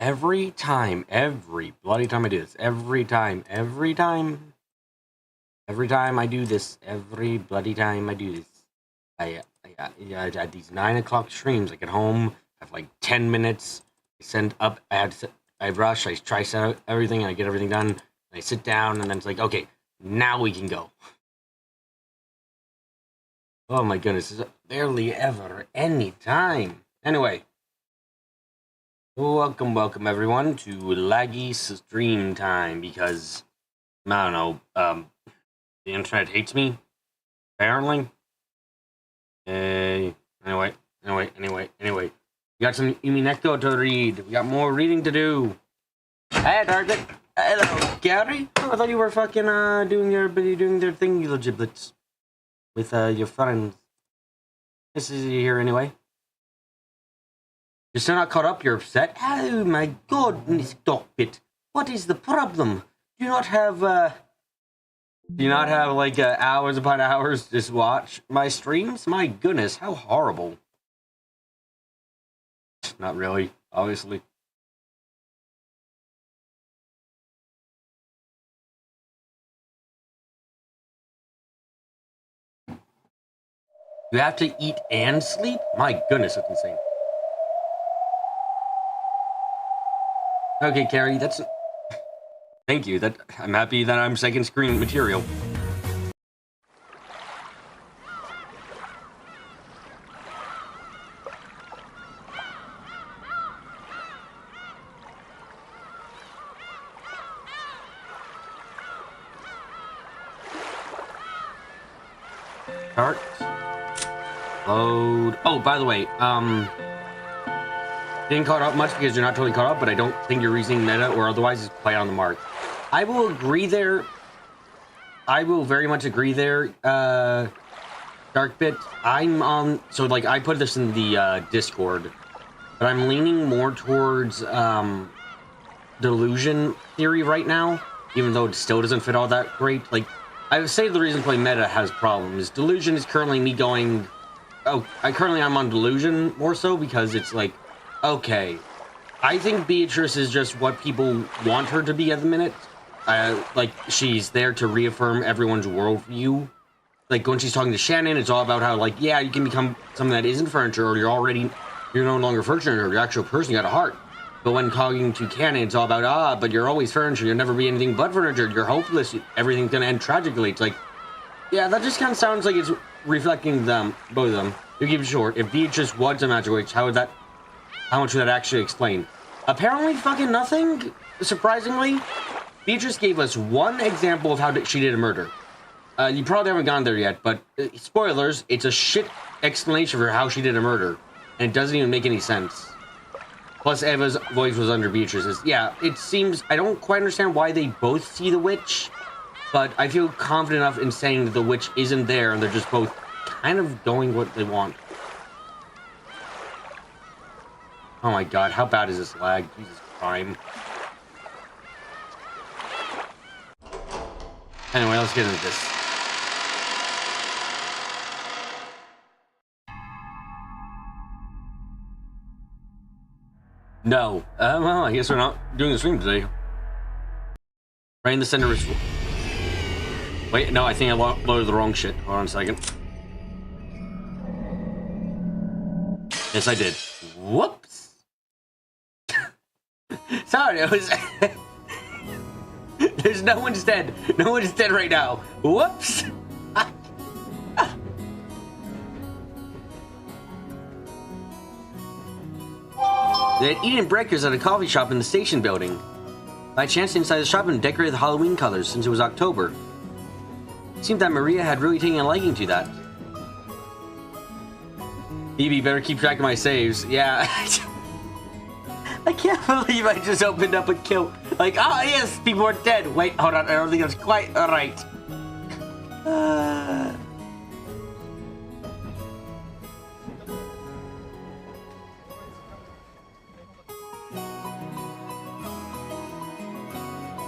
Every bloody time I do this. Every time I do this. Every bloody time I do this. I had these 9 o'clock streams. I get home, I have like 10 minutes. I rush, I try to set out everything, and I get everything done. And I sit down, and then it's like, okay, now we can go. Oh my goodness, there's barely ever any time. Anyway. Welcome everyone to laggy stream time because, I don't know, the internet hates me, apparently. Anyway. We got some Umineko to read. We got more reading to do. Hey, Target. Hello, Gary. Oh, I thought you were fucking, doing their thing, you little giblets. With, your friends. This is here anyway. You're still not caught up, you're upset? Oh my goodness, Stockbit. What is the problem? Do you not have like hours upon hours to just watch my streams? My goodness, how horrible. Not really, obviously. You have to eat and sleep? My goodness, that's insane. Okay, Carrie, that's... Thank you. I'm happy that I'm second screen material. Start. Load. Oh, by the way, didn't caught up much because you're not totally caught up, but I don't think your reasoning meta or otherwise is quite on the mark. I will agree there. I will very much agree there, Darkbit. I'm on, so like I put this in the Discord, but I'm leaning more towards delusion theory right now, even though it still doesn't fit all that great. Like, I would say the reason play meta has problems. Delusion is currently me going, oh, I'm on delusion more so because it's like, okay, I think Beatrice is just what people want her to be at the minute. Like, she's there to reaffirm everyone's worldview. Like, when she's talking to Shannon, it's all about how, like, yeah, you can become something that isn't furniture, or you're no longer furniture, you're an actual person, you got a heart. But when talking to Cannon, it's all about, but you're always furniture, you'll never be anything but furniture, you're hopeless, everything's gonna end tragically. It's like, yeah, that just kind of sounds like it's reflecting them, both of them. To keep it short, if Beatrice was a magic witch, how much would that actually explain? Apparently fucking nothing, surprisingly. Beatrice gave us one example of how she did a murder. You probably haven't gone there yet, but spoilers, it's a shit explanation for how she did a murder. And it doesn't even make any sense. Plus Eva's voice was under Beatrice's. Yeah, it seems, I don't quite understand why they both see the witch, but I feel confident enough in saying that the witch isn't there and they're just both kind of doing what they want. Oh my god, how bad is this lag? Jesus Christ. Anyway, let's get into this. No. Well, I guess we're not doing the stream today. Right in the center is... Wait, no, I think I loaded the wrong shit. Hold on a second. Yes, I did. Whoops. Sorry, it was... There's no one's dead. No one's dead right now. Whoops. They had eaten breakfast at a coffee shop in the station building. By chance, inside the shop and decorated the Halloween colors since it was October. It seemed that Maria had really taken a liking to that. Phoebe, better keep track of my saves. Yeah. I can't believe I just opened up a kill. Like, oh yes, people are dead. Wait, hold on, I don't think that's quite right.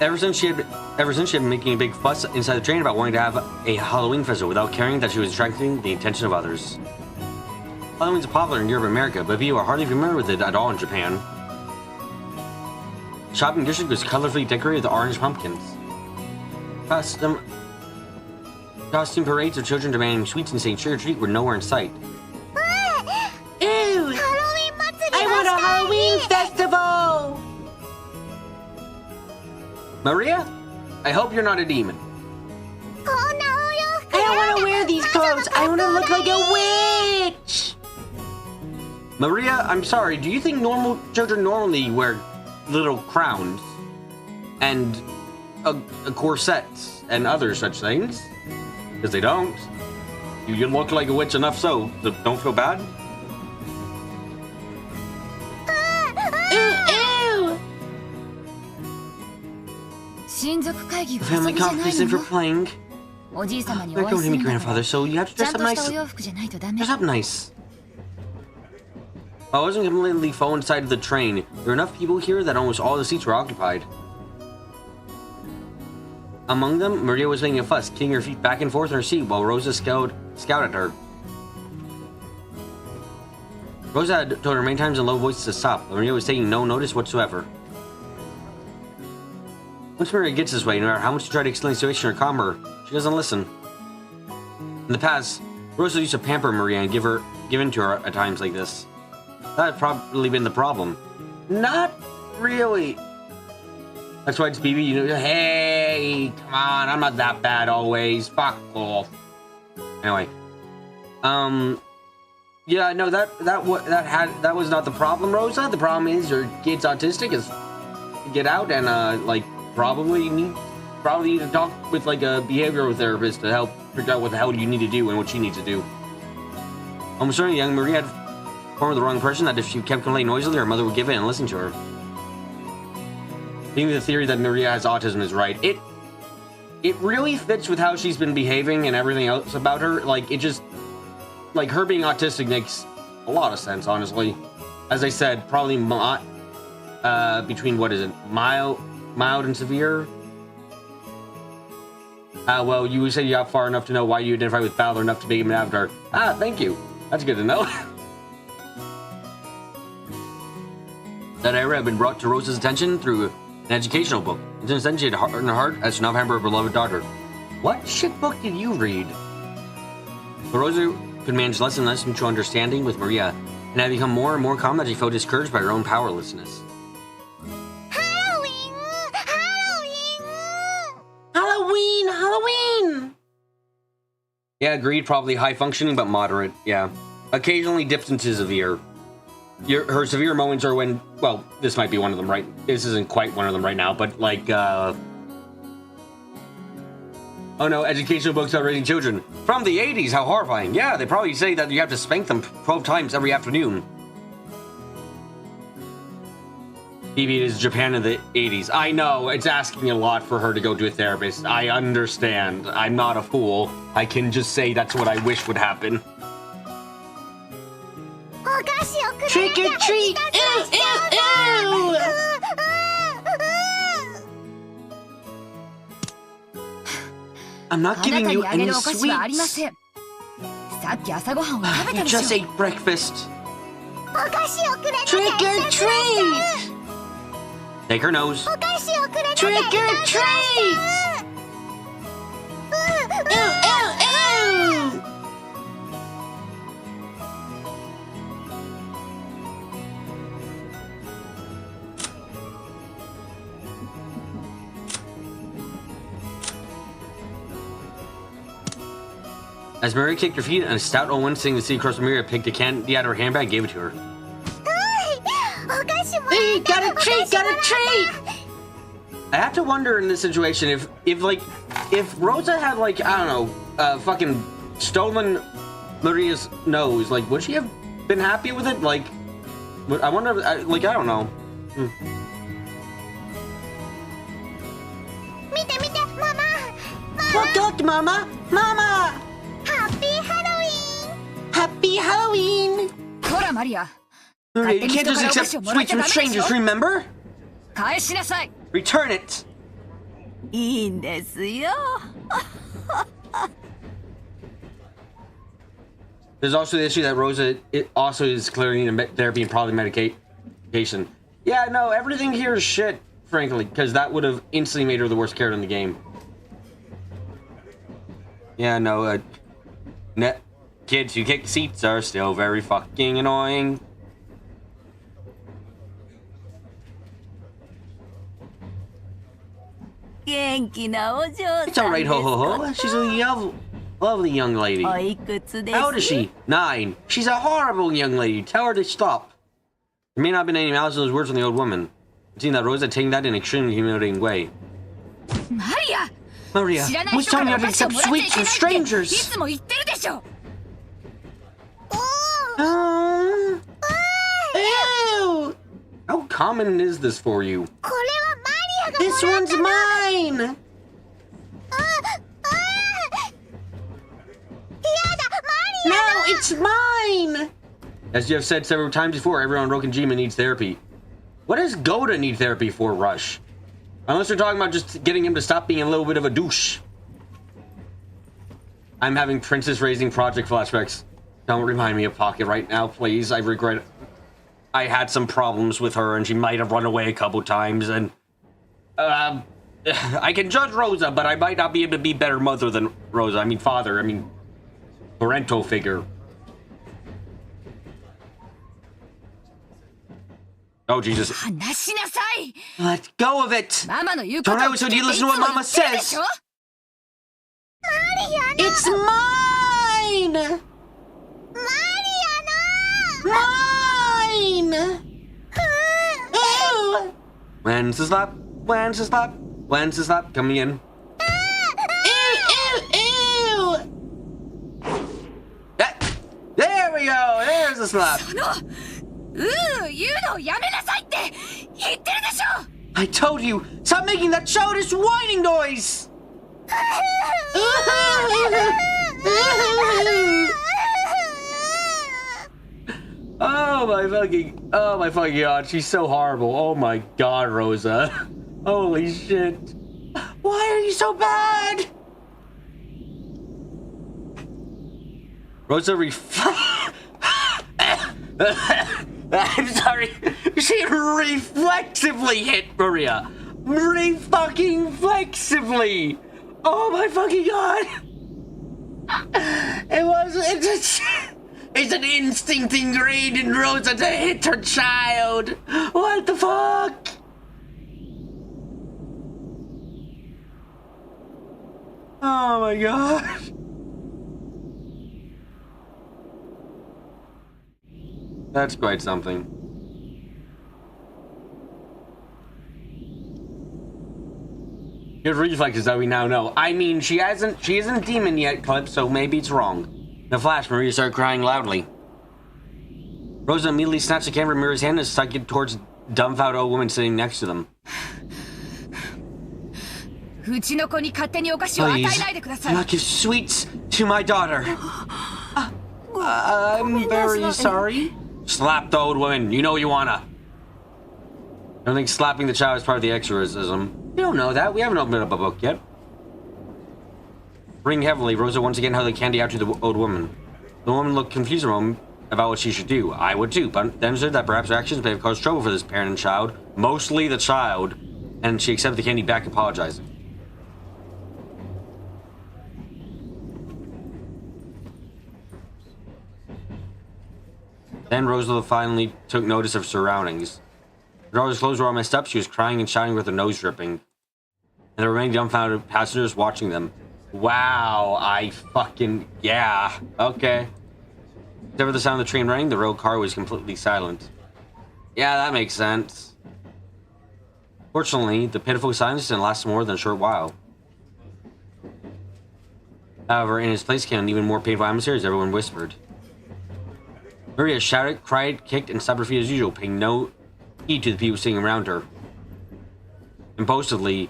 Ever since she had been making a big fuss inside the train about wanting to have a Halloween festival without caring that she was attracting the attention of others. Halloween's popular in Europe and America, but people are hardly familiar with it at all in Japan. Shopping district was colorfully decorated with orange pumpkins. Costume parades of children demanding sweets and saying trick or treat were nowhere in sight. Ew! I want a Halloween festival! Maria? I hope you're not a demon. I don't want to wear these clothes. I want to look like a witch! Maria, I'm sorry. Do you think normal children normally wear little crowns and corsets and other such things? Because they don't. You look like a witch enough so don't feel bad. Ew! The family conference isn't for playing. They're going to meet grandfather, so you have to dress up nice. Dress up nice. I wasn't completely full inside of the train. There were enough people here that almost all the seats were occupied. Among them, Maria was making a fuss, kicking her feet back and forth in her seat while Rosa scouted her. Rosa had told her many times in low voices to stop, but Maria was taking no notice whatsoever. Once Maria gets this way, no matter how much you try to explain the situation or calm her, she doesn't listen. In the past, Rosa used to pamper Maria and give in to her at times like this. That had probably been the problem. Not really. That's why it's BB, you know, hey, come on, I'm not that bad always. Fuck off. Anyway. Yeah, no, that was not the problem, Rosa. The problem is your kid's autistic, is get out and like probably need to talk with like a behavioral therapist to help figure out what the hell you need to do and what she needs to do. I'm certain young Maria had formed the wrong impression that if she kept complaining noisily, her mother would give in and listen to her. I think the theory that Maria has autism is right. It really fits with how she's been behaving and everything else about her. Like, it just, like, her being autistic makes a lot of sense, honestly. As I said, probably between, what is it, mild and severe? Well, you said you got far enough to know why you identify with Bowler enough to make him an avatar. Ah, thank you. That's good to know. That error had been brought to Rosa's attention through an educational book. And since then, she had hardened her heart as to not hamper her beloved daughter. What shit book did you read? But Rosa could manage less and less mutual understanding with Maria, and had become more and more calm that she felt discouraged by her own powerlessness. Halloween! Yeah, agreed. Probably high functioning, but moderate. Yeah. Occasionally dips into severe. Her severe moments are when, well, this might be one of them, right? This isn't quite one of them right now, but like, oh no, educational books about raising children. From the 80s, how horrifying. Yeah, they probably say that you have to spank them 12 times every afternoon. Maybe it is Japan in the 80s. I know, it's asking a lot for her to go to a therapist. I understand. I'm not a fool. I can just say that's what I wish would happen. Trick or treat! Ew, ew, ew! I'm not giving you any sweets. You just ate breakfast. Trick or treat! Take her nose. Trick or treat! Ew, ew, ew! As Maria kicked her feet and a stout old woman sitting the seat across from Maria picked a candy out of her handbag and gave it to her. Hey, got a treat, got a treat! I have to wonder in this situation if Rosa had like, I don't know, fucking stolen Maria's nose, like would she have been happy with it? Like, I wonder if, like, I don't know. Look out, Mama! Mama! Happy Halloween! Maria, you can't just accept sweets from strangers, remember? Return it! There's also the issue that Rosa also is clearly needing therapy and probably medication. Yeah, no, everything here is shit. frankly, because that would have instantly made her the worst character in the game. Yeah, no, kids who kick seats are still very fucking annoying. It's alright, ho ho ho. She's a lovely young lady. How old is she? 9. She's a horrible young lady. Tell her to stop. There may not have been any malice in those words from the old woman. It seemed that Rosa taking that in an extremely humiliating way. Maria! Who's telling you to accept sweets from strangers? Ew! How common is this for you? This one's mine! No, it's mine! As you have said several times before, everyone on Rokkenjima needs therapy. What does Goda need therapy for, Rush? Unless you're talking about just getting him to stop being a little bit of a douche. I'm having Princess Raising Project flashbacks. Don't remind me of Pocket right now, please. I regret it. I had some problems with her, and she might have run away a couple times, and... I can judge Rosa, but I might not be able to be better mother than Rosa. I mean, father. I mean, parental figure. Oh, Jesus. Let go of it! Don't always need to listen to what Mama says! It's mine! Mine! Ew! When's the slap? When's the slap? When's the slap? Coming in. Ew! There we go! There's the slap! I told you! Stop making that childish whining noise! Oh my fucking god, she's so horrible. Oh my god, Rosa. Holy shit. Why are you so bad? Rosa I'm sorry. She reflexively hit Maria. Reflexively. Oh my fucking god. It's an instinct ingrained in Rosa to hit her child. What the fuck? Oh my god. That's quite something. Good reflexes that we now know. I mean, she isn't a demon yet, Clip, so maybe it's wrong. In a flash, Maria started crying loudly. Rosa immediately snatched the camera from Maria's hand and stuck it towards the dumbfounded old woman sitting next to them. Please, do not give sweets to my daughter. I'm very sorry. Slap the old woman. You know you wanna. I don't think slapping the child is part of the exorcism. We don't know that. We haven't opened up a book yet. Breathing heavily, Rosa once again held the candy out to the old woman. The woman looked confused a moment about what she should do. I would too, but then said that perhaps her actions may have caused trouble for this parent and child, mostly the child, and she accepted the candy back, apologizing. Then Rosa finally took notice of her surroundings. Her daughter's clothes were all messed up. She was crying and shouting with her nose dripping. And the remaining dumbfounded passengers watching them. Wow, yeah, okay. Except for the sound of the train running, the road car was completely silent. Yeah, that makes sense. Fortunately, the pitiful silence didn't last more than a short while. However, in its place came an even more painful atmosphere as everyone whispered. Maria shouted, cried, kicked, and stamped her feet as usual, paying no heed to the people sitting around her. Impulsively,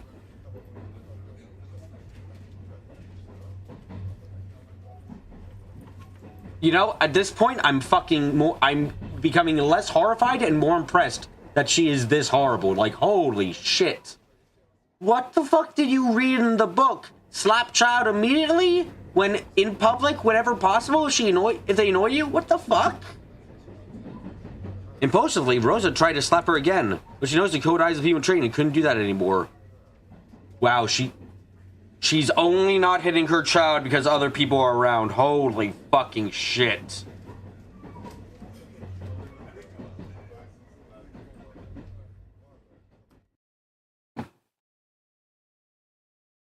you know, at this point, I'm becoming less horrified and more impressed that she is this horrible. Like, holy shit. What the fuck did you read in the book? Slap child immediately? When in public, whenever possible, if they annoy you? What the fuck? Impulsively, Rosa tried to slap her again, But she knows the code eyes of human train and couldn't do that anymore. Wow, she's only not hitting her child because other people are around. Holy fucking shit.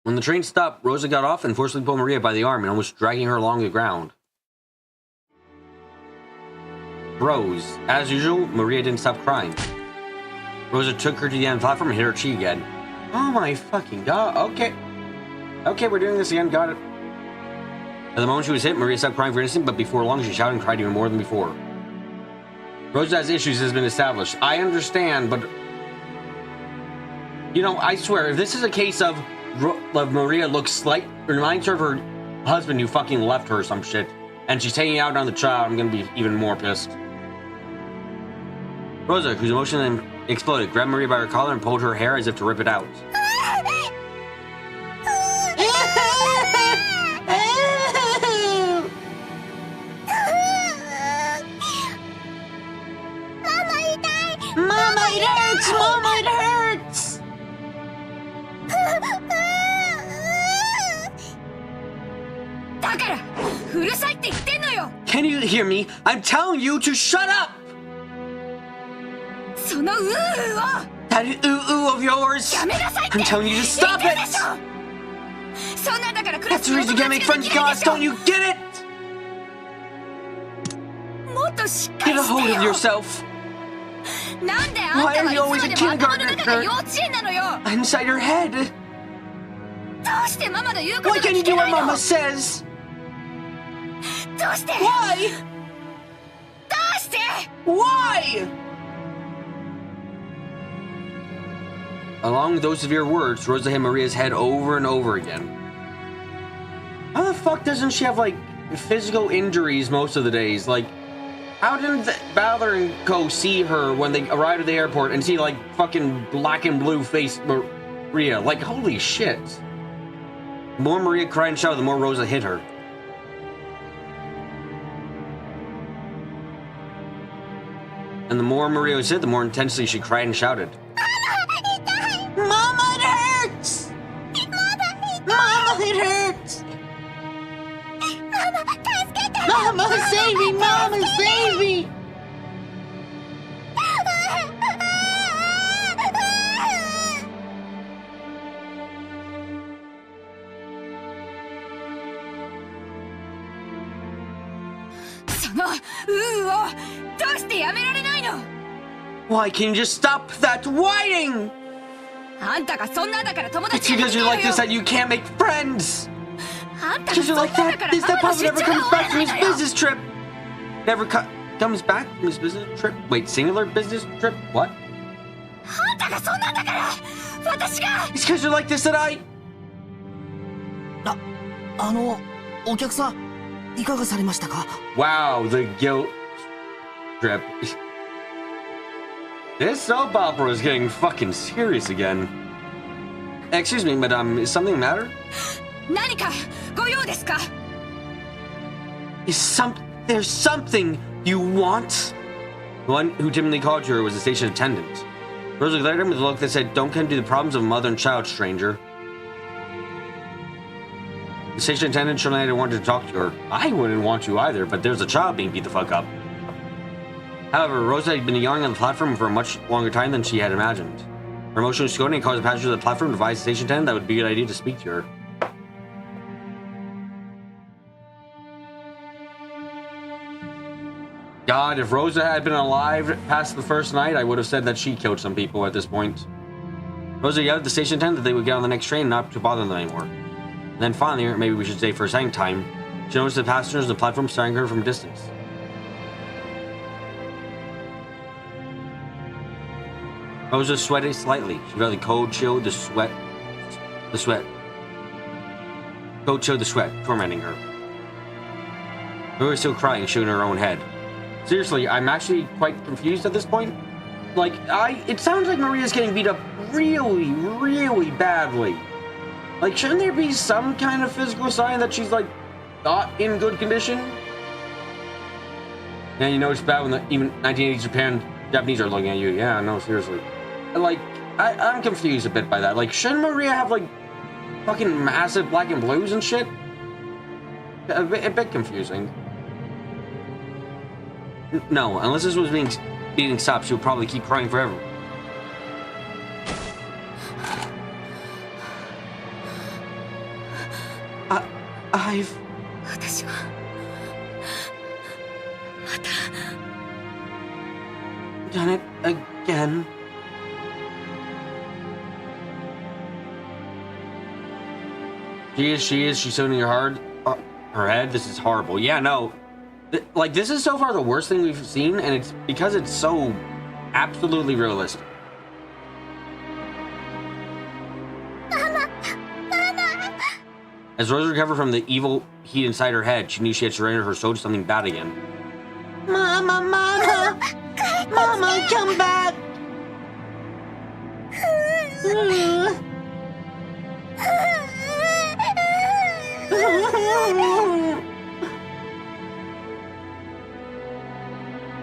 When the train stopped, Rosa got off and forcibly pulled Maria by the arm and almost dragging her along the ground. Rose. As usual, Maria didn't stop crying. Rosa took her to the end of the platform and hit her cheek again. Oh my fucking god. Okay. Okay, we're doing this again. Got it. At the moment she was hit, Maria stopped crying for an instant, but before long she shouted and cried even more than before. Rosa has issues has been established. I understand, but... You know, I swear, if this is a case of Maria looks like... reminds her of her husband who fucking left her or some shit, and she's taking it out on the child, I'm gonna be even more pissed. Rosa, whose emotion then exploded, grabbed Maria by her collar and pulled her hair as if to rip it out. Mama, it hurts! Mama, it hurts! Can you hear me? I'm telling you to shut up! That ooh-ooh of yours! I'm telling you to stop it! That's the reason you can't make friends with us, don't you get it? Get a hold of yourself! Why are you always a kindergartner? Inside your head! Why can't you do what Mama says? Why? Why? Along with those severe words, Rosa hit Maria's head over and over again. How the fuck doesn't she have, like, physical injuries most of the days? Like, how didn't Balor and Co. see her when they arrived at the airport and see, like, fucking black and blue face Maria? Like, holy shit. The more Maria cried and shouted, the more Rosa hit her. And the more Maria was hit, the more intensely she cried and shouted. Mama, it hurts! Mama, it hurts! Mama, save me! Mama, save me! Why can't you just stop that whining? It's because you're like this that you can't make friends. Because you're like that. This that Papa never comes back from his business trip. Never comes back from his business trip. Wait, singular business trip? What? It's because you're like this that I. お客さんいかがされましたか Wow, the guilt trip. This soap opera is getting fucking serious again. Excuse me, madame, is something the matter? There's something you want? The one who timidly called to her was the station attendant. Rosa glared at him with a look that said, "Don't come to the problems of mother and child, stranger." The station attendant surely wanted to talk to her. I wouldn't want to either, but there's a child being beat the fuck up. However, Rosa had been yelling on the platform for a much longer time than she had imagined. Her emotion was scolding and caused the passengers of the platform to advise the station attendant that it would be a good idea to speak to her. God, if Rosa had been alive past the first night, I would have said that she killed some people at this point. Rosa yelled at the station attendant that they would get on the next train and not to bother them anymore. And then finally, or maybe we should say for a second time, she noticed the passengers on the platform staring at her from a distance. Rosa sweated slightly. She felt the cold chill, cold chill, the sweat, tormenting her. Rosa was still crying, shaking her own head. Seriously, I'm actually quite confused at this point. Like, it sounds like Maria's getting beat up really, really badly. Like, shouldn't there be some kind of physical sign that she's, like, not in good condition? And you know it's bad when even 1980s Japanese are looking at you. Yeah, no, seriously. Like, I'm confused a bit by that. Like, shouldn't Maria have, like, fucking massive black and blues and shit? A bit confusing. No, unless this was being stopped, she would probably keep crying forever. I've... done it again. She's shooting her head. This is horrible. Yeah, no. Like, this is so far the worst thing we've seen, and it's because it's so absolutely realistic. As Rose recovered from the evil heat inside her head, she knew she had surrendered her soul to something bad again. Mama, Mama! Mama, come back!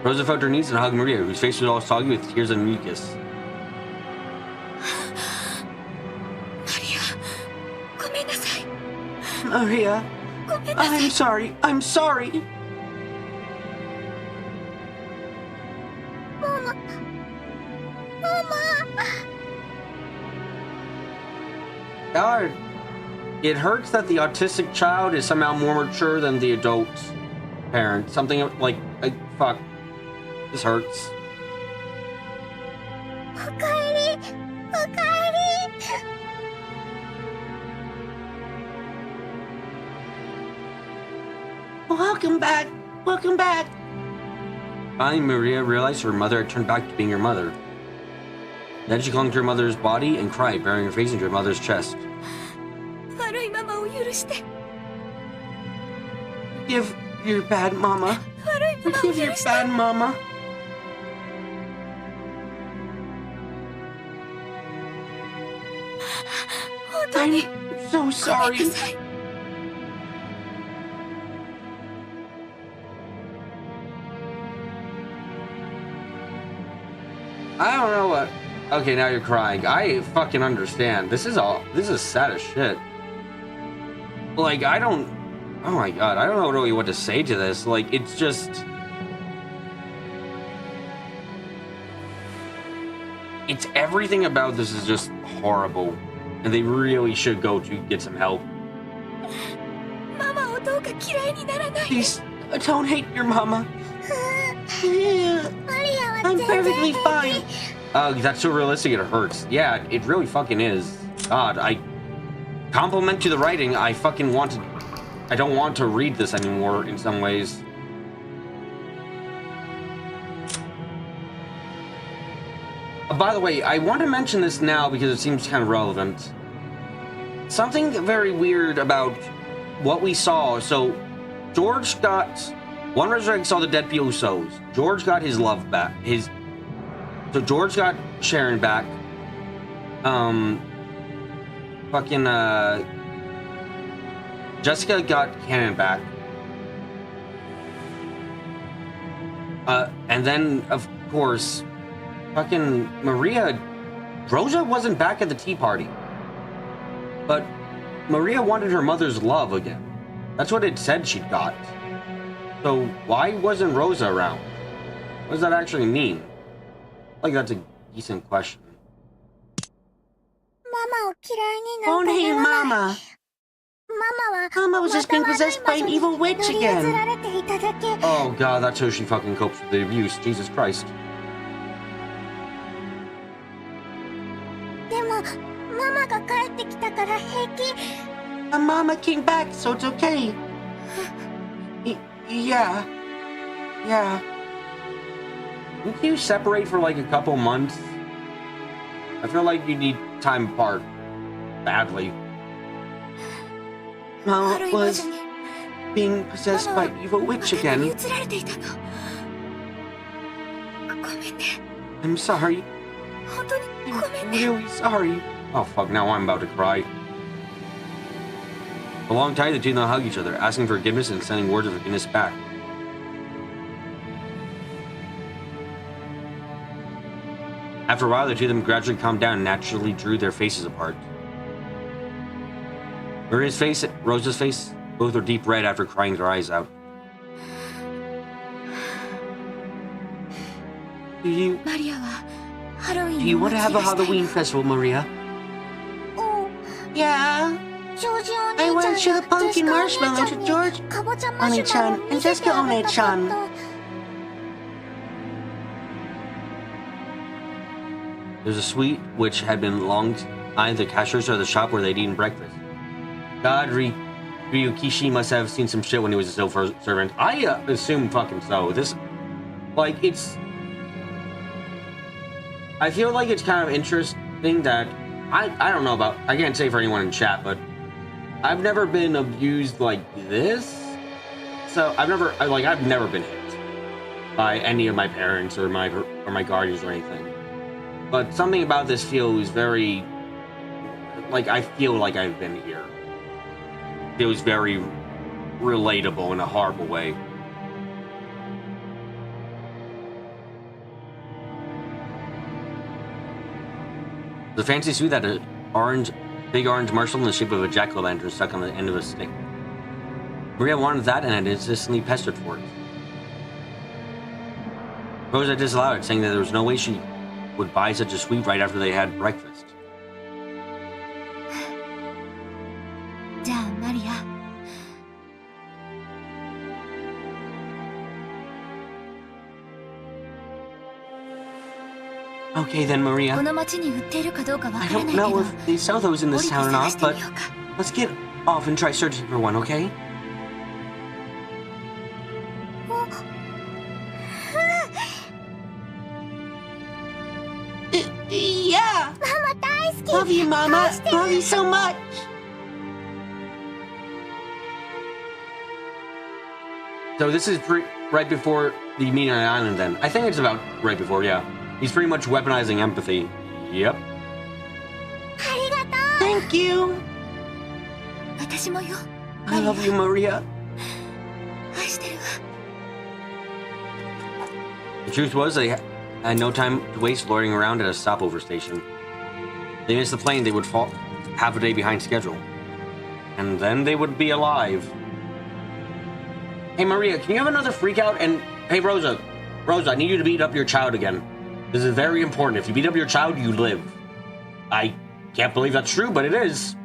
Rosa felt her knees and hugged Maria, whose face was all soggy with tears and mucus. Maria, I'm sorry. I'm sorry. Mama. Mama. God, it hurts that the autistic child is somehow more mature than the adult parent. Something like fuck. This hurts. Okaeri. Welcome back. Welcome back. Finally, Maria realized her mother had turned back to being her mother. Then she clung to her mother's body and cried, burying her face into her mother's chest. Forgive your bad mama. Forgive your bad mama. I'm so sorry. I don't know what. Okay, now you're crying. I fucking understand. This is sad as shit. Like, I don't. Oh my god, I don't know really what to say to this. Like, it's just. It's everything about this is just horrible. And they really should go to get some help. Please, don't hate your mama. I'm perfectly fine. That's so realistic, it hurts. Yeah, it really fucking is. God, I compliment to the writing. I don't want to read this anymore in some ways. By the way, I want to mention this now because it seems kind of relevant. Something very weird about what we saw. So, George got... One Resurrect saw the dead Usos. George got his love back. So George got Sharon back. Jessica got Cannon back. And then, of course, fucking Maria... Rosa wasn't back at the tea party. But Maria wanted her mother's love again. That's what it said she'd got. So why wasn't Rosa around? What does that actually mean? Like, that's a decent question. Don't hate Mama. Mama was just being possessed by an evil witch again. Oh god, that's how she fucking copes with the abuse. Jesus Christ. Mama came back, so it's okay. Yeah. Didn't you separate for like a couple months? I feel like you need time apart. Badly. Mama was being possessed by an evil witch again. I'm sorry. I'm really sorry. Oh fuck, now I'm about to cry. For a long time, the two now hug each other, asking for forgiveness and sending words of forgiveness back. After a while, the two of them gradually calmed down and naturally drew their faces apart. Maria's face, Rosa's face, both were deep red after crying their eyes out. Do you want to have a Halloween festival, Maria? Yeah. I want to show the pumpkin marshmallow to George Oni-chan and Jessica One-chan. There's a suite which had been long behind the cashiers of the shop where they'd eaten breakfast. God, Ryukishi must have seen some shit when he was a silver servant. I assume fucking so. This, like, it's... I feel like it's kind of interesting that... I don't know about... I can't say for anyone in chat, but... I've never been abused like this. So, I've never been hit by any of my parents or my guardians or anything. But something about this feels very... Like, I feel like I've been here. It feels very relatable in a horrible way. The fancy suit had a big orange marshmallow in the shape of a jack-o'-lantern stuck on the end of a stick. Maria wanted that and had insistently pestered for it. Rosa disallowed it, saying that there was no way she would buy such a sweet right after they had breakfast. Okay then, Maria. I don't know if they sell those in this town or not, but let's get off and try searching for one, okay? Yeah! Love you, Mama! Love you so much! So this is right before the meeting on the island then. I think it's about right before, yeah. He's pretty much weaponizing empathy. Yep. Thank you! I love you, Maria. The truth was, they had no time to waste loitering around at a stopover station. If they missed the plane, they would fall half a day behind schedule. And then they would be alive. Hey, Maria, can you have another freak out? And, hey, Rosa, I need you to beat up your child again. This is very important. If you beat up your child, you live. I can't believe that's true, but it is.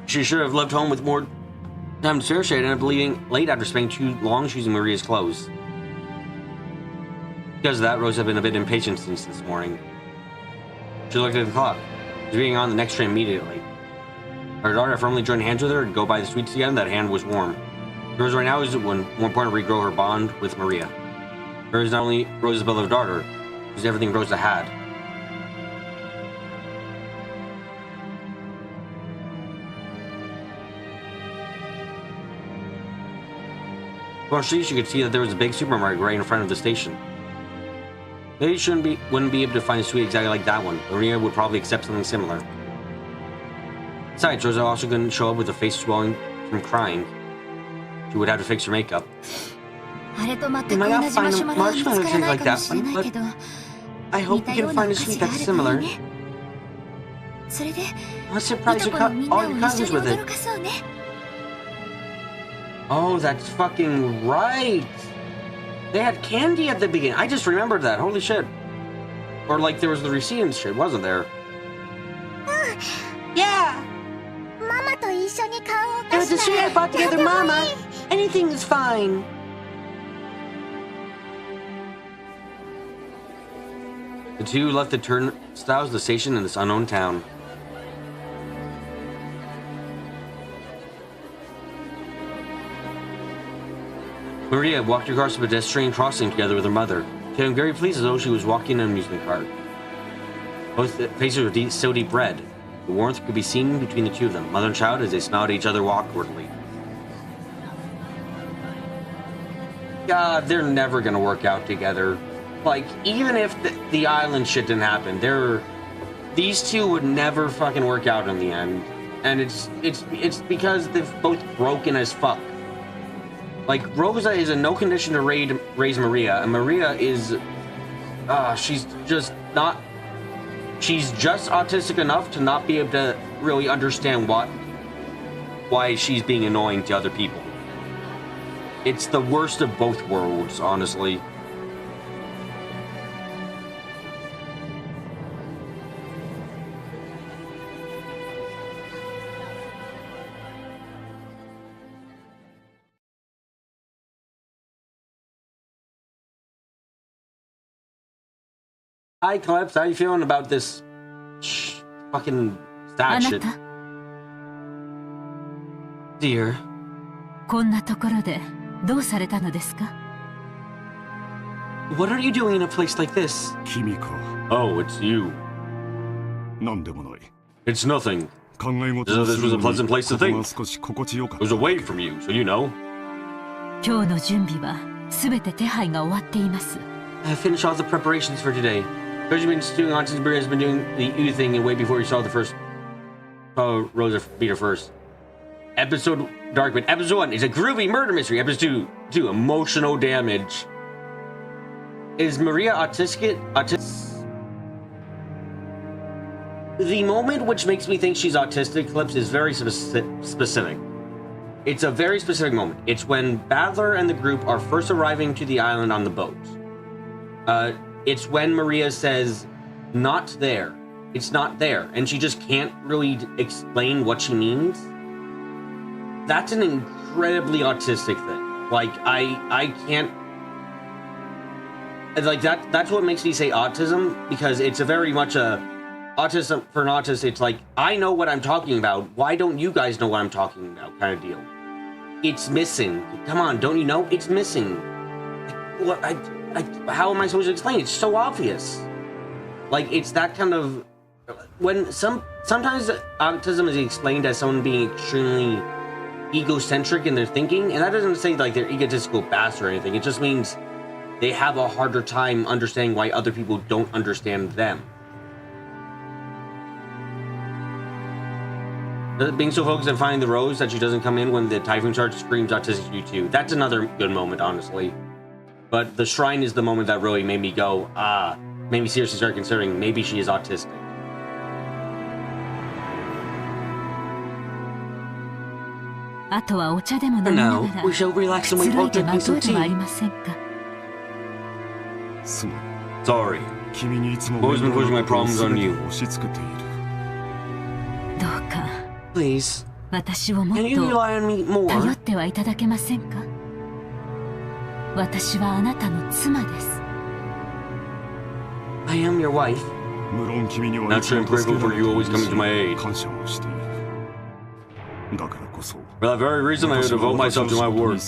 She should have left home with more time to spare. She ended up leaving late after spending too long choosing Maria's clothes. Because of that, Rose had been a bit impatient since this morning. She looked at the clock. She was being on the next train immediately. Her daughter firmly joined hands with her and go buy the sweets again. That hand was warm. Hers right now is when more important to regrow her bond with Maria. Hers is not only Rosa's beloved daughter, she's everything Rosa had. Across the street, she could see that there was a big supermarket right in front of the station. Maybe she wouldn't be able to find a sweet exactly like that one. Maria would probably accept something similar. Besides, Rosa also couldn't show up with a face swelling from crying. She would have to fix her makeup. You might not find a marshmallow drink like that one, but I hope you can find a sweet that's similar. Let's surprise all your cousins with it. Oh, that's fucking right! They had candy at the beginning. I just remembered that. Holy shit. Or like there was the receipt and shit, wasn't there? Yeah! It was the sweet I bought together, Mama. Anything is fine. The two left the turnstiles of the station in this unknown town. Maria walked across the pedestrian crossing together with her mother, feeling very pleased as though she was walking an amusement cart. Both faces were so deep red. The warmth could be seen between the two of them, mother and child, as they smiled at each other awkwardly. God, they're never gonna work out together. Like, even if the island shit didn't happen, these two would never fucking work out in the end. And it's because they've both broken as fuck. Like, Rosa is in no condition to raise Maria, and Maria is, she's just autistic enough to not be able to really understand why she's being annoying to other people. It's the worst of both worlds, honestly. Hi, Clips. How you feeling about this fucking sad shit? Dear. こんなところでどうされたのですか? What are you doing in a place like this? 君か。 Oh, it's you. なんでもない。 It's nothing. 考え事を This す was る a pleasant place to ここ think. が少し心地よかっ It た。 was away from you, so you know. 今日の準備はすべて手配が終わっています。 I finished all the preparations for today. Because you've been stewing on since Maria has been doing the U thing and way before you saw Rosa beat her first. Episode Darkman. Episode 1 is a groovy murder mystery. Episode 2 emotional damage. Is Maria autistic? The moment which makes me think she's autistic, Clips, is very specific. It's a very specific moment. It's when Battler and the group are first arriving to the island on the boat. It's when Maria says, not there. It's not there. And she just can't really explain what she means. That's an incredibly autistic thing. Like, I can't... Like, that's what makes me say autism, because it's a very much a... Autism, for an autist, it's like, I know what I'm talking about. Why don't you guys know what I'm talking about? Kind of deal. It's missing. Come on, don't you know? It's missing. What, how am I supposed to explain? It's so obvious. Like, it's that kind of... When sometimes autism is explained as someone being extremely egocentric in their thinking, and that doesn't say like they're egotistical bastards or anything. It just means they have a harder time understanding why other people don't understand them. Being so focused on finding the rose that she doesn't come in when the typhoon charge screams autistic to you too. That's another good moment, honestly. But the shrine is the moment that really made me go, made me seriously start considering maybe she is autistic. For now, we shall relax and wait while drinking some tea. Sorry. I've always been pushing my problems on you. Please, can you rely on me more? I am your wife. Naturally, I'm grateful for you always coming to my aid. For that very reason, I devote myself to my work.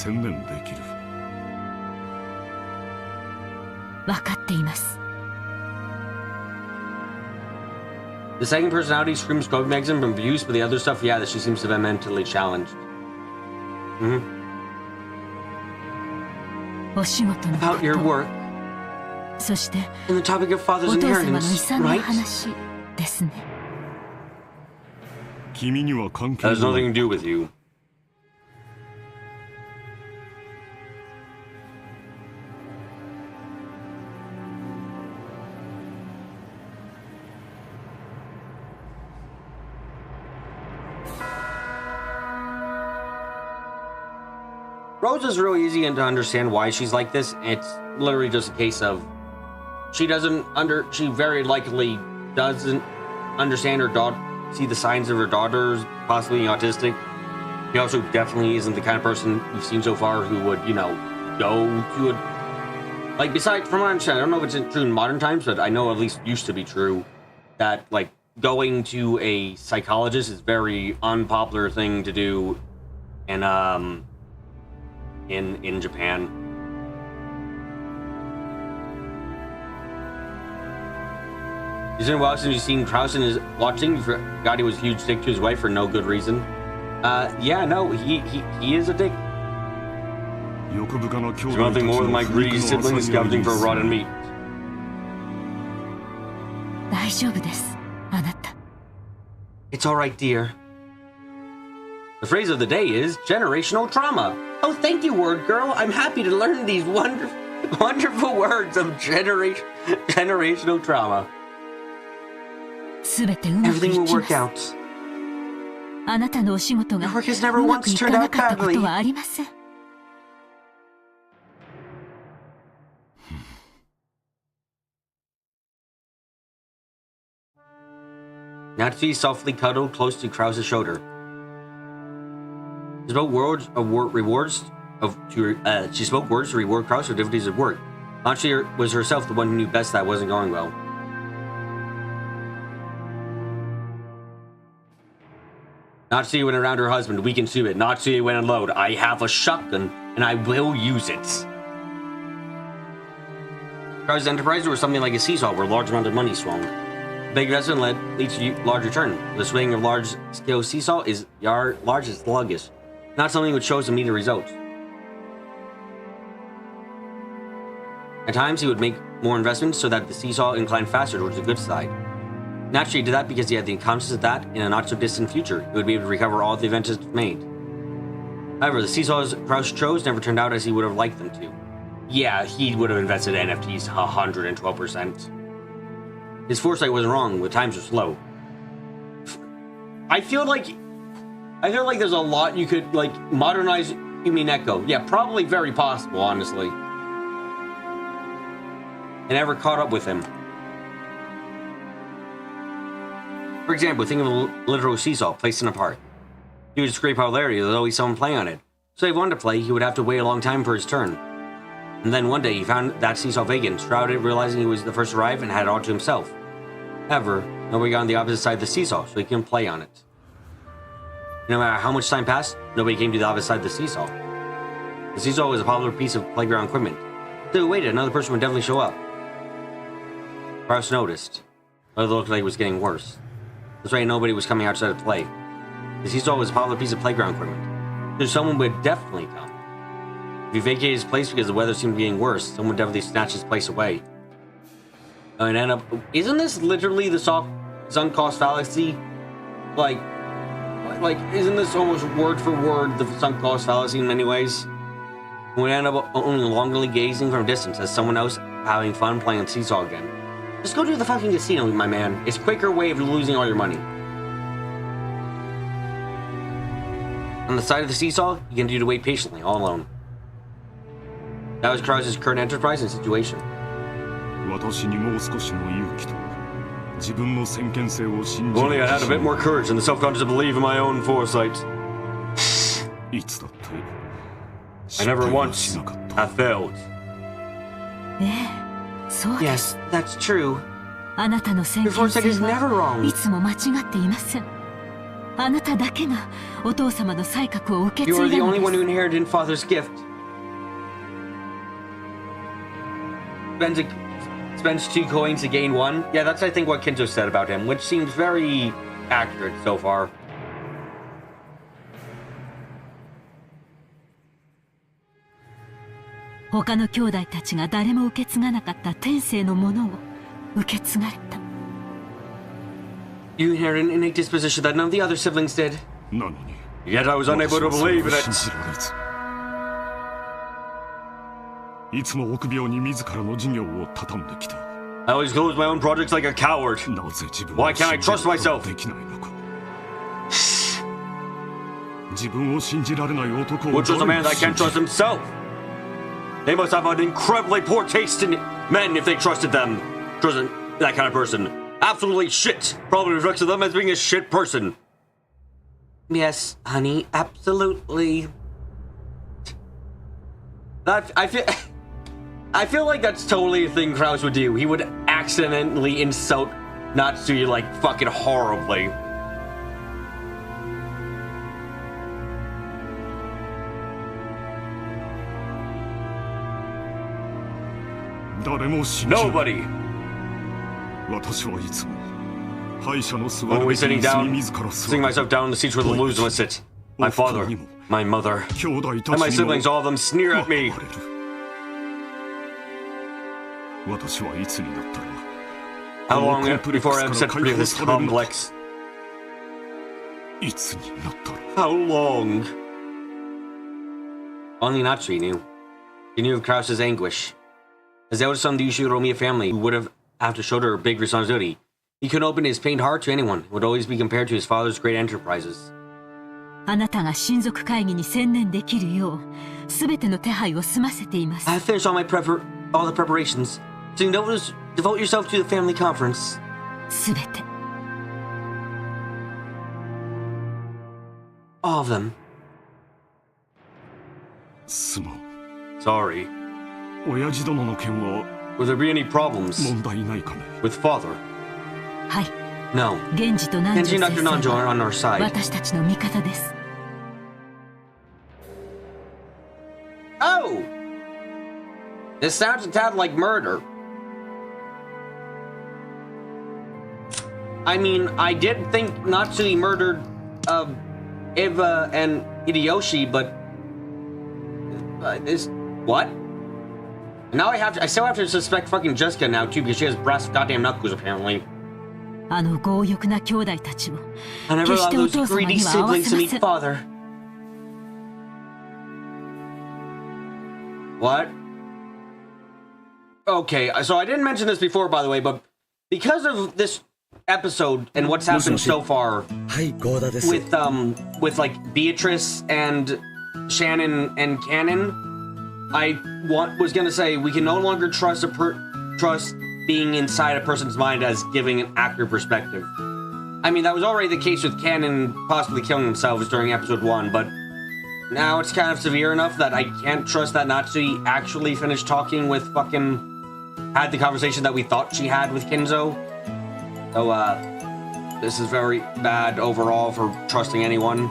The second personality screams code magazine from abuse, but the other stuff, yeah, that she seems to be mentally challenged. About your work. And the topic of father's inheritance, right? That has nothing to do with you. Rosa's really easy to understand why she's like this. It's literally just a case of she very likely doesn't understand her daughter, see the signs of her daughter's possibly autistic. She also definitely isn't the kind of person we've seen so far who would, you know, go to a... Like, besides, from what I understand, I don't know if it's true in modern times, but I know at least used to be true that, like, going to a psychologist is a very unpopular thing to do in Japan. It's been a while since you've seen Krausen is watching. You forgot he was a huge dick to his wife for no good reason. Yeah, no, he is a dick. There's nothing more than my greedy siblings scavenging for rotten meat. It's alright, dear. The phrase of the day is generational trauma. Oh, thank you, word girl. I'm happy to learn these wonderful words of generational trauma. すべてうまくい Everything き will ま work す。 out. あなたのお仕事が Your work has never うま once くい turned かな out かったこと badly. はありません。Natsuki softly cuddled close to Krause's shoulder. She spoke words to reward Krause for difficulties of work. Natsuki was herself the one who knew best that wasn't going well. Natsuki went around her husband, weak and stupid. Natsuki went and load. I have a shotgun, and I will use it. Krause's enterprise was something like a seesaw where large amounts of money swung. Big investment leads to large return. The swing of large-scale seesaw is large and sluggish, not something which shows immediate results. At times, he would make more investments so that the seesaw inclined faster towards the good side. Naturally, he did that because he had the consciousness that, in a not-so-distant future, he would be able to recover all the investments made. However, the seesaws Krause chose never turned out as he would have liked them to. Yeah, he would have invested NFTs 112%. His foresight wasn't wrong, the times were slow. I feel like there's a lot you could, like, modernize Umineko. Yeah, probably very possible, honestly. I never caught up with him. For example, think of a literal seesaw placed in a park. He would scrape popularity, there's always someone playing on it. So if he wanted to play, he would have to wait a long time for his turn. And then one day he found that seesaw vacant, shrouded, realizing he was the first to arrive and had it all to himself. However, nobody got on the opposite side of the seesaw, so he couldn't play on it. No matter how much time passed, nobody came to the opposite side of the seesaw. The seesaw was a popular piece of playground equipment. So he waited, another person would definitely show up. Krause noticed, but it looked like it was getting worse. That's why nobody was coming outside to play. The seesaw was a popular piece of playground equipment, so someone would definitely come. If he vacated his place because the weather seemed to be getting worse, someone would definitely snatch his place away. And end up, isn't this literally the sunk cost fallacy? Like, isn't this almost word for word the sunk cost fallacy in many ways? We end up only longingly gazing from a distance as someone else having fun playing on the seesaw again. Just go to the fucking casino, my man. It's a quicker way of losing all your money. On the side of the seesaw, he continued to wait patiently, all alone. That was Krause's current enterprise and situation. 私にもう少しの勇気と自分の先見性を信じ Only I had a bit more courage and the self-confidence to believe in my own foresight. いつだって I never once have failed. ええ、そうです。 Yes, that's true. あなたの先 Your 見 foresight 性 is never は wrong. いつも間違っていません。あなただけがお父様の才覚を受け継 You い are だ the の only で one who す。 inherited father's gift. Spends 2 coins to gain 1. Yeah, that's I think what Kinto said about him, which seems very accurate so far. 他の兄弟たちが誰も受け継がなかった天性のものを受け継がれた。You inherit an innate disposition that none of the other siblings did. なのに Yet I was unable to believe in 信 it. じられずいつも臆病に自らの事業を畳んできた I always close my own projects like a coward. なぜ自分 Why を can't I 信じる trust ことが myself? できないのか自分を信じられない男を Which was a 誰 man が that 信 can't じ trust himself. They must have an incredibly poor taste in men if they trusted them. Trusted that kind of person. Absolutely shit. Probably reflects them as being a shit person. Yes, honey, absolutely. I feel like that's totally a thing Krause would do. He would accidentally insult Natsuki like fucking horribly. Nobody. 私はいつも敗者の座 When る we べき sitting 椅子 down, に自ら座 sitting る myself down in the seats where the losers would sit. My father, my mother, 兄弟た and ち my にも siblings, all of them sneer at me. われる私はいつになったら How この long コンプレック before ス I'm から set 解 free 放 of this されるのか complex? いつになったら How long? Only Natsui knew. She knew of Krause's anguish. As the eldest son of the Ushiromiya family, who would have to shoulder a big responsibility, he couldn't open his pained heart to anyone. It would always be compared to his father's great enterprises. あなたが親族会議に専念できるよう、すべての手配を済ませています。 I have finished all the preparations. So you devote yourself to the family conference. すべて。All of them. すまん。 Sorry. 親父殿の件は Will there be any problems 問題ないかね。 with father? はい。 No. 源氏と南條 Genji 先 and 生 Nanjo are on our は side. 私たちの味方です。 Oh! This sounds a tad like murder. I mean, I did think Natsui murdered Eva and Hideyoshi, but this what? Now I still have to suspect fucking Jessica now too because she has brass goddamn knuckles apparently. あの強欲な兄弟たちを I never 決し allowed てお those 父様 greedy には合わ siblings せ to ま meet せん。 father. What? Okay, so I didn't mention this before, by the way, but because of this episode and what's happened so far はいゴーダです with like Beatrice and Shannon and Cannon, I was gonna say we can no longer trust trust being inside a person's mind as giving an actor perspective. I mean, that was already the case with Cannon possibly killing themselves during episode 1, but now it's kind of severe enough that I can't trust that Natsui actually finished talking with had the conversation that we thought she had with Kinzo. So, this is very bad overall for trusting anyone.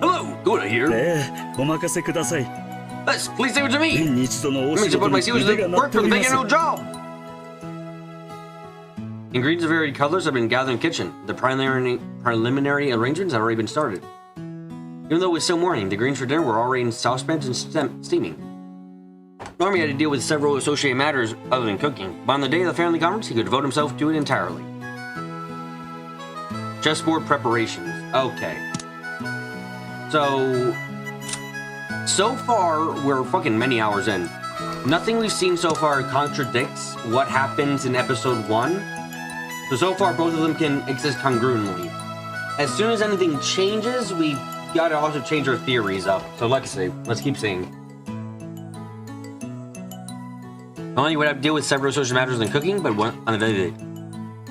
Hello, Gura here. お任せください Let's please say what to me. 年に一度のお Let me 仕 just 事 put my に seals 腕 to が鳴っ work て for お the り big ます annual job. Ingredients of varied colors have been gathered in the kitchen. The preliminary arrangements have already been started. Even though it was still morning, the greens for dinner were already in saucepans and steaming. Normally, he had to deal with several associated matters other than cooking, but on the day of the family conference, he could devote himself to it entirely. Chessboard preparations. Okay. So far, we're fucking many hours in. Nothing we've seen so far contradicts what happens in episode 1. So far, both of them can exist congruently. As soon as anything changes, we gotta also change our theories up. So let's keep seeing. Not only would I have to deal with several social matters than cooking, but one on the day.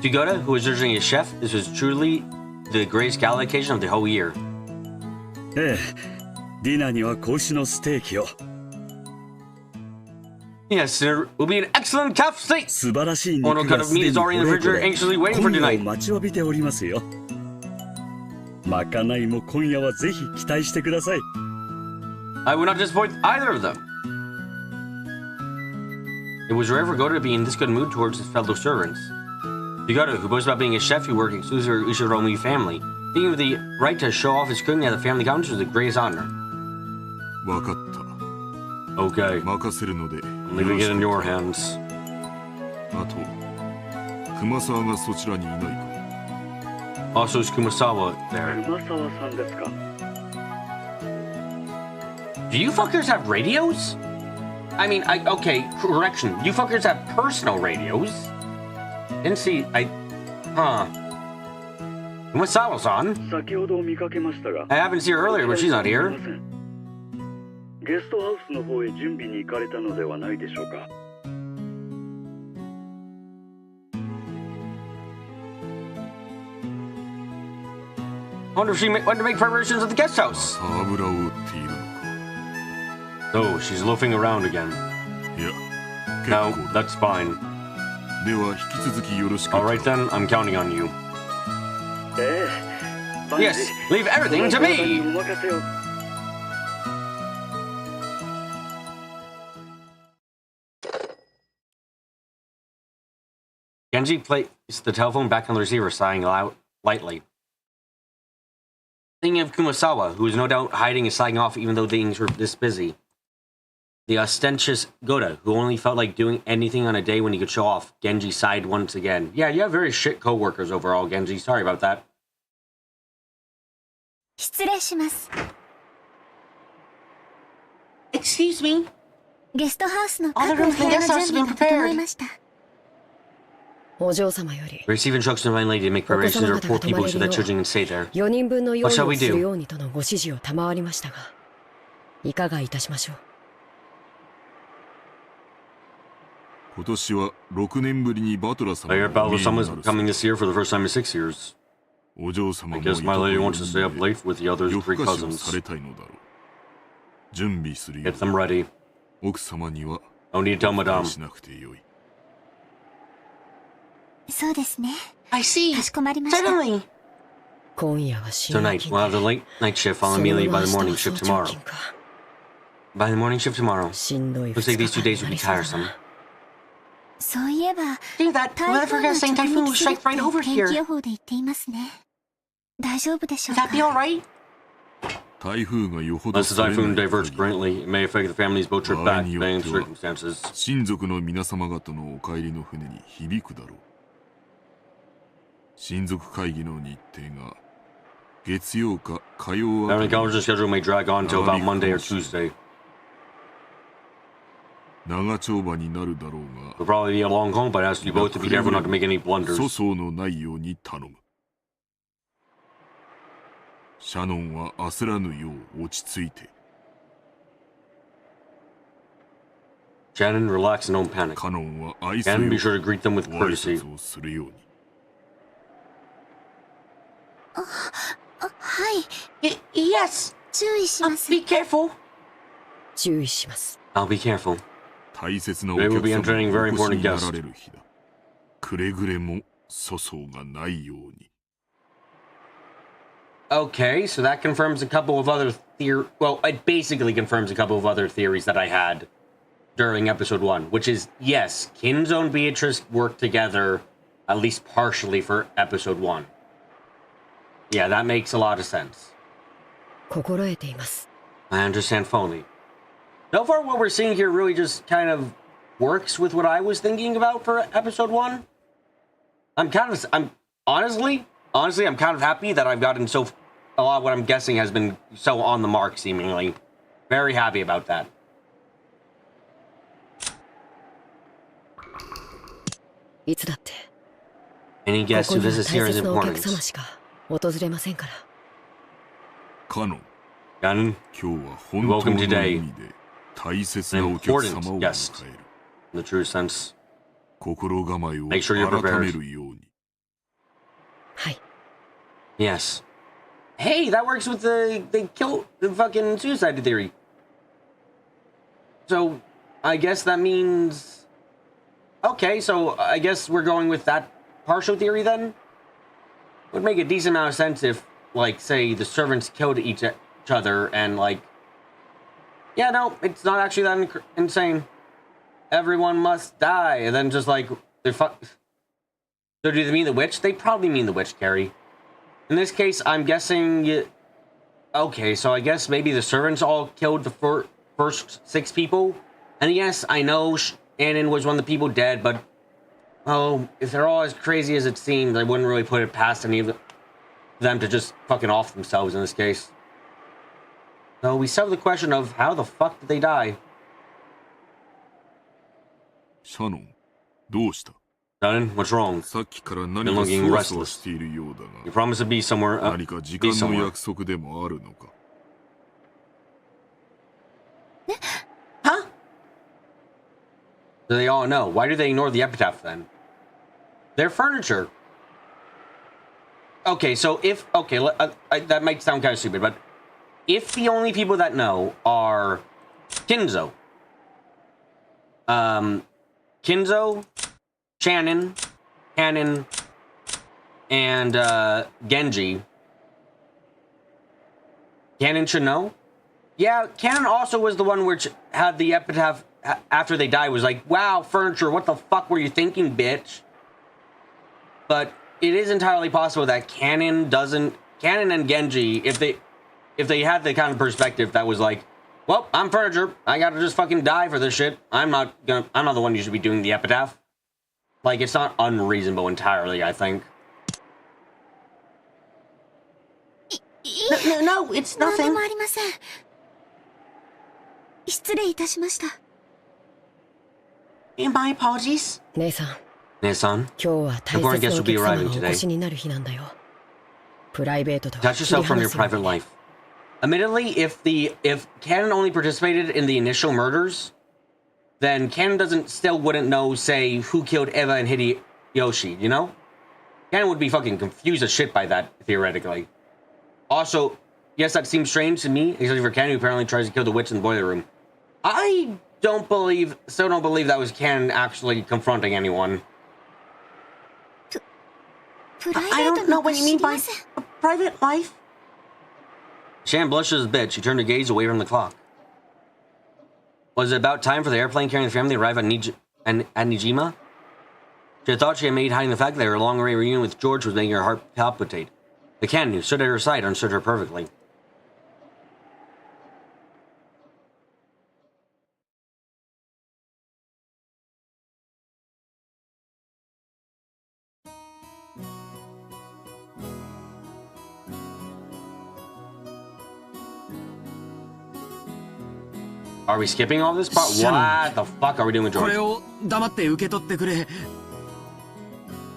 To Goda, who was originally a chef, this was truly the greatest gala occasion of the whole year. ええディナーには子牛のステーキを Yes, sir. Will be an excellent calf steak. 素晴らしい One 肉 cut が of す meat で is に already in こ the れこ refrigerator, れ anxiously waiting 今 for 夜を tonight. 待ちわびておりますよまかないも今夜はぜひ期待してください I would not disappoint either of them. It was rare for Goda to be in this good mood towards his fellow servants. Goda, who boasts about being a chef who worked exclusively for Ushiromi family, thinking of the right to show off his cooking at the family conference was the greatest honor. わかった Okay, 任せるので I'm leaving it in your hands. あと熊沢がそちらにいないか Also, is Kumasawa there? 熊沢さんですか Do you fuckers have radios? I mean, okay, correction. You fuckers have personal radios? Didn't see, Kumasawa-san? 先ほど見かけましたが I happened to see her earlier, but she's not here. ゲストハウスの方へ準備に行かれたのではないでしょうか I wonder if she went to make preparations at the guest house. 油を売っているのか Oh, she's loafing around again. いや No, 結構だ that's fine. では引き続きよろしく Alright then, I'm counting on you. ええ Yes, leave everything to me! お任せを Genji placed the telephone back on the receiver, sighing lightly. Thinking of Kumasawa, who was no doubt hiding and slacking off even though things were this busy. The ostentatious Goda, who only felt like doing anything on a day when he could show off. Genji sighed once again. Yeah, you have very shit co-workers overall, Genji. Sorry about that. 失礼します。 Excuse me? ゲストハウスの All the 各 rooms お in the 部屋の guest 準 house have 備 been が整い prepared. ました。お嬢様より Receive instructions of my lady to make お子 preparations 様 to 方が report 泊ま people れ so る that よ children can stay there. う4人分の用 What 意 shall を we する do? ようにとのご指示を賜りましたがいかがいたしましょう。今年は6年ぶりにバトラ様 I hear がお Battle 見 of え Summer に is なる coming this year for the first time in 6 years. お嬢様 I も guess my lady wants to stay up い late with the other 夜 three 更かしを cousins. されたいのだろう。準備するよ Get them ready. 奥様には No need to tell お伝え Madame. しなくてよい。そうですね。 I see. かしこまりました。 Certainly. 今夜は深夜 Tonight, 勤 we'll have the late night shift そ followed の immediately ま by ま the 明 morning 日 shift は早朝 tomorrow. 勤か By the morning shift tomorrow. しんどい Looks like these 2 days 2 will be 日間になり tiresome. そうだな。そういえば、 See that 台 weather 風が forecast 直 saying typhoon 撃 will するっ strike て right over 天気 here. 予報で言っていますね。大丈夫でしょ Would う that be か。 alright? 台風がよほど Unless the それない typhoon diverts 限り greatly, it may affect the family's boat trip back, depending on circumstances. 親族の皆様方のお帰りの船に響くだろう。親族会議の日程が月曜か火曜あ Family たり conference schedule may drag on until about Monday or Tuesday. 長丁場になるだろう It'll probably be a long haul, but I ask you both to be careful not to make any が blunders. 粗相のないように頼む。シャノンは焦らぬよう落ち着いて、 Shannon, relax and don't panic. カノンは愛す Shannon, よ be sure to greet them with ご挨 courtesy. 拶をするように。はい、 Yes. 注意します。 Be careful. 注意します。 I'll be careful. 大切なお They 客 will be 様 entertaining が very お越し important にな guests. られる日だ。くれぐれも粗相がないように。 Okay, so that confirms a couple of other well, it basically confirms a couple of other theories that I had during episode 1, which is, yes, Kinzo and Beatrice worked together, at least partially, for episode 1. Yeah, that makes a lot of sense. 心得ています。 I understand fully. So far, what we're seeing here really just kind of works with what I was thinking about for episode 1. I'm honestly, I'm kind of happy that I've gotten a lot of what I'm guessing has been so on the mark, seemingly. Very happy about that. いつだって Any こ guest こ who には visits here 大 is 切なお客 important. 様しか訪れませんから。カノン、 Ganon, 今日は本当の Welcome 意 today. 味で大切 an なお客 important 様を guest. 迎える。 in the true sense. 心構えを Make sure you're prepared. 改めるように。はい。 Yes. Hey, that works with the fucking suicide theory. So, I guess that means... Okay, so I guess we're going with that partial theory then? Would make a decent amount of sense if, like, say, the servants killed each other and, like... Yeah, no, it's not actually that insane. Everyone must die, and then just, like, they're So do they mean the witch? They probably mean the witch, Carrie. In this case, I'm guessing... Okay, so I guess maybe the servants all killed the first 6 people? And yes, I know Shannon was one of the people dead, but... Oh, if they're all as crazy as it seems, I wouldn't really put it past any of them to just fucking off themselves in this case. So we still have the question of how the fuck did they die? シャノン、どうした？ Shannon, what's wrong? さっきから何 Been か looking そわそわ restless. しているようだ You が、 promised to be somewhere... 何か時 be 間の somewhere. 約束でもあるのか？ Huh? Do they all know? Why do they ignore the epitaph then? Their furniture. Okay, so if... Okay, that might sound kind of stupid, but... If the only people that know are... Kinzo. Kinzo, Shannon, Hannon, and Genji. Cannon should know? Yeah, Cannon also was the one which had the epitaph after they died was like, wow, furniture, what the fuck were you thinking, bitch? But it is entirely possible that Cannon and Genji, if they had the kind of perspective that was like, well, I'm furniture, I gotta just fucking die for this shit. I'm not the one you should be doing the epitaph. Like, it's not unreasonable entirely, I think. No, it's なんで nothing. もありません。失礼いたしました。My apologies. 姉さん、 Nesan, 今日は大切なお客様がお越しになる日なんだよ。プライベートとは detach 切り yourself from 離 your すよう private に。 life. Admittedly, if Canon only participated in the initial murders, then Canon wouldn't know, say, who killed Eva and Hideyoshi, you know? Canon would be fucking confused as shit by that, theoretically. Also, yes, that seems strange to me, especially for Canon, who apparently tries to kill the witch in the boiler room. I still don't believe that was Canon actually confronting anyone. プライ I ベート don't な know んか what 知 you り mean ま by せん。 a private life. Shan blushes a bit. She turned her gaze away from the clock. Was it about time for the airplane carrying the family to arrive at Nijima? She had thought she had made hiding the fact that her long-away reunion with George was making her heart palpitate. The Canon, who stood at her side, understood her perfectly. Are we skipping all this part? What the fuck are we doing with こ George? れを黙って受け取ってくれ。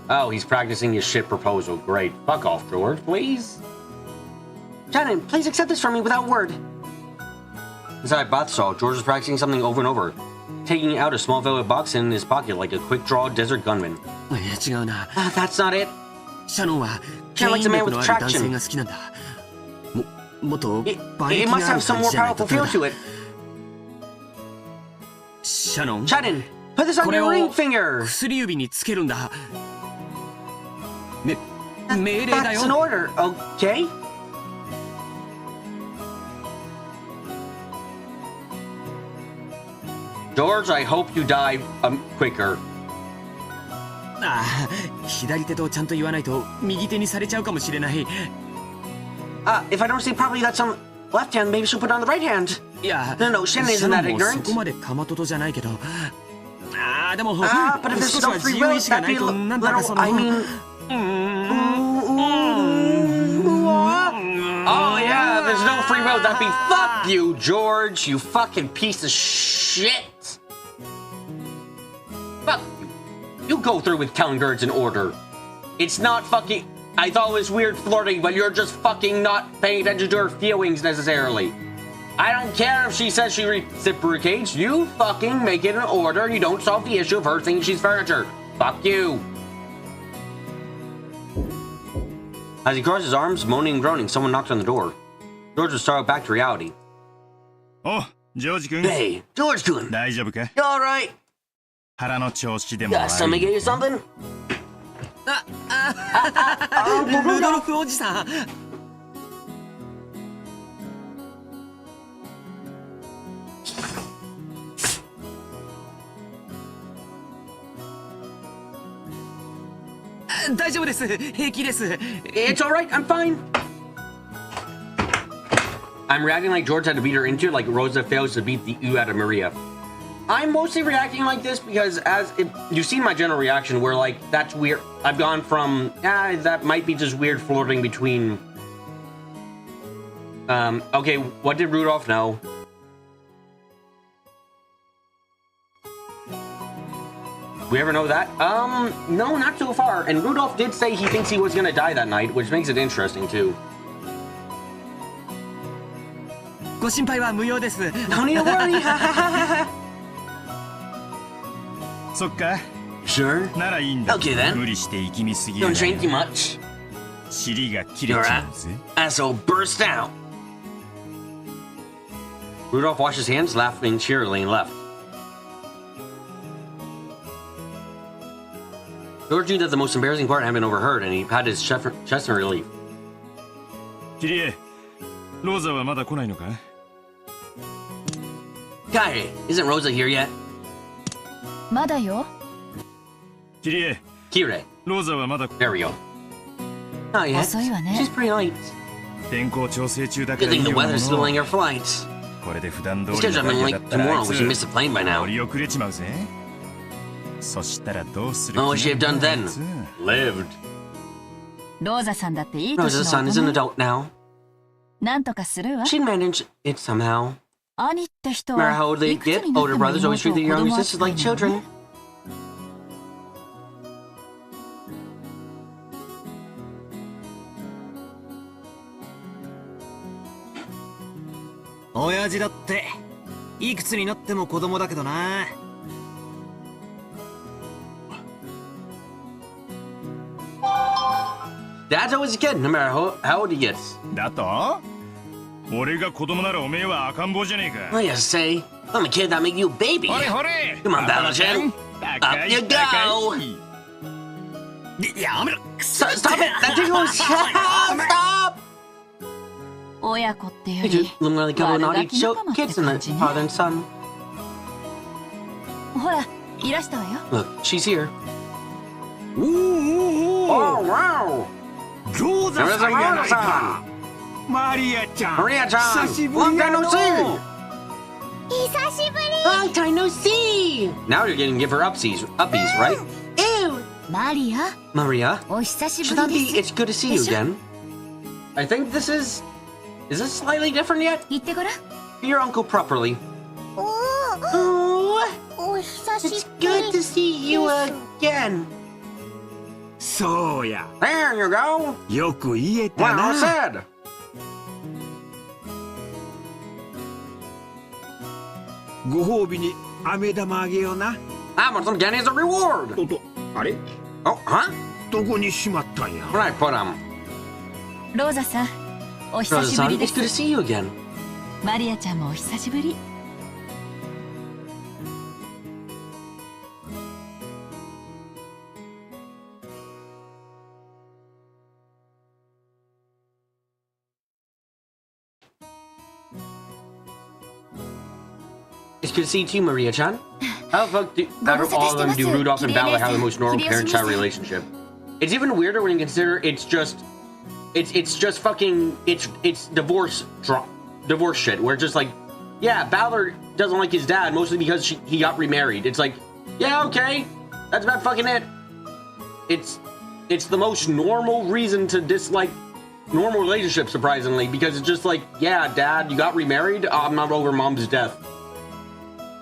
Oh, he's practicing his shit proposal. Great. Fuck off, George, please. Shannon, please accept this from me without word. Inside bath stall, George was practicing something over and over, taking out a small velvet box in his pocket like a quick-draw desert gunman. いや違うな。 That's not it. シャノンは Shannon's 牽 a 引 man 力 with のある traction. 男性が好きなんだ。もっと It, 馬 it 力 must があ have る some 感 more じじゃない powerful とダメ feel だ。 to it. シャノン、 Shannon, put this on これ your を ring finger. 薬指につけるんだ。命令だ That's an よ。 order, okay? George, I hope you die quicker. ああ、左手とちゃんと言わないと右手にされちゃうかもしれない。 If I don't say properly that's on left hand, maybe she'll put it on the right hand. いや、 No, Shannon isn't シャノ that ンもそ ignorant. こまでかまととじゃないけど。ああ、でも、 But if there's 少し no は free 自由 will, 意志が that'd ない be a と、なんだか little, その。 I mean... Oh yeah, there's no free will. That'd be fuck you, George. You fucking piece of shit. Fuck you. You go through with Kellinger's in order. It's not fucking. I thought it was weird flirting, but you're just fucking not paying attention to her feelings necessarily. I don't care if she says she reciprocates. You fucking make it an order. You don't solve the issue of her thinking she's furniture. Fuck you. As he crossed his arms, moaning and groaning, someone knocked on the door. George was startled back to reality. お、ジョージ君。 Hey, George Kun. 大丈夫か？ You alright? 腹の調子でも Got somebody get you something? ルドルフおじさん。大丈夫です。平気です。 It's alright, I'm fine. I'm reacting like George had to beat her into it, like Rosa fails to beat the U out of Maria. I'm mostly reacting like this because you've seen my general reaction where like, that's weird. I've gone from, that might be just weird flirting between... Okay, what did Rudolph know? We ever know that? No, not so far. And Rudolph did say he thinks he was gonna die that night, which makes it interesting too. ご心配は無用です。 No need to worry. そっか。 Sure. ならいいんだ。 Okay then. 無理して生き見すぎる Don't な drink よ too much. 尻が切れちゃうぜ。 Asshole burst out. Rudolph washed his hands, laughing cheerily, and left. George knew that the most embarrassing part had been overheard, and he had his chest in relief. キリエ、ローザはまだ来ないのか？ Kairi, isn't Rosa here yet? まだよ。キリエ、 Kire, ローザはまだ there we go. Not yet. 遅いわね。 She's pretty late. 天候調整中だか Good らい thing い the ような weather's もの delaying our flights. これで普段通り It's の scheduled ダイ been ヤだ like ったらあい tomorrow. We つ should miss the plane by 乗 now. り遅れちまうぜ。そしたらどうする What would she have done 気なん then? だあいつ Lived. ローザさんだっていい年 Rosa's の son is an 大人。 adult now. なんとかするわ。 She'd manage it somehow. 兄って人 No matter は how old they いくつ get, になっ older ても brothers always 妹 treat を their 子 younger 供 sisters 扱い like なの children. ね。親父だっていくつになっても子供だけどな。Dad's always a kid, no matter how old he gets. だと俺が子供ならおめえは赤ん坊じゃねえか。 Well, you say, I'm a kid that make you a baby. ほれほれ Come on, Bella-chan. 高 Up い you 高 go. い。やめろ。 Stop it! That jiggles! Stop! 親子ってよ They り just literally couple 悪 naughty ガキ仲間って kids in 感 the じね。 father and son. ほら、いらしたわよ。 Look, she's here. おおお Oh, wow! 餃子さんやないか。マリアちゃん。 Maria-chan! 久しぶ Long りや time の no see! 久しぶり。 Long time no see! Now you're getting to give her uppies, right? Ew. マリア、 Maria? お久し Should ぶ that り be で it's good to see you again? I think this is this slightly different yet? 言ってごらん。 Be your uncle properly. お Oh, お、お久し it's ぶり。 good to see you again. そうや。 There you go. よく言えた Well な。 said. ご褒美に飴玉あげような。 I want some candy as a reward. おっと、あれ Oh, huh? どこにしまったんや。 Where did I put them? ローザさん、お久 Brother しぶ son, りで it's good to す。 see you again. マリアちゃんもお久しぶり。It's good to see you too, Maria-chan. How the fuck out of all of them do Rudolph and Bella have the most normal parent-child relationship? It's even weirder when you consider it's just fucking it's divorce shit where it's just like, yeah, Ballard doesn't like his dad mostly because he got remarried. It's like, yeah, okay, that's about fucking it. It's the most normal reason to dislike normal relationships, surprisingly, because it's just like, yeah, dad, you got remarried. I'm not over mom's death.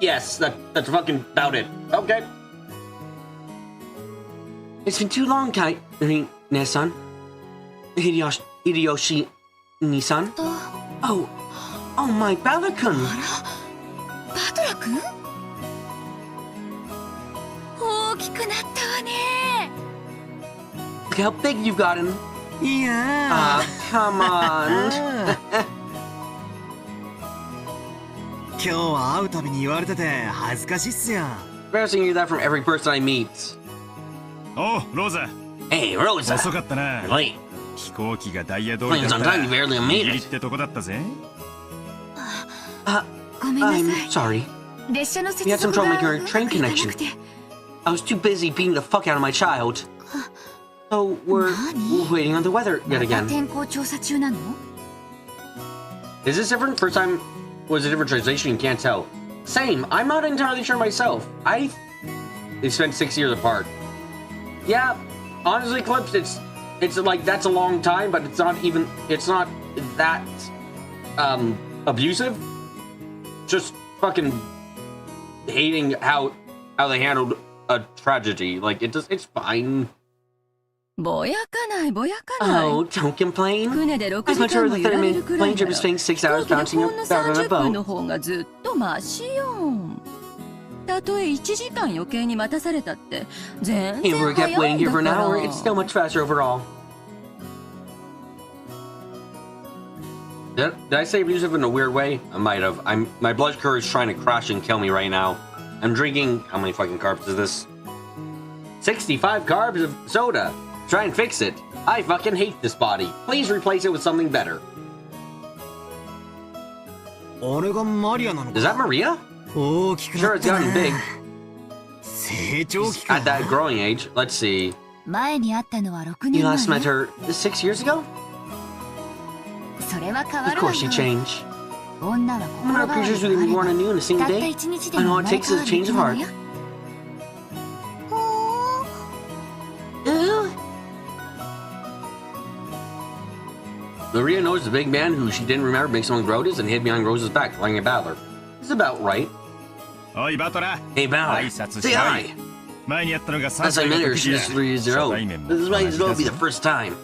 Yes, that's fucking about it. Okay. It's been too long, Ne-san. Hideyoshi Ni-san. Oh, my Bella-kun. バトラ君？大きくなったわね。 Look how big you've gotten. いや Come on. 今日は会うたびに言われてて恥ずかしいっすよ。 Embarrassing to hear that from every person I meet. おう、ローザ。 Hey, Rosa. 遅かったな。 You're late. 飛行機がダイヤ通りだ Planes っ on た。 time, you barely made ギリっ it. てとこだったぜ。ごめんなさい。 I'm sorry. 列車の接 We had some 続 trouble が making う our ま train くいかな connection. くて。 I was too busy beating the fuck out of my child. So we're waiting on the weather yet また again. 天候調査中なの？ Is this different? First time was a different translation? You can't tell. Same. I'm not entirely sure myself. They spent 6 years apart. Yeah, honestly, Clips, it's like that's a long time, but it's not that abusive. Just fucking hating how they handled a tragedy. Like it's fine. ぼやかないぼやかない。 Oh, don't complain. 船で6 I'd 時 much 間 rather も the 揺ら 30 れる minute くらい plane な trip ら is spending 6飛 hours 行機で bouncing ほんの about on a 30分の boat. 方がずっとマシよ。たとえ1時間余計に待たされたって全 If we 然 kept 早 waiting いん here だ for か an ら。 hour, it's still much faster overall. Did I say abusive in a weird way? I might have. My blood sugar is trying to crash and kill me right now. I'm drinking, how many fucking carbs is this? 65 carbs of soda. Try and fix it. I fucking hate this body. Please replace it with something better. あれがマリアなの Is that か。 Maria? 大きく Sure, なっ it's た gotten な big. 成長期か。 At that growing age. Let's see. 前に会ったのは6 You 年 last 前 met her 6 years ago? それは変わ Of るわ course よ。 she changed. 女は When 心 our 変わり creatures が will あ be れば born anew in a single たった day. 1日で I も know 生 it ま takes れ a 変わる change 生 of き物 heart. よ。おー。Maria knows the big man who she didn't remember being someone Grotus and hid behind Rose's back, flying at Battler. This is about right. Oi, Battler. Hey, Battler. Say hi. As I met her, she was 3 years old. This might as well be the first time.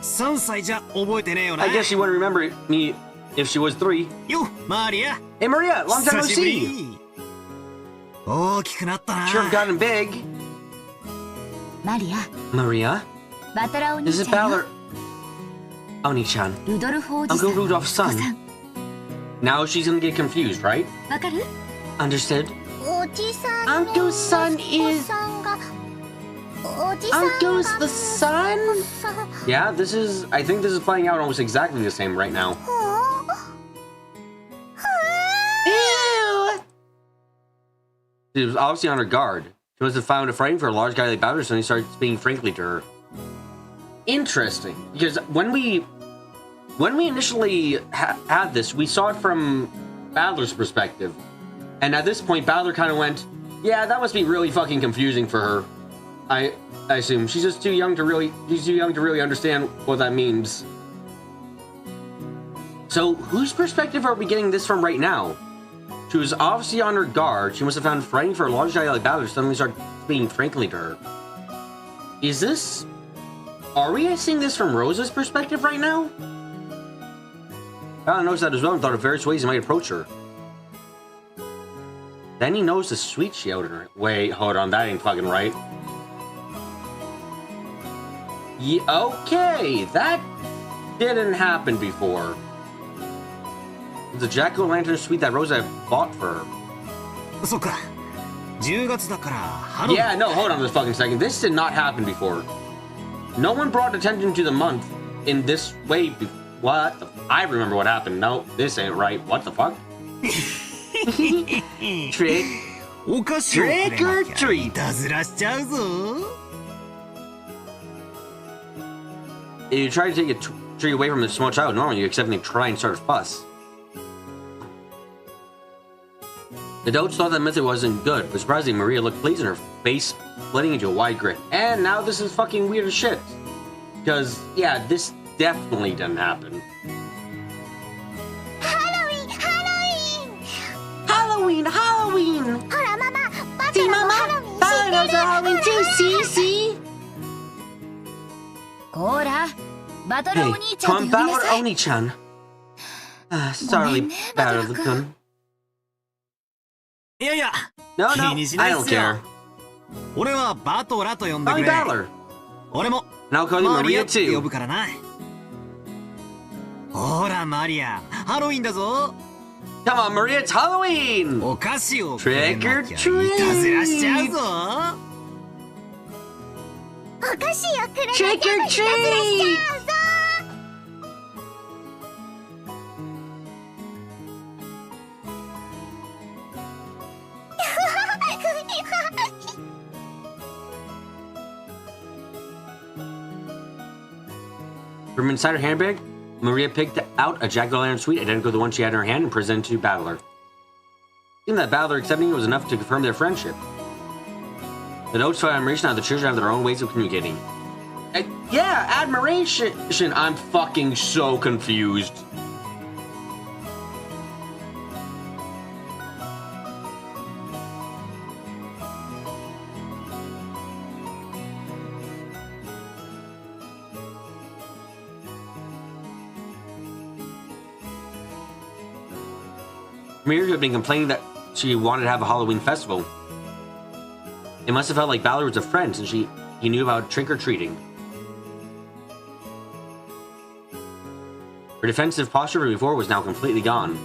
I guess she wouldn't remember me if she was 3. Yo, Maria. Hey, Maria, long time no see. Sure have gotten big. Maria? This is Battler. Oni-chan. Uncle Rudolph's son. Now she's gonna get confused, right? Understood. Uncle's son is... Uncle's the son? Yeah, I think this is playing out almost exactly the same right now. Ew! She was obviously on her guard. She must have found it frightening for a large guy like Battler, so he started speaking frankly to her. Interesting, because when we initially had this, we saw it from Battler's perspective. And at this point, Battler kind of went, yeah, that must be really fucking confusing for her. I assume she's just too young to really understand what that means. So whose perspective are we getting this from right now? She was obviously on her guard. She must have found it frightening for a large guy like Battler to suddenly start speaking frankly to her. Are we seeing this from Rose's perspective right now? Battler noticed that as well and thought of various ways he might approach her. Then he noticed the sweet she outed her. Wait, hold on, that ain't fucking right. Yeah, okay, that didn't happen before. It's a jack-o'-lantern sweet that Rose had bought for her. Yeah, no, hold on just a fucking second. This did not happen before. No one brought attention to the month in this way. What? I remember what happened. No, this ain't right. What the fuck? Trick or treat. If you try to take a tree away from a small child, normally you accept and try and start a fuss. The adults thought that method wasn't good, but surprisingly, Maria looked pleased and her face splitting into a wide grin. And now this is fucking weird as shit. Because, yeah, this definitely didn't happen. Halloween! See, Mama? Battler knows Halloween too, see? Hey, come Battler Oni-chan. Sorry, Battler-kun. No, I don't care. Call me Battler. And I'll call you Maria too. Come on, Maria, it's Halloween! Trick or treat! Trick or treat! From inside her handbag, Maria picked out a jack-o'-lantern sweet identical to the one she had in her hand and presented to Battler. It seemed that Battler accepting it was enough to confirm their friendship. The notes felt admiration how the children have their own ways of communicating. Yeah, admiration! I'm fucking so confused. Maria had been complaining that she wanted to have a Halloween festival. It must have felt like Battler was a friend since he knew about trick-or-treating. Her defensive posture from before was now completely gone.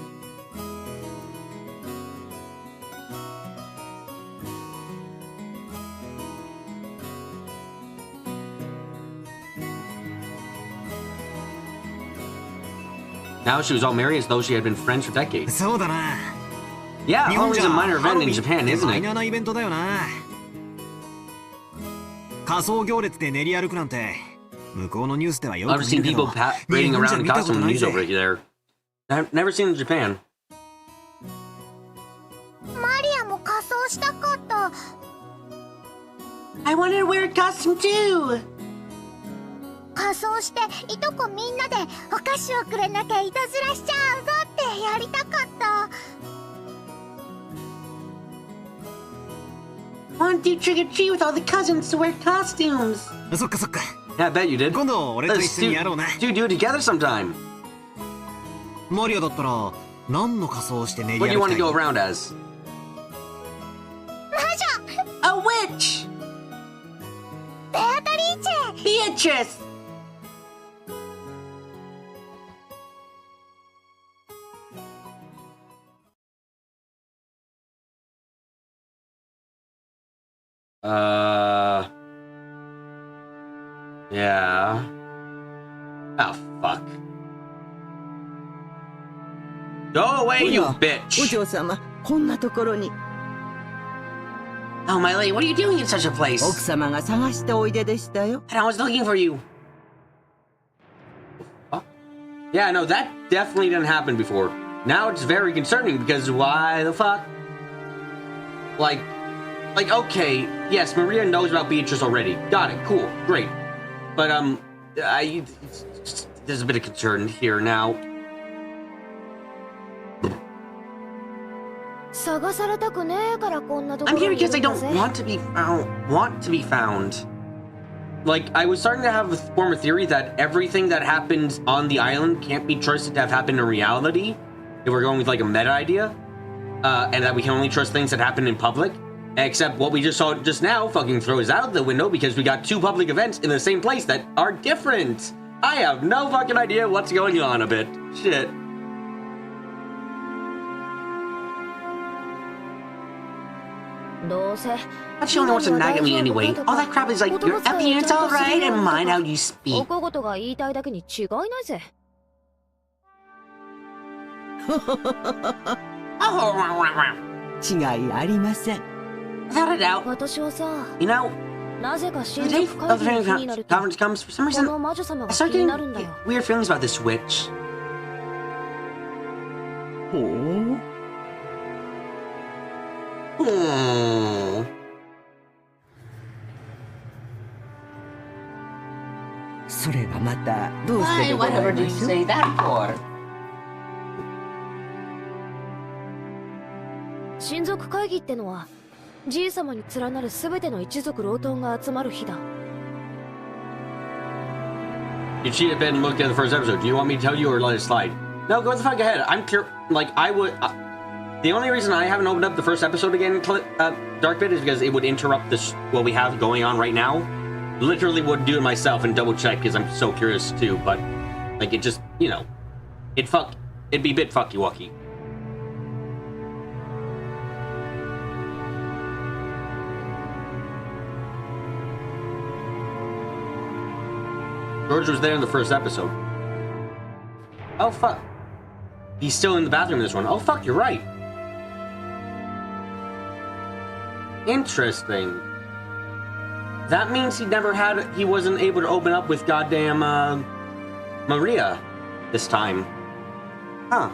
Now she was all merry as though she had been friends for decades. Yeah, Halloween is a minor event in Japan, isn't it? I've seen people parading around in costume in the news over there. I've never seen it in Japan. I wanted to wear a costume too! 仮装していとこみんなでお菓子をくれなきゃいたずらしちゃうぞってやりたかった。Why don't you trick or treat with all the cousins to wear costumes? そっかそっか。 Yeah, I bet you did. 今度俺と一緒にやろうな。Dude, do it together sometime. マリオだったら何の仮装をして練り What do 歩 you き want た to い go around as? A witch! ベアトリーチェ。 Beatrice! Yeah. Oh, fuck. Go away, you bitch! お嬢様、こんなところに。 Oh, my lady, what are you doing in such a 奥 place? 様が探しておいででしたよ。 And I was looking for you. Yeah, no, that definitely didn't happen before. Now it's very concerning because why the fuck? Like, okay, yes, Maria knows about Beatrice already. Got it, cool, great. But, there's a bit of concern here now. I'm here because I don't want to be found. Like, I was starting to have a form of theory that everything that happens on the island can't be trusted to have happened in reality, if we're going with, like, a meta idea, and that we can only trust things that happen in public. Except what we just saw just now fucking throws out the window because we got two public events in the same place that are different. I have no fucking idea what's going on a bit. Shit. But she only wants to nag at me anyway. All that crap is like, your appearance alright, and mind how you speak. 違いありません。 Without a doubt, you know, the day of the training conference comes, for some reason, I start getting weird feelings about this witch. ほう。 Hmm. それはまたどうしてで Why, ござい whatever ま do you しょう。 say that for? 親族会議ってのはじい様に連なるすべての一族老頭が集まる日だ。 You cheated a bit and looked at the first episode. Do you want me to tell you or let it slide? No, go the fuck ahead. I'm like, I would... the only reason I haven't opened up the first episode again, Dark Bit, is because it would interrupt this what we have going on right now. Literally would do it myself and double check because I'm so curious too, but like it just, you know, it'd be a bit fucky-wucky. George was there in the first episode. Oh fuck. He's still in the bathroom in this one. Oh fuck, you're right. Interesting. That means he wasn't able to open up with goddamn, Maria this time. Huh.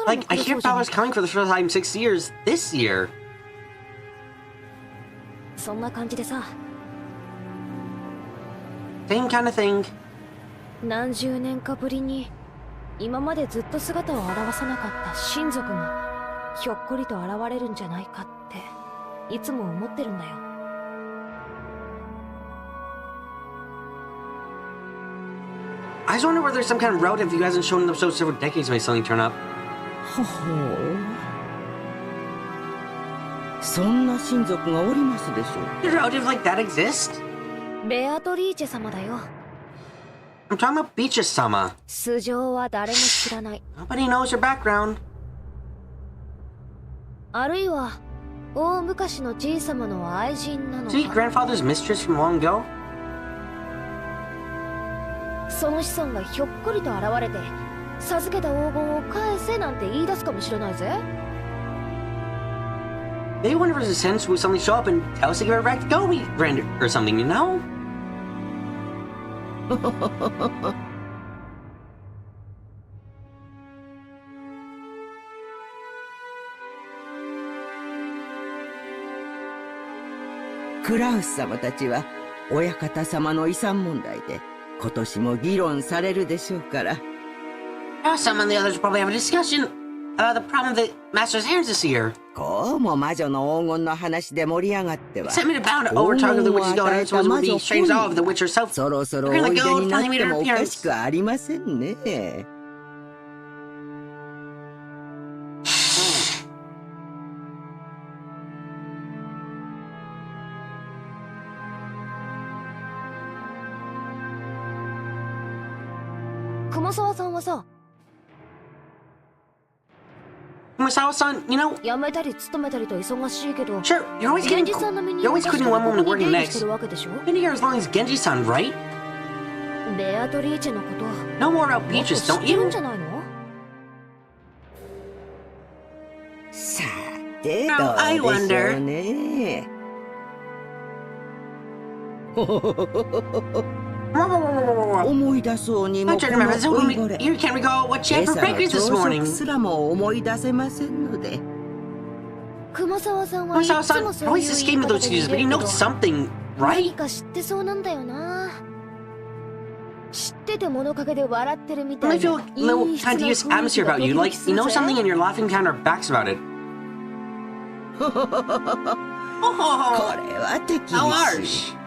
Like, I hear Papa's coming for the first time in 6 years this year. そんな感じでさ。 Same kind of thing. 何十年かぶりに今までずっと姿を現さなかった親族がひょっこりと現れるんじゃないかっていつも思ってるんだよ。 I just wonder whether there's some kind of relative who hasn't shown up so several decades may suddenly turn up. ほほう。そんな親族がおりますでしょう。 Did a relative like that exist? ベアトリーチェ様だよ。 I'm talking about Beatrice-sama. 素性は誰も知らない。 Nobody knows her background. あるいは大昔のじい様の愛人なのか。 See grandfather's mistress from long ago? その子孫がひょっこりと現れて授けた黄金を返せなんて言い出すかもしれないぜ。 Maybe one of her descendants will suddenly show up and tell us to give her back to Gobi or something, you know? クラウス様たちは親方様の遺産問題で今年も議論されるでしょうから。Some and the others probably have a discussion about the problem of the Master's hands this year. こうも魔女の黄金の話で盛り上がっては。Sent me to bound to overtalk of the witch's daughter, so as would be strange awe of the witch herself. そろそろおいでになってもおかしくありませんね。熊沢さんはさ、 Kumasawa-san, you know, 辞めたり勤めたりと忙しいけど、 sure, you're always 源 getting 氏さん並みに you're always quitting one moment and ここ working に the 出入りして next. るわけでしょ。 Been here as long as Genji-san, right? ベアトリーチェのこと No more about もっと Beatrice, 知 don't ってる you? んじゃないの？さて、ど Now, う I でしょう wonder. ね。 思い出そうにも I こ try to の remember. So 老 when いぼ we, れ。 you can't recall what she 今 had 朝 for の breakfast 朝 this 食 morning. すらも思い出せませんので。熊沢さんはいつ Kumasawa-san もそういう always 言い escaped 方 with で those 逃げ excuses, る but he け knows ど、 something, 何 right? か知ってそうなんだよな。知ってて物陰で笑ってるみた I い feel な a little 陰湿な contagious 雰囲 atmosphere 気が about ド you, キド like キす you る know ぜ。 something and you're laughing behind our backs about it. これは手 How 厳しい。 harsh.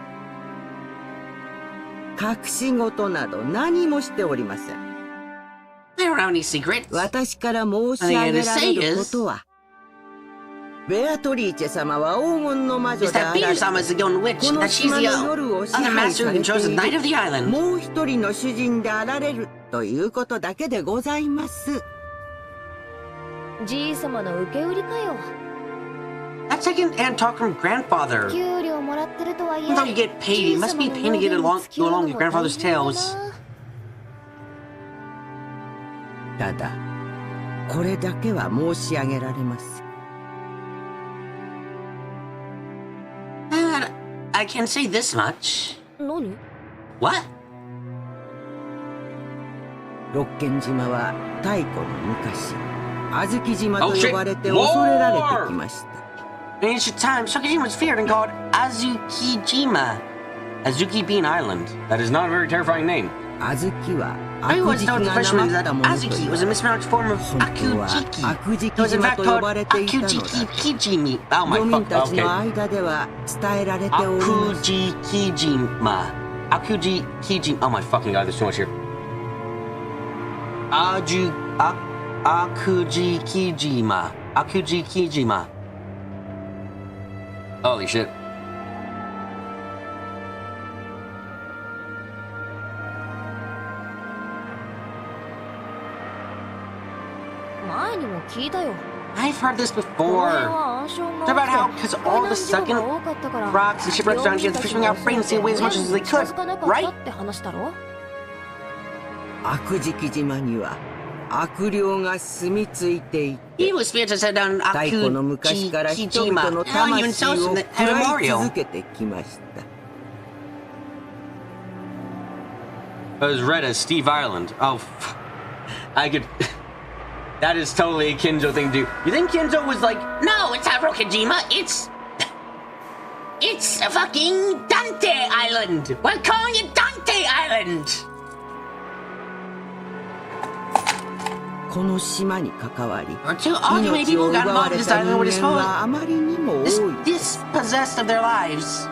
隠し事など何もしておりません。 I don't have any secrets. 私から申し上げられることは、ベアトリーチェ様は黄金の魔女 Is で that あられ、 Beatrice-sama is the golden witch, この that she's 島 the の夜を支 other 配 master さ who れ controls て the い night of る the island. もう一人の主人であられるということだけでございます。じいさまの受け売りかよ。 That second-hand talk from grandfather. 給料もらってるとはいえ、 Even though you get paid, it must be a pain to get along, go along with your grandfather's tales. ただ、これだけは申し上げられます。 And I can say this much. 何？ What? 六軒島は太古の昔、小豆島と呼ばれて恐れられてきました。 In ancient times, Shokujima was feared and called Azukijima. Azuki Bean Island. That is not a very terrifying name. 小豆は I 悪 always 時期 thought が the な freshman ま that ったものと Azuki い was a わ mispronounced form of 本当は Akujiki. 悪時 It was 期 in 島 fact と呼 called ばれていたのだ。 Akujiki-kijimi. Oh my 漁民 fuck. たちの Okay. 間では伝えられております。 Akujikijima. Akujikijima. Oh my fucking god, there's so much here. Akujikijima. Akujikijima. Holy shit. 前にも聞いたよ。 I've heard this この辺 before. は暗証 It's が about how, 多く because て all 海 the 難事 second 故が多かったから rocks and shipwrecks around here, the fishermen got afraid and stayed away as much as they 近 could, づかなかった right? って話だろ。悪時期島には悪霊が住み着いていて、 Evil spirits have set down 太古の昔から人々 Akujikijima. の How even 魂 so, を from the 食らい memorial. 続けてきました。 It was read as Steve Ireland. Oh, I could. That is totally a Kinzo thing to do. You think Kinzo was like, No, it's not Rokujima. It's a fucking Dante Island. We're calling it Dante Island. この島に関わり、 Or two arguing 命 people を got 奪わ involved れ in this た island were 人間はあまりにも多い。 dispossessed of their lives.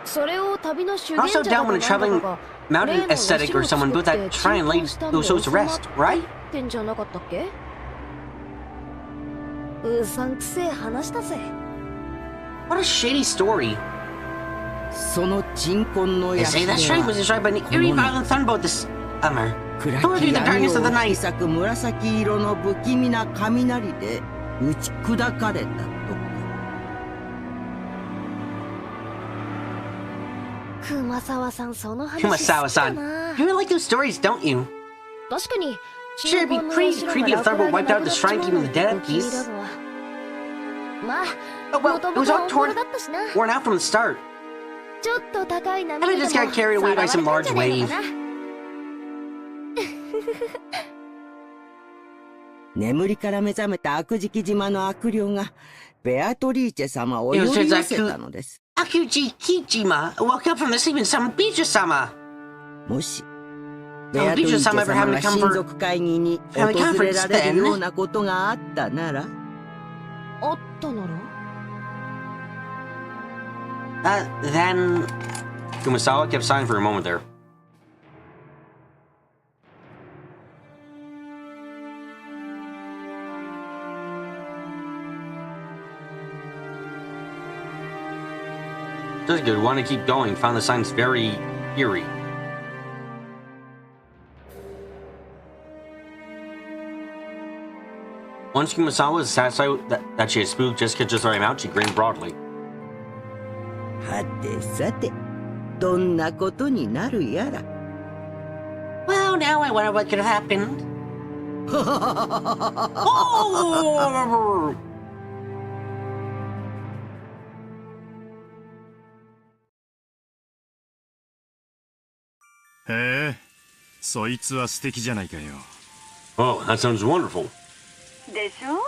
それを旅の主 I 言 also 者だ doubt か when a なんだ traveling かが mountain 例の aesthetic お or 城を someone 作 built って that shrine 鎮 laid 魂したん those で souls to rest, 収ま right? ってんじゃなかったっけ？うさんくせえ話だぜ。 What a shady story. その鎮魂の They 社 say で that shrine は was destroyed by an eerie violent thunderbolt this summer. 暗 Tore き through the 闇 darkness を of the 吹き night. 裂く紫色の不気味な雷で打ち砕かれたとか。熊沢さんその話好きだ Kumasawa-san, な。 you really like those stories, don't you? 確かに Sure, it'd be pretty creepy if Thunderbolt wiped out the shrine keeping the dead at peace. まあ、 Oh, well, もと it も was と all 本 torn, 物だったしな。 worn out from the start. ちょっと高い波 I で bet it just got carried away by some large さらわれたんじゃねえのか wave. な。眠りから目覚めた悪食島の悪霊がベアトリーチェ様を呼び寄せたのです。Akujikijima woke up from the sleep in some Beecher-sama. もしベアトリーチェ様が親族会議に訪れられるようなことがあったなら。あったならThen Kumasawa kept silent for a moment there. Just good. Want to keep going. Found the signs very eerie. Once Kumasawa was satisfied that she had spooked Jessica just the right amount, she grinned broadly. はてさて、どんなことになるやら。Well, now I wonder what could have happened. Oh! へえ、そいつは素敵じゃないかよ。Oh, that sounds wonderful. でしょ?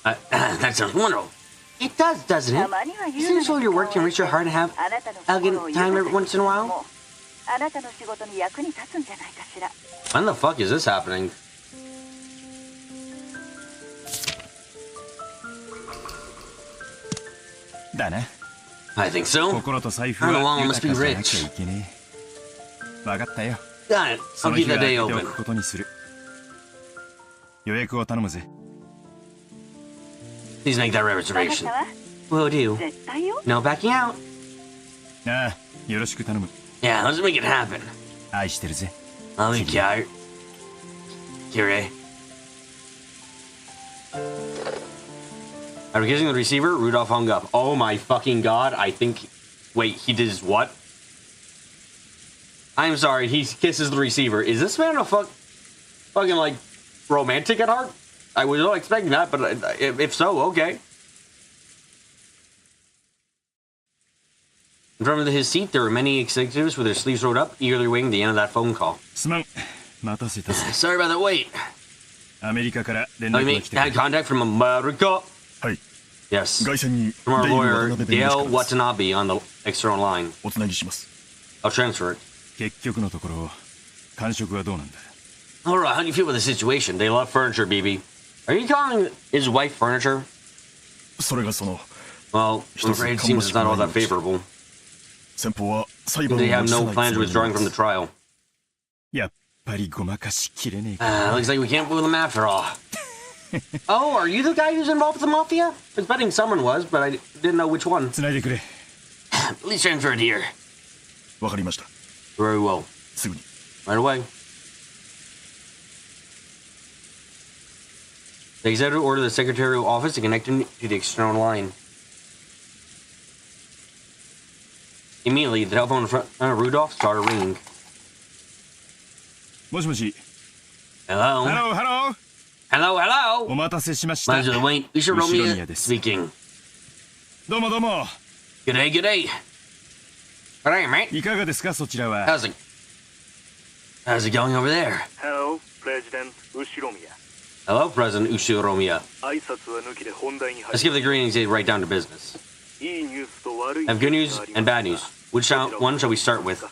That sounds wonderful. It does, doesn't it? Isn't it all your work can reach your heart and have elegant time every once in a while? あなたの仕事に役に立つんじゃないかしら。 When the fuck is this happening? だな。I think so. 心と財布は豊かじゃなきゃいけねえ。わかったよ。Got it. I'll keep that day open. ことにする。予約を頼むぜ。Please make that reservation. Will do. No backing out. ああ、よろしく頼む。Yeah, let's make it happen. 愛してるぜ。I'll be Kire. Kire. After kissing the receiver, Rudolph hung up. Oh my fucking god, I think... Wait, he did his what? I'm sorry, he kisses the receiver. Is this man a fucking, like, romantic at heart? I was not expecting that, but if so, okay. In front of his seat, there were many executives with their sleeves rolled up, eagerly waiting the end of that phone call. Sorry about the wait. I had contact from America. Yes. From our lawyer, Dale Watanabe, on the external line. I'll transfer it. Alright, how do you feel with the situation? They love furniture, BB. Are you calling his wife furniture? Well, I'm afraid it seems it's not all that favorable. They have no plans of withdrawing from the trial. Looks like we can't fool them after all. Oh, are you the guy who's involved with the mafia? I was betting someone was, but I didn't know which one. Please transfer it here. Very well. Right away. The executive ordered the secretarial office to connect him to the external line. Immediately, the telephone in front of Rudolph started ringing. Hello? Hello? Mind you, wait. Ushiromia speaking. G'day. Alright, mate. How's it going over there? Hello, President Ushiromiya. Hello, President Ushiromiya. Let's give the greetings and right down to business. I have good news and bad news. Which one shall we start with?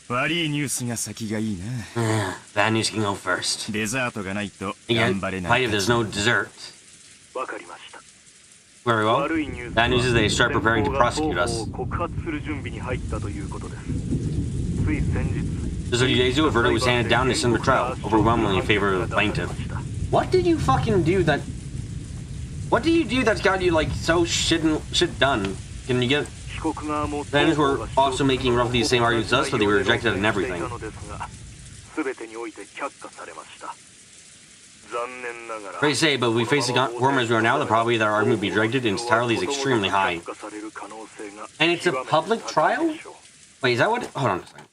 Bad news can go first. Again, if there's no dessert. Very well. Bad news is they start preparing to prosecute us. Just a few days ago, a verdict was handed down in a similar trial, overwhelmingly in favor of the plaintiff. What did you fucking do that... What did you do that's got you, like, so shit done? Can you get... Defendants were also making roughly the same arguments as us, but they were rejected in everything. Very say, but we face the form as we are now, the probability that our argument will be rejected entirely is extremely high. And it's a public trial? Wait, is that what... Hold on a second.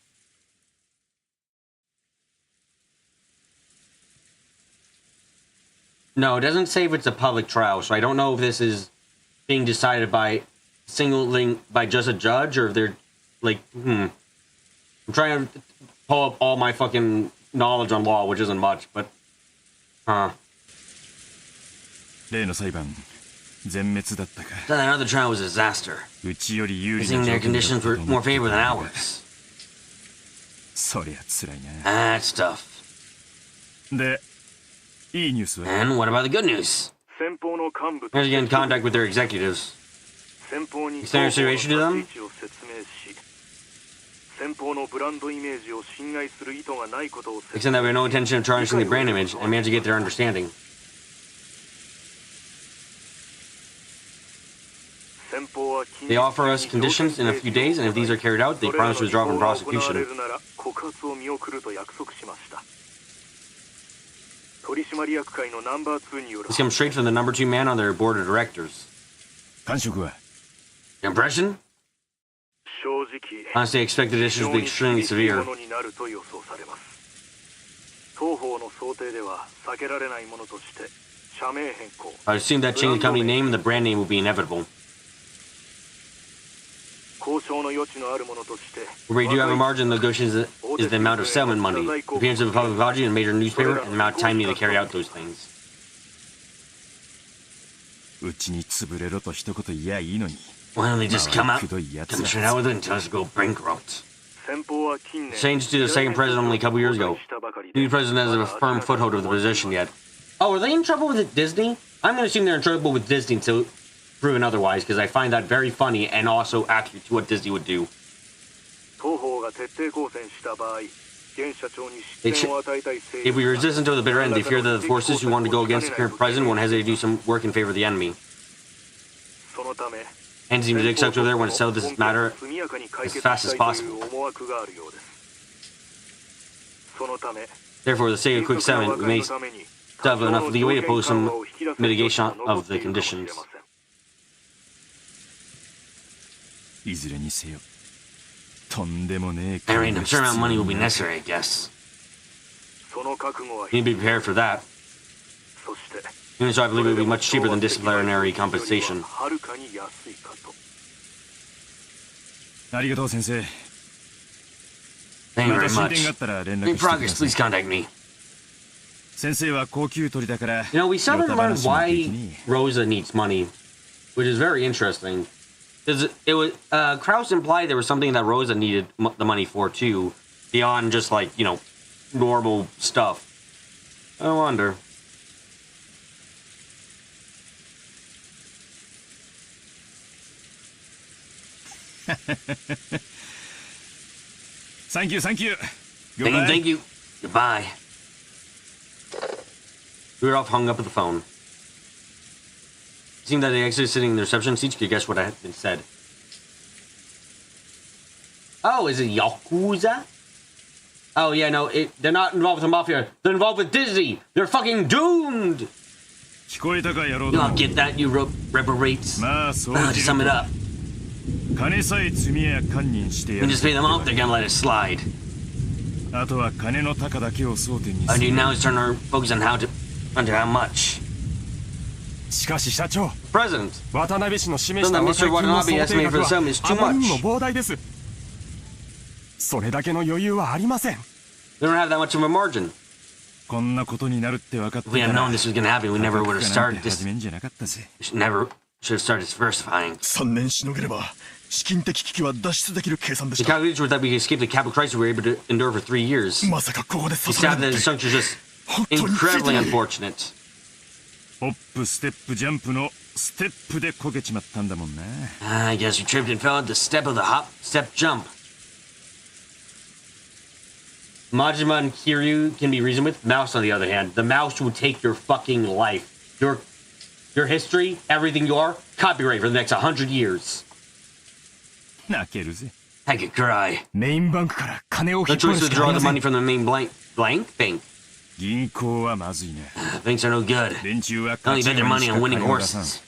No, it doesn't say if it's a public trial, so I don't know if this is being decided by by just a judge, or if they're like, I'm trying to pull up all my fucking knowledge on law, which isn't much, but Huh. 例の裁判全滅だったか。 So that other trial was a disaster. うちより有利 I な think 条 their 件だった conditions と were 思 more ってた favorable ん than だ。 ours. そりゃ辛いな。 That's tough. で、いいニュースは And what about the good news? 先方の幹部 Here's to get in contact with their executives. 先方に Extend your situation to them? 立ち位置を説明し、先方のブランドイメージを侵害する意図がないことを説 Except that we have no intention of tarnishing the brand image and manage to get their understanding. 先方は They offer us conditions in a few days, and if these are carried out, they promise to withdraw from prosecution. 告発を見送ると約束しました。取締役会のナンバー2による This comes straight from the number 2 man on their board of directors. 感触は Impression? 正直 Honestly, I expected issues to be extremely 非常に厳しい severe. ものになると予想されます。当方の想定では避けられないものとして社名変更 I assumed that changing the company name and the brand name would be inevitable. 交渉の余地のあるものとして Where we do have a margin in negotiations is the amount of settlement money, the appearance of a public body in a major newspaper, and the amount of time needed to carry out those things. うちに潰れろと一言言やいいのに。 Why don't they just come out, くどいやつ come だ。 straight out with it and tell us to go bankrupt? 先方は近年 Changed to the second president only a couple years ago. New president hasn't a firm foothold of the position yet. Oh, are they in trouble with Disney? I'm going to assume they're in trouble with Disney until proven otherwise, because I find that very funny and also accurate to what Disney would do. 当方が徹底抗戦した場合、現社長に失点を与えたい勢 If we resist until the bitter end, they fear that the forces who want to go against the current president won't hesitate to do some work in favor of the enemy. そのため And seems to accept over there want to settle this matter as fast as possible. 思惑があるようです。そのため Therefore, for the sake of quick settlement, we may still have enough leeway to pose some mitigation of the conditions. いずれにせよ、とんでもねえ I mean, I'm sure amount of money will be necessary, I guess. その覚悟は You need to be prepared for that. そして Even so, I believe it would be much cheaper than disciplinary compensation. はるかに安いかと。ありがとう先生。 Thank you ま very た進展があ much. ったら連 Any 絡してくだ progress, さい。 please contact me. 先生は高級鳥だから。 You know, we still haven't ヨタ learned 話もでき why ね Rosa needs money, which is very interesting. Because it was Krauss implied there was something that Rosa needed the money for too, beyond just like, you know, normal stuff. I wonder. Thank you, thank you. Thank you. Goodbye. Rudolph hung up at the phone. Seeing that they exited sitting in the reception seats, could guess what had been said. Oh, is it Yakuza? Oh, yeah, no, they're not involved with the Mafia. They're involved with Disney. They're fucking doomed! 聞こえたか野郎 You ど all も。 get that, you reprobates? まあそう To sum it up, 金さえ積みや堪忍して we やる just pay them off, they're gonna let it slide. あとは金の高だけを争点に All す we る do now is turn our focus on how much. しかし社長 President, 渡辺氏の示した Then 和 Mr. 解金の Watanabe 想定 estimated 額 for は the sum is too あまりに much. も膨大ですそれだけの余裕はありません they don't have that much of a margin. こんなことになるって分かって If we た had ら known this was gonna happen, we never would have 価格なん started て this. 始めんじゃなかったぜ We never should have started diversifying. 3年しのげれば資金的危機は脱出できる計算で The した calculations were that we could escape the capital crisis we were able to endure for 3 years. まさかここで He 刺さ stabbed れ that る his なんて structure is just 本当について incredibly ない unfortunate. ホップステップジャンプのステップでこけちまったんだもんな I guess we tripped and fell at the step of the hop, step, jump. Majima and Kiryu can be reasoned with. Mouse, on the other hand, the mouse will take your fucking life. Your history, everything you are, copyright for the next 100 years. 泣けるぜ I could cry. メインバンクから金を引 The っ張 choice る to しかあ draw り the ませ money ん from the main blank bank. 銀行はまずいな Banks are no good. 連中は Only 勝ち bet their 馬に money し on か winning 金を出さん horses.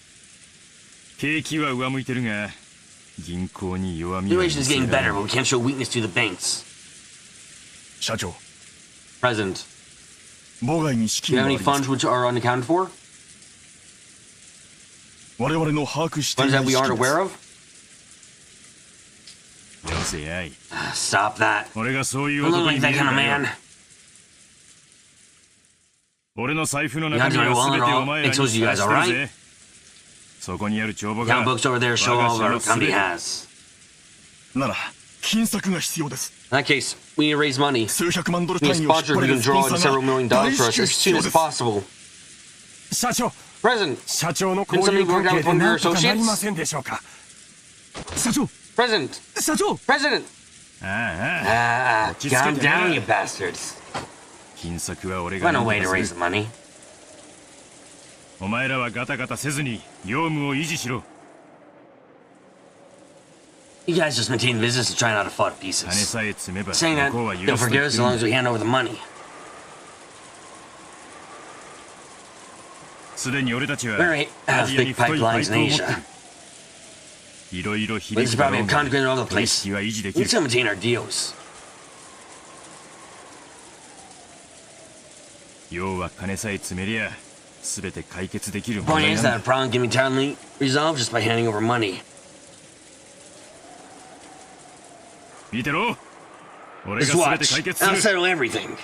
景気は上向いてるが銀行に弱みは Situation is getting better, but we can't show weakness to the banks. 社長 President, 妨害に資 do you 金 have はあ any りま funds す which are unaccounted for? 我々の把握してい Funds な that い we 資 aren't 金で aware す of? よせやい Stop that. 俺がそういう I look 男 like に見え that る kind of かよ man. 俺の財布の You 中 guys 身 are は well 全 and てお all. 前ら And に so you 知ら guys せ all てる right? ぜ。そこにある帳簿 Count が bookstore there show 我 all が our 社の company 全て has. なら金策が必要です。 In that case, we need to raise money. 数百万ドル We 単 need 位を引っ sponsors 張 who れる can スポ draw ン in サー several million が dollars 大 for 至 us 急 as 必 soon 要 as です。 possible. 社長 President, 社長の Can 交 somebody 友 work 関 out 係 with one で of な your んとかなりま associates? せんでしょうか。社長 President, 社長 President. ああ Ah, calm down, you bastards. 金策は俺が Find 何 a と way か to す raise る the money. お前らはガタガタせずに業務を維持しろ。 You guys just maintain the business and try not to fall to 金 pieces. さえ積めば Saying 向 that, こうは許 they'll すと forgive 言っ us て as る long ん as だ。 we hand over the money. すでに俺たちは Alright, ア have ジアに big 太いパイ pipelines プ in を持って Asia. る。いろいろ But 響 this is くだ probably ろ a うが concrete all over the 取 place. 引は維持でき We る。 still maintain our deals. 要は金さえ詰めりゃ全て解決できる The 問 point 題 is なん that だ。 a problem can be entirely resolved just by handing over money. 見てろ。俺 Just が全て watch. 解決 I'll する。 settle everything.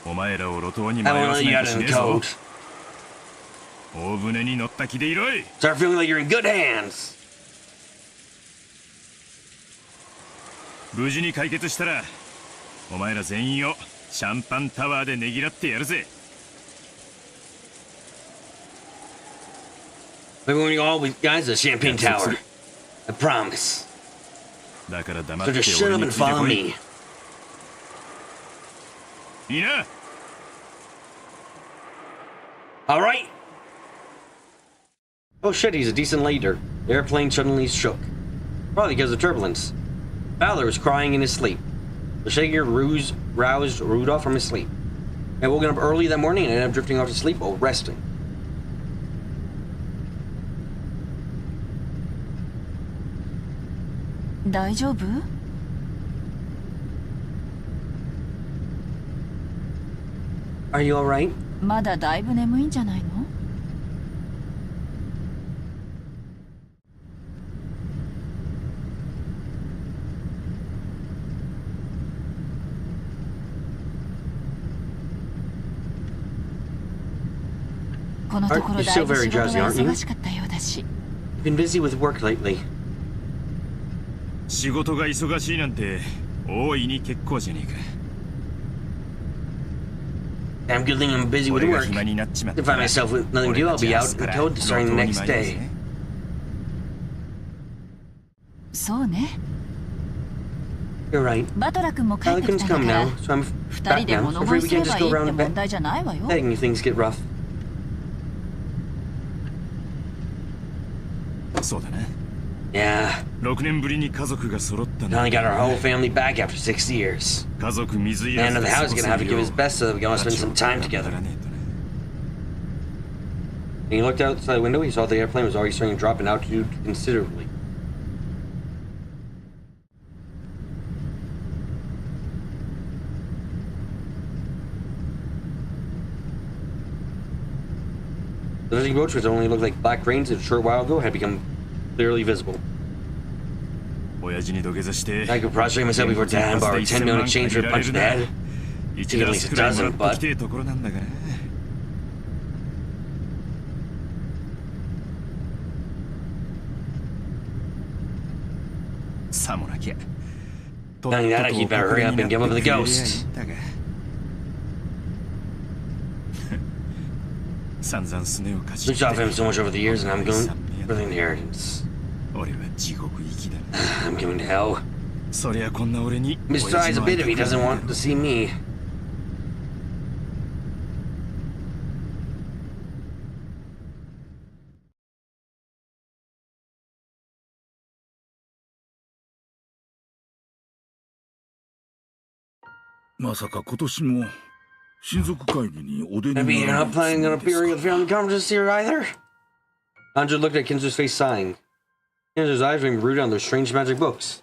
お前らを路頭に I 迷 won't わ let せ you ない out とし in ね the えぞ。 code. 大船に乗った気でいろい。 Start feeling like you're in good hands. 無事に解決したらお前ら全員をシャンパンタワーでねぎらってやるぜ。 Maybe when you all with guys at Champagne Tower. I promise. だから黙 So って just shut 俺 up に and ついて follow こい。 me. いいな。 All right. Oh shit, he's a decent leader. The airplane suddenly shook. Probably because of turbulence. Fowler was crying in his sleep. The shaker roused Rudolph from his sleep. He had woken up early that morning and ended up drifting off to sleep while resting. 大丈夫？ Are you all right? まだだいぶ眠いんじゃないの？このところだいぶ仕事が忙しかったようだし。Been busy with work lately. 仕事が忙しいなんて大いに結構じゃねえか。 Damn good thing I'm busy with 俺が work. 暇になっちまっ If た I ら myself with nothing to do, I'll be out and told starting the next day. そうね。 You're right. バトラ君も帰ってき Pelicans たん come だから now, so I'm 二 back 人で now. 物 I'm 乞 afraid い we すれ can't just ばい go いって around 問題じゃないわよ。 begging you things get rough. そうだな。 Yeah. 6年ぶりに家族が揃ったんだ。 Finally got our whole family back after 6 years. 家族水入ら Man ず of で the 過 house ご is せ gonna have to る give よ his best so that we can all spend some time together. When he looked outside the window, he saw the airplane was already starting to drop in altitude considerably. The visiting boats, which only looked like black cranes a short while ago, had become clearly visible. 親父に土下座して I could prostrate myself before Dan borrowed 10 million exchange for a punch in the head. 一ダースくらいもらってきてえところなんだがな。さもなきゃ。 Knowing that, he'd better hurry up and give up the ghost. 散々すねをかじ Switched off him so much over the years, and I'm going for the inheritance. 俺は地獄行きだ。 I'm going to hell. そりゃこんな俺に Mr. Eyes a bit if he doesn't want to see me. Maybe you're not planning on appearing at the family conference here either? Andrew looked at Kinzo's face, sighing. Kinzo's eyes remained rooted on those strange magic books.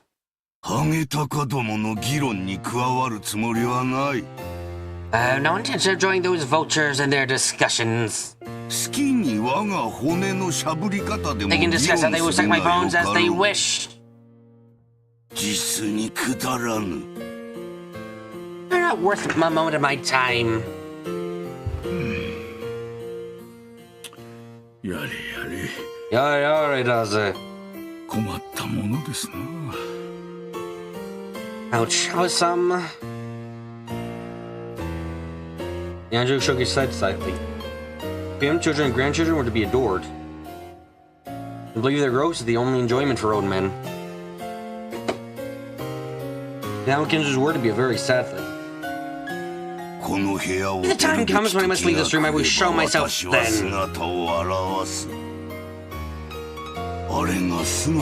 ハゲタカどもの議論に加わるつもりはない。No intention of joining those vultures in their discussions. 好きに我が骨のしゃぶり方でも They can discuss how they will suck my bones as they wish. 実にくだらぬ。 They're not worth a moment of my time. Yare does it. 困ったものですな。 Ouch. How is some? Andrew shook his head slightly. Him, children and grandchildren were to be adored. I believe their growth is the only enjoyment for old men. Now Kinzo's were to be a very sad thing. When the time comes when I must leave this room, I will show myself then.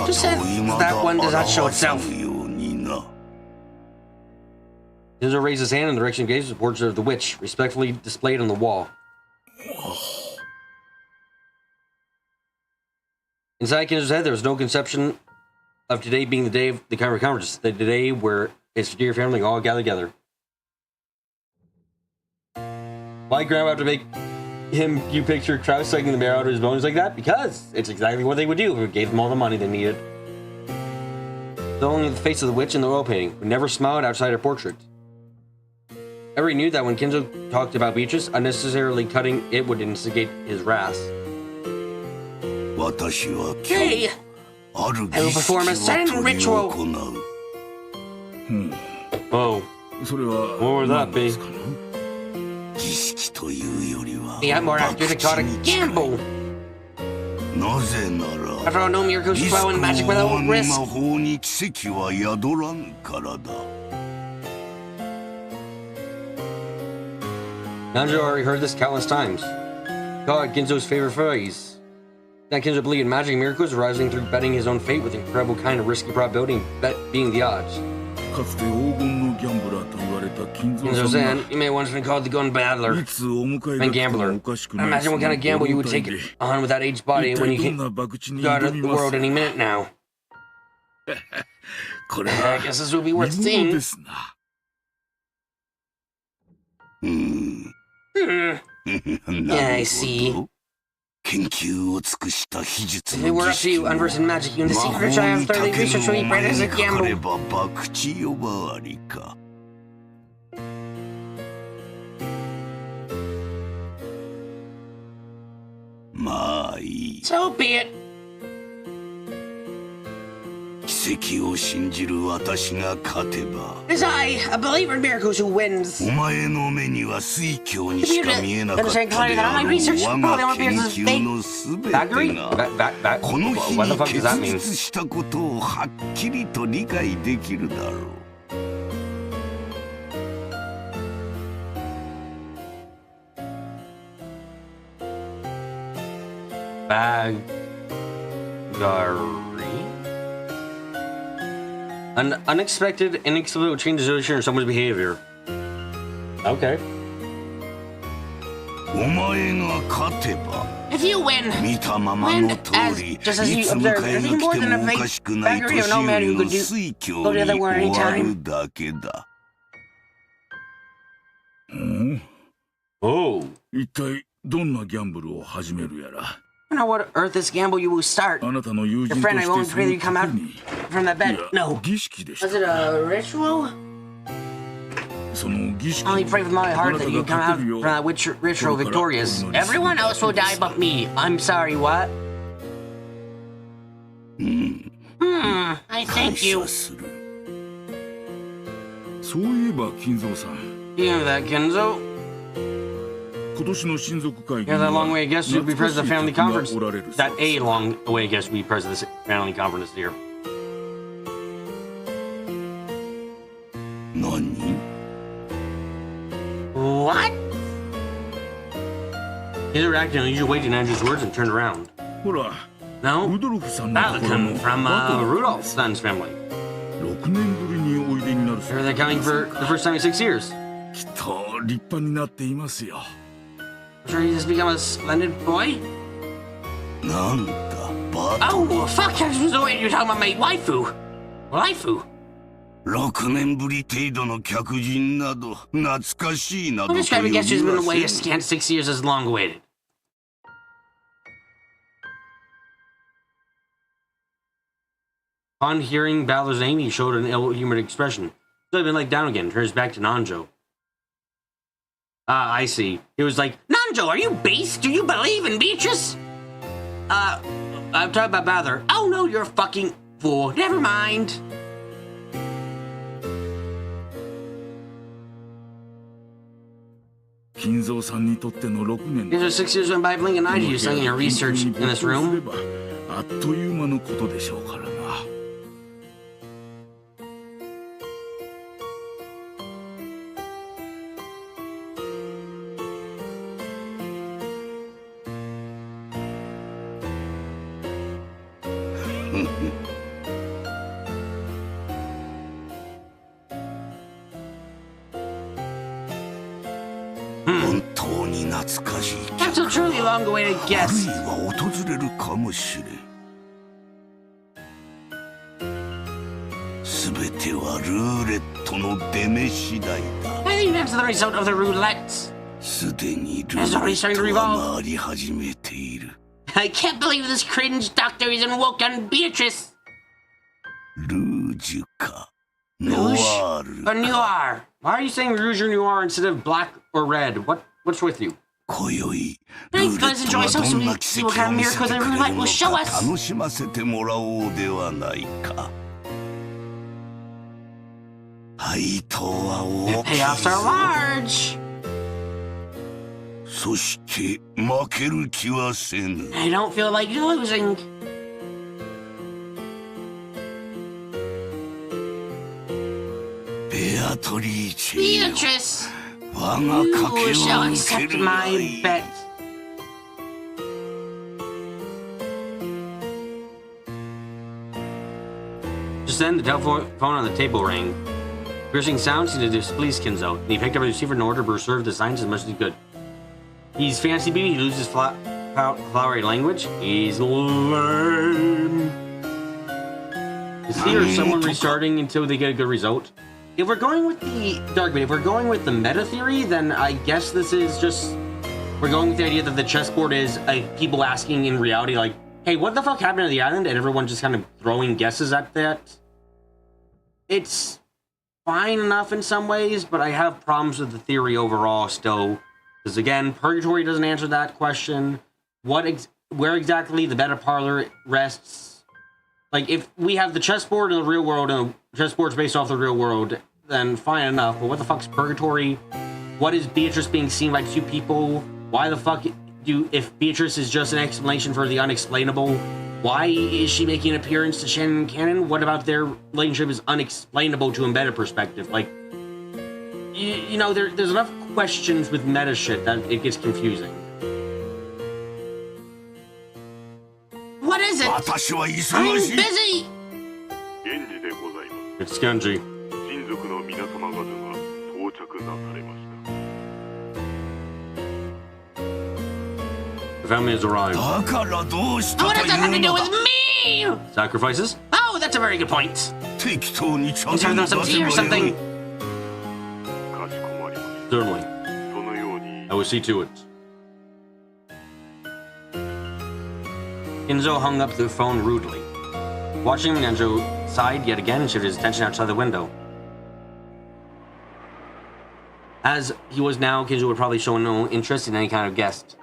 Just as that one does not show itself. Kinzo raised his hand in the direction of gaze with the portrait of the witch, respectfully displayed on the wall. Inside Kinzo's head, there was no conception of today being the day of the conference, the day where his dear family all gathered together. Why Grandma have to make him, you picture Kraus sucking the marrow out of his bones like that? Because it's exactly what they would do if we gave them all the money they needed. So only the face of the witch in the oil painting would never smiled outside her portrait. Everyone knew that when Kinzo talked about Beatrice, unnecessarily cutting it would instigate his wrath. Hey! I will perform a certain ritual! Oh. What would that be? Be more accurate to call it a gamble! After all, no miracles flow in magic without risk. Nanjo already heard this countless times. God, Ginzo's favorite phrase. That Kinzo believed in magic and miracles arising through betting his own fate with incredible kind of risky probability and bet being the odds. Kinzo-san, you may have once been called the gun battler and gambler. Imagine what kind of gamble you would take on with that aged body when you can go out of the world any minute now. I guess this will be worth seeing. Yeah, I see. If it were up to you, unversed in magic, you and the secret which I have thoroughly researched will be bright as a gamble. So be it. As I, a believer in miracles who wins. If you understand clearly that all my research probably won't be as fake. Baggery? What the fuck does that mean? Baggery? An unexpected, inexplicable change in someone's behavior. Okay. If you win, just as you observe, there's even more than a fake baggery of no man who could go the other way anytime. Oh. I don't know what earth this gamble you will start. Your friend, I won't pray that you come out from that bed. No. Was it a ritual? I only pray with my heart that you come out from that ritual victorious. Everyone else will die but me. I'm sorry, what? I thank you. You know that, Kinzo? Yeah, that long way guest will be present at the family conference. That a long way guest will be present at the family conference this year. What? He reacted in unusual way to Andrew's words and turned around. No? That come from Rudolph's son's family. They're coming for the first time in 6 years. I'm sure he has become a splendid boy. Oh, fuck! I was aware you were talking about my waifu. Waifu? I'm describing a guest who's been away a scant 6 years as long awaited. Upon hearing Balor's name, he showed an ill-humored expression. So he'd been like down again, turns back to Nanjo. Ah, I see. He was like, Nanjo, are you based? Do you believe in Beatrice? I'm talking about Bowser. Oh no, you're a fucking fool. Never mind. Kinzo さんにとっての6年 These are 6 years went by blinking eyes. You studying your research in this room. あっという間のことでしょうからな。本当に懐かしい。 That's a truly long-awaited ある guest. いは訪れるかもしれん。すべてはルーレットの出目次第だ。 I think that's the result of the roulette. すでにルーレットは回り始めている。 I can't believe this cringe doctor is awoken Beatrice. ルージュか。ノワール Or noir. Why are you saying rouge or noir instead of black or red? What's with you? 今宵、ル Nice, ーレ pleasant ット joy, が so どんな sweet. 奇 See 跡 what kind を of 見せ miracle て the くれ roulette る will の show か us. 楽しませてもらおうではないか。配当は大きい Payoffs are ぞ。 large. そして負ける気はせぬ。 I don't feel like losing. ベアトリーチェよ。 Beatrice, 我が you 賭け shall を受け accept るが my いい。 bet. Just then, the telephone on the table rang. Piercing sound seemed to displease Kinzo, and he picked up a receiver in order to preserve the signs as much as he could. He's fancy beauty, he loses flowery language. He's lame. Is he or someone restarting until they get a good result? If we're going with the Darkman, if we're going with the meta theory, then I guess this is just we're going with the idea that the chessboard is people asking in reality, like, hey, what the fuck happened to the island? And everyone just kind of throwing guesses at that. It's fine enough in some ways, but I have problems with the theory overall still. Because again, Purgatory doesn't answer that question. Where exactly the meta parlor rests? Like, if we have the chessboard in the real world and the chessboard's based off the real world, then fine enough. But what the fuck's Purgatory? What is Beatrice being seen by 2 people? Why the fuck if Beatrice is just an explanation for the unexplainable, why is she making an appearance to Shannon and Canon? What about their relationship is unexplainable to embedded perspective? Like, you know, there's enough questions with meta shit that it gets confusing. What is it? I'm busy! It's Genji. The family has arrived. What does that have to do with me? Sacrifices? Oh, that's a very good point. Let's have them some tea or something. Certainly. I will see to it. Kinzo hung up the phone rudely. Watching him, Nenjo sighed yet again and shifted his attention outside the window. As he was now, Kinzo would probably show no interest in any kind of guest.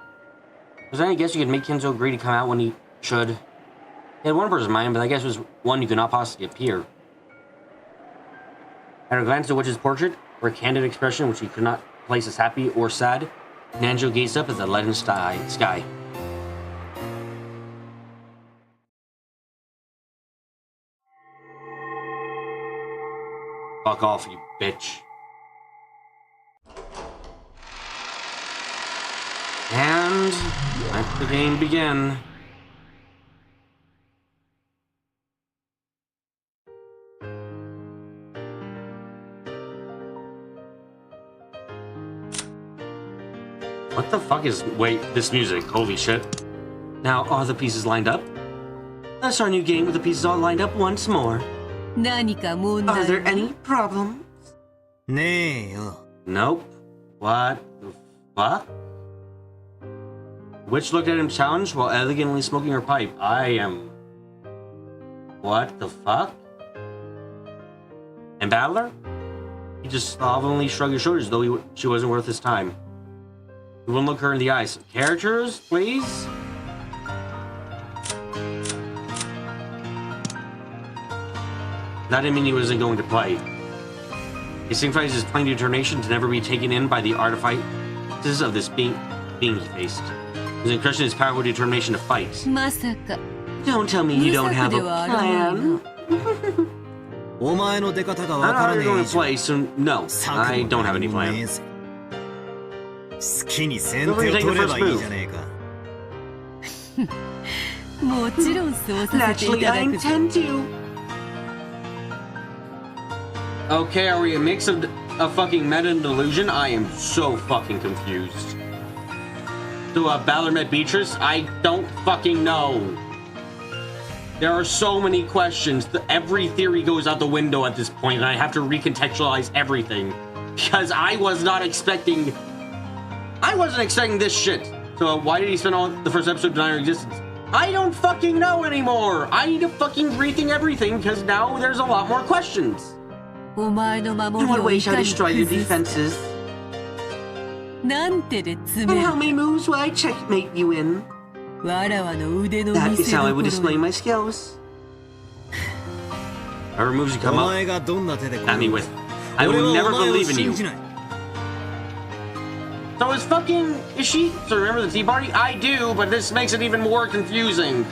Was there any guest you could make Kinzo agree to come out when he should? He had one person's mind, but I guess it was one who could not possibly appear. At a glance at the witch's portrait, or a candid expression which he could not place as happy or sad, Nanjo gazed up at the leaden sky. Fuck off, you bitch. And let the game begin. What the fuck is... Wait, this music. Holy shit. Now, are the pieces lined up? That's our new game with the pieces all lined up once more. Are there any problems? Nope. What the fuck? Witch looked at him challenged while elegantly smoking her pipe. I am... What the fuck? And Battler? He just slovenly shrugged his shoulders as though she wasn't worth his time. He wouldn't look her in the eyes. Characters, please? That didn't mean he wasn't going to play. He signifies his plain determination to never be taken in by the artifices of this being he faced. His expression is powerful determination to fight. Don't tell me you don't have a plan. I don't know how you're going to play, so no, I don't have any plan. Feel free to take the first move. Naturally, I intend to. Okay, are we a mix of fucking meta and delusion? I am so fucking confused. So, Balor met Beatrice? I don't fucking know. There are so many questions. Every theory goes out the window at this point, and I have to recontextualize everything. Because I wasn't expecting this shit. So, why did he spend all the first episode denying her existence? I don't fucking know anymore. I need to fucking rethink everything, because now there's a lot more questions. In what way shall I destroy your defenses? And how many moves will I checkmate you in? That is how I would display my skills. Whatever moves you come up at me with, I will never believe in you. So is she? So remember the tea party? I do, but this makes it even more confusing.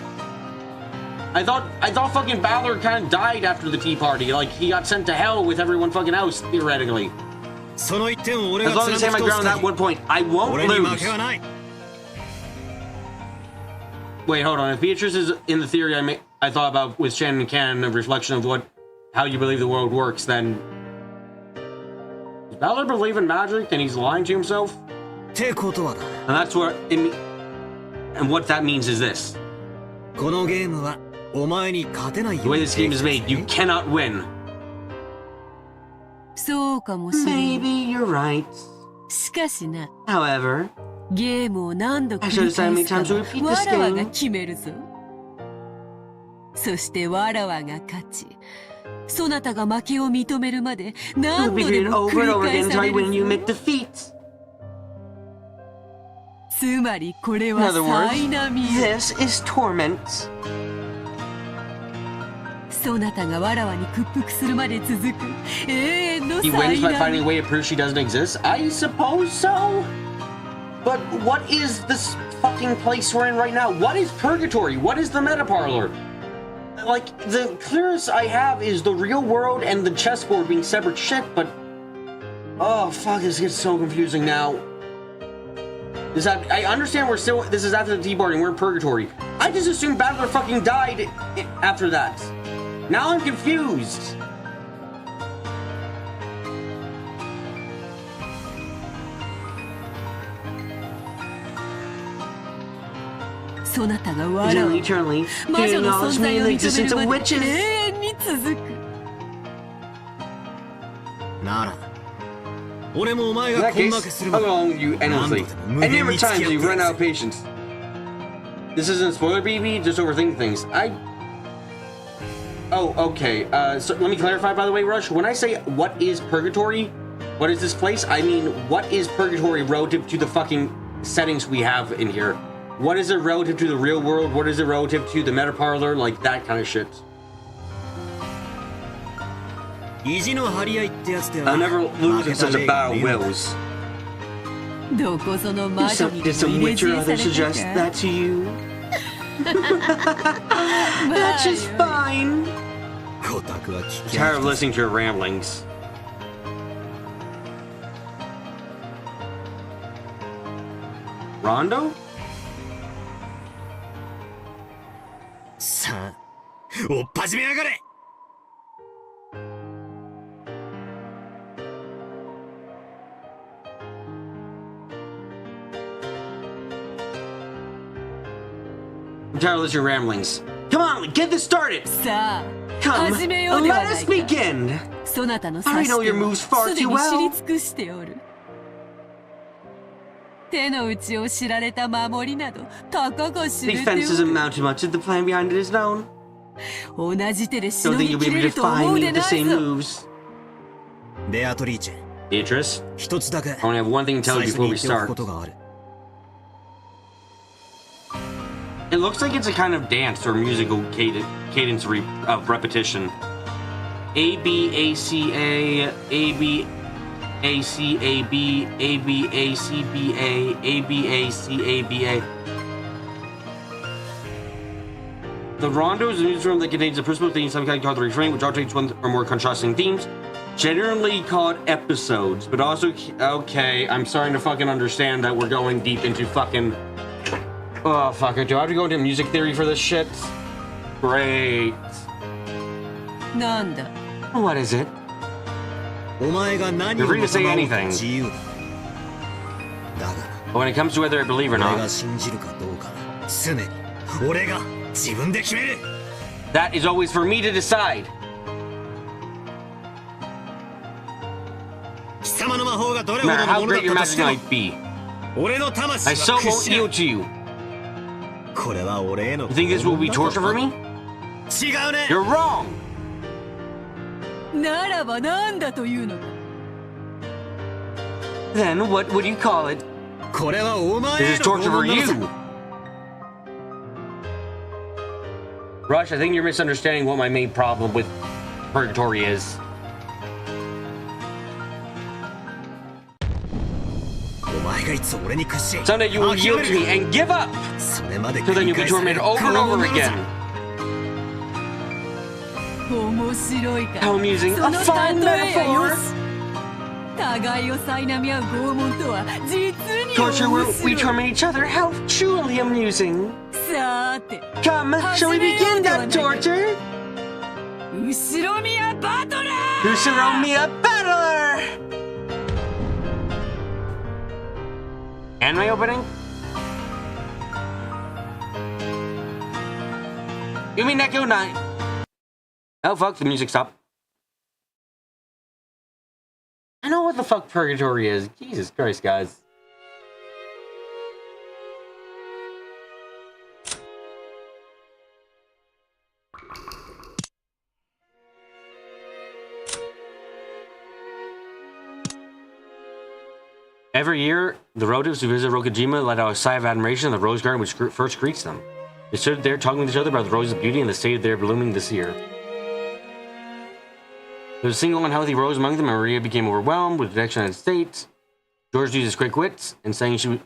I thought fucking Balor kind of died after the tea party. Like, he got sent to hell with everyone fucking else, theoretically. As long as I stand my ground at one point, I won't lose. Wait, hold on. If Beatrice is in the theory I thought about with Shannon and Canon, a reflection of how you believe the world works, then does Balor believe in magic and he's lying to himself? And that's what and what that means is this. The way this game is made, you cannot win. Maybe you're right. However, I should decide how many times to repeat this game. You'll be beaten over and over again until I win and you admit defeat. In other words, this is torment. He wins by finding a way to prove she doesn't exist? I suppose so. But what is this fucking place we're in right now? What is purgatory? What is the meta parlor? Like, the clearest I have is the real world and the chessboard being separate shit, but... Oh, fuck, this gets so confusing now. I understand this is after the tea party and we're in purgatory. I just assumed Balor fucking died after that. Now I'm confused. Eternally, do you acknowledge me in the existence of witches? In that case, I'll go on with you endlessly. And number times you run out of patience. This isn't spoiler, BB, just overthinking things. Oh, okay. So let me clarify, by the way, Rush. When I say what is purgatory, what is this place, I mean what is purgatory relative to the fucking settings we have in here. What is it relative to the real world? What is it relative to the meta parlor? Like that kind of shit. I'll never lose in such a battle of wills. Did some witch or other suggest that to you? That's just fine. I'm tired of listening to your ramblings. Rondo? I'm tired of listening to your ramblings. Come on, get this started! Come, let us begin! I know your moves far too well. Defense doesn't amount to much if the plan behind it is known. Don't think you'll be able to define me with the same moves. Beatrice, I only have one thing to tell you before we start. It looks like it's a kind of dance or musical cadence of repetition. ABACA, ABACAB, ABACBA, ABACABA. The rondo is a newsroom that contains a principal theme, some kind called the refrain, which alternates one or more contrasting themes, generally called episodes, but also, okay, I'm starting to fucking understand that we're going deep into fucking, oh, fuck it, do I have to go into music theory for this shit? Great. Nanda. What is it? You're free to say anything. But when it comes to whether I believe or not, that is always for me to decide. No matter how great your magic might be, I so won't yield to you. You think this will be torture for me? You're wrong! Then what would you call it? This is torture for you! Rush, I think you're misunderstanding what my main problem with purgatory is. Someday you will yield to me and give up! So then you'll be tormented over and over again. How amusing. A fine metaphor! Torture where we torment each other. How truly amusing. Come, shall we begin that torture? Usuromiya Battler! Anime opening? Umineko 9. Oh fuck, the music stopped. I know what the fuck purgatory is. Jesus Christ, guys. Every year, the relatives who visit Rokujima let out a sigh of admiration at the rose garden which first greets them. They stood there talking with each other about the rose's beauty and the state of their blooming this year. There was a single unhealthy rose among them, and Maria became overwhelmed with dejection and state. George used his quick wits and saying she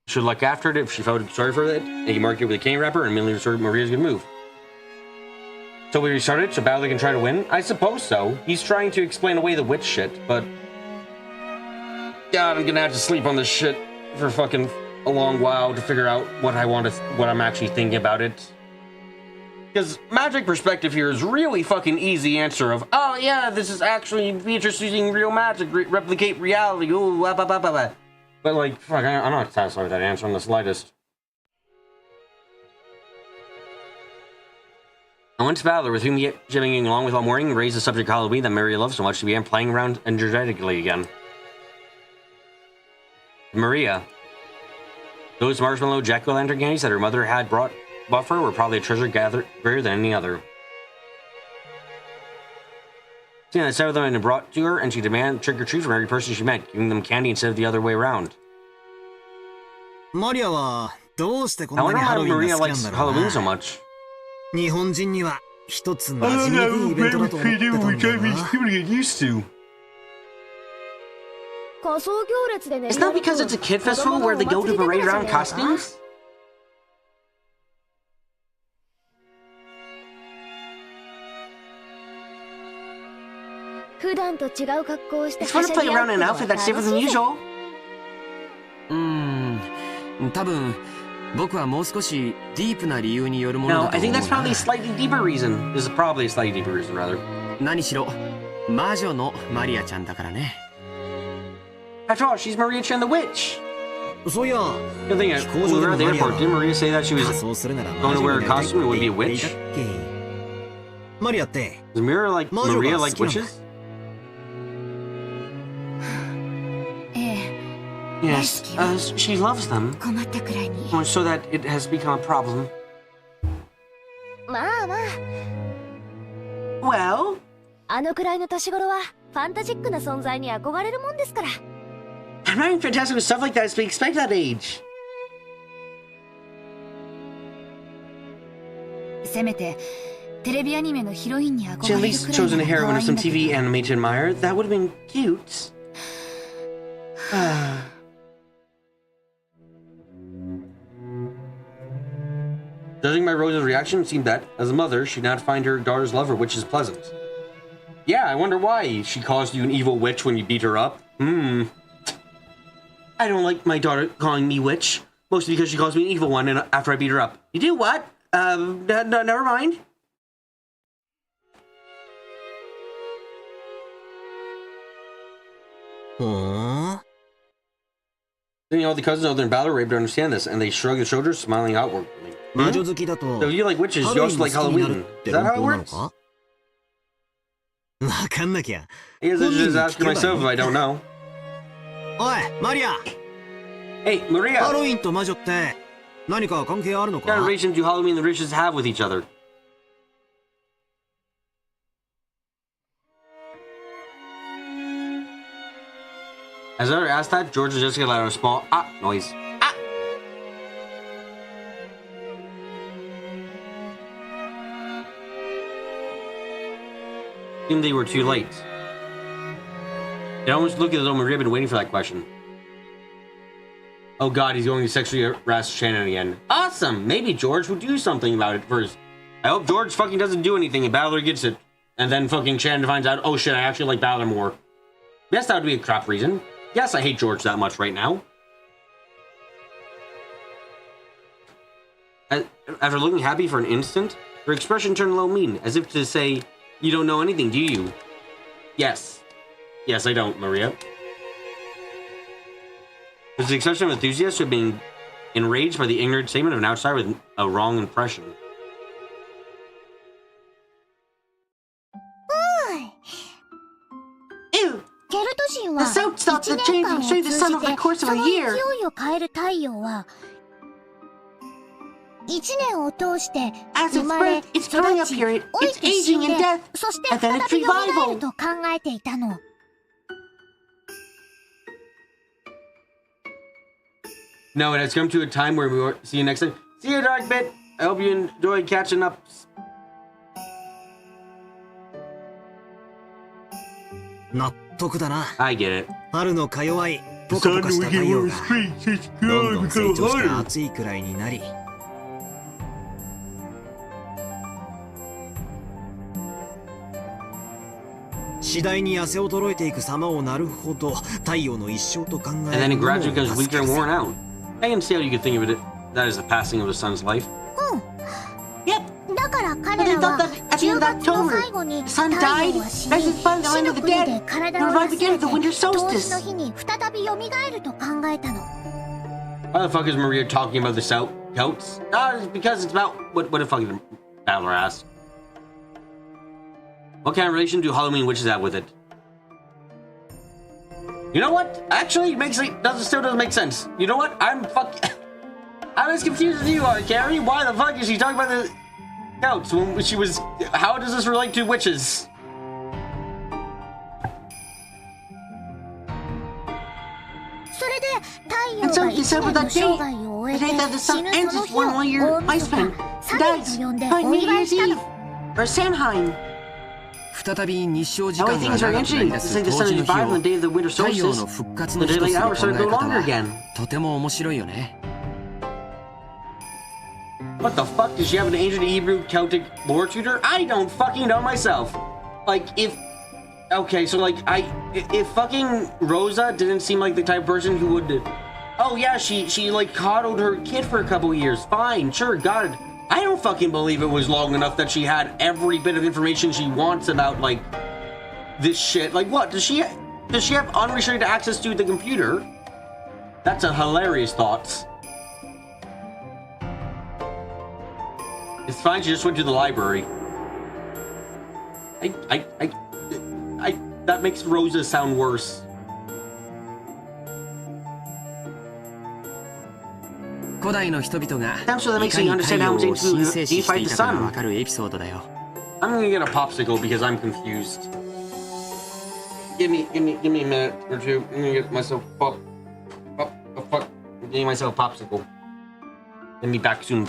should look after it if she felt sorry for it, and he marked it with a candy wrapper and immediately restored Maria's good move. So we restarted, so Battle can try to win? I suppose so. He's trying to explain away the witch shit, but God, I'm gonna have to sleep on this shit for fucking a long while to figure out what I'm actually thinking about it. Because magic perspective here is really fucking easy answer of, oh yeah, this is actually Beatrice using real magic, replicate reality, ooh, blah, blah, blah, blah, blah. But like, fuck, I'm not satisfied with that answer in the slightest. I went to Battler, with whom he had jamming along with all morning, raised the subject of Halloween that Maria loved so much she began playing around energetically again. Maria. Those marshmallow jack-o'-lantern candies that her mother had bought for her were probably a treasure gathered greater than any other. Seeing that several of them had been brought to her, and she demanded trick-or-treat from every person she met, giving them candy instead of the other way around. I wonder why Maria likes Halloween so much. I don't know, people get used to. It's not because it's a kid festival where they go to parade around costumes? It's fun to play around in an outfit that's different than usual. No, I think that's probably a slightly deeper reason. This is probably a slightly deeper reason, rather. After all, she's Maria-chan the witch. Good thing when we were at the airport, didn't Maria say that she was going to wear a costume and would be a witch? Does Maria like witches? Yes, she loves them. So that it has become a problem. Well? I'm not even fantastic with stuff like that as we expect that age. テレビアニメのヒロインに She at 憧れる least くらい chosen な a ら heroine 可 of 愛いん some だけど TV anime to admire. That would have been cute. Judging by Rosa's reaction, it seemed that, as a mother, she'd not find her daughter's lover, which is pleasant. Yeah, I wonder why she calls you an evil witch when you beat her up. I don't like my daughter calling me witch, mostly because she calls me an evil one and after I beat her up. You do what? Never mind. Then all the cousins out there in battle were able to understand this, and they shrugged their shoulders, smiling outwardly. So if you like witches, you also like Halloween. Is that how it works? I guess I should just ask myself if I don't know. Hey, Maria! What kind of relation do Halloween and the witches have with each other? As I asked that, George and Jessica let out a small noise. Seemed they were too late. It almost looked as though Maria had been waiting for that question. Oh god, he's going to sexually harass Shannon again. Awesome! Maybe George will do something about it first. I hope George fucking doesn't do anything and Battler gets it. And then fucking Shannon finds out, oh shit, I actually like Battler more. Yes, that would be a crap reason. Yes, I hate George that much right now. After looking happy for an instant, her expression turned a little mean, as if to say, you don't know anything, do you? Yes. Yes, I don't, Maria. There's the expression of enthusiasts who have been enraged by the ignorant statement of an outsider with a wrong impression. Ew! The soap stops the changing through the sun over the course of a year. As its birth, its growing up period, its aging and death, and then its revival. No, it has come to a time where we will see you next time. See you, Dark Bit. I hope you enjoyed catching up. I get it. The sun we get more streets, it's going to go harder. 次第に痩せ衰えていく様をなるほど太陽の一生と考えるのも And then it gradually becomes weaker and worn out. I can see how you could think of it that is the passing of the sun's life. Yep. But I thought that at the end of October, the sun died, rises from the land of the dead, and revives again at the winter solstice. Why the fuck is Maria talking about the coats? It's because it's about what the fuck did Battler ask? What kind of relation do Halloween witches have with it? You know what? Actually, still doesn't make sense. You know what? I'm as confused as you are, Carrie. Why the fuck is she talking about the scouts when she was? How does this relate to witches? And so December that day, the day that the sun ends its 1 year lifespan, dies, by New Year's Eve, or Samhain. 再び日照時 How 間 things が are 長くな interesting. りだ It's す like the 冬 sun 至 is の日 revived を on the day of the winter 太陽の solstice. 復活の The 一つと daylight いう hours 考 started え to go 方 longer は again. とても面白いよね。 What the fuck? Does she have an ancient Hebrew Celtic lore tutor? I don't fucking know myself. Like, okay, so like, if fucking Rosa didn't seem like the type of person who would, oh yeah, she like coddled her kid for a couple years. Fine, sure, got it. I don't fucking believe it was long enough that she had every bit of information she wants about like this shit. Like, what does she have unrestricted access to the computer? That's a hilarious thought. It's fine, she just went to the library. That makes Rosa sound worse. 古代の人々が So that い makes か me に understand 太 how 陽 much を神聖視 into してい defy the たかが sun. わかるエピソードだよ。I'm gonna get a popsicle because I'm confused. Give me a minute or two. I'm gonna get myself getting myself a popsicle. Get me back soon.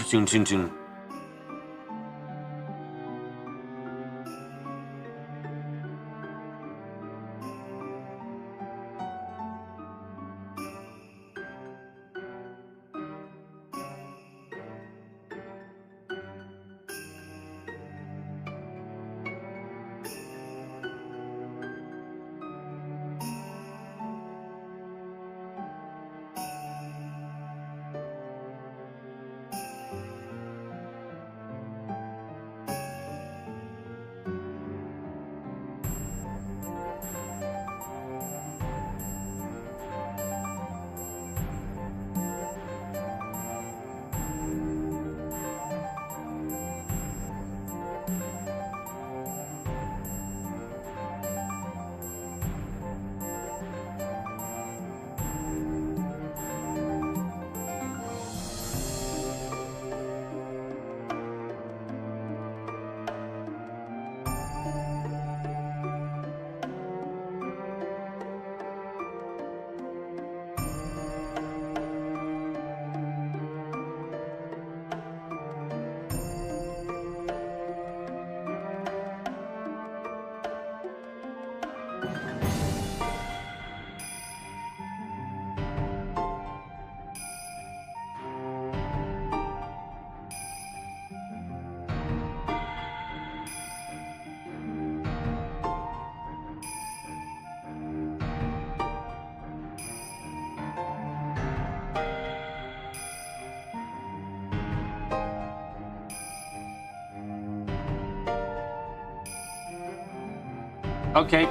Okay,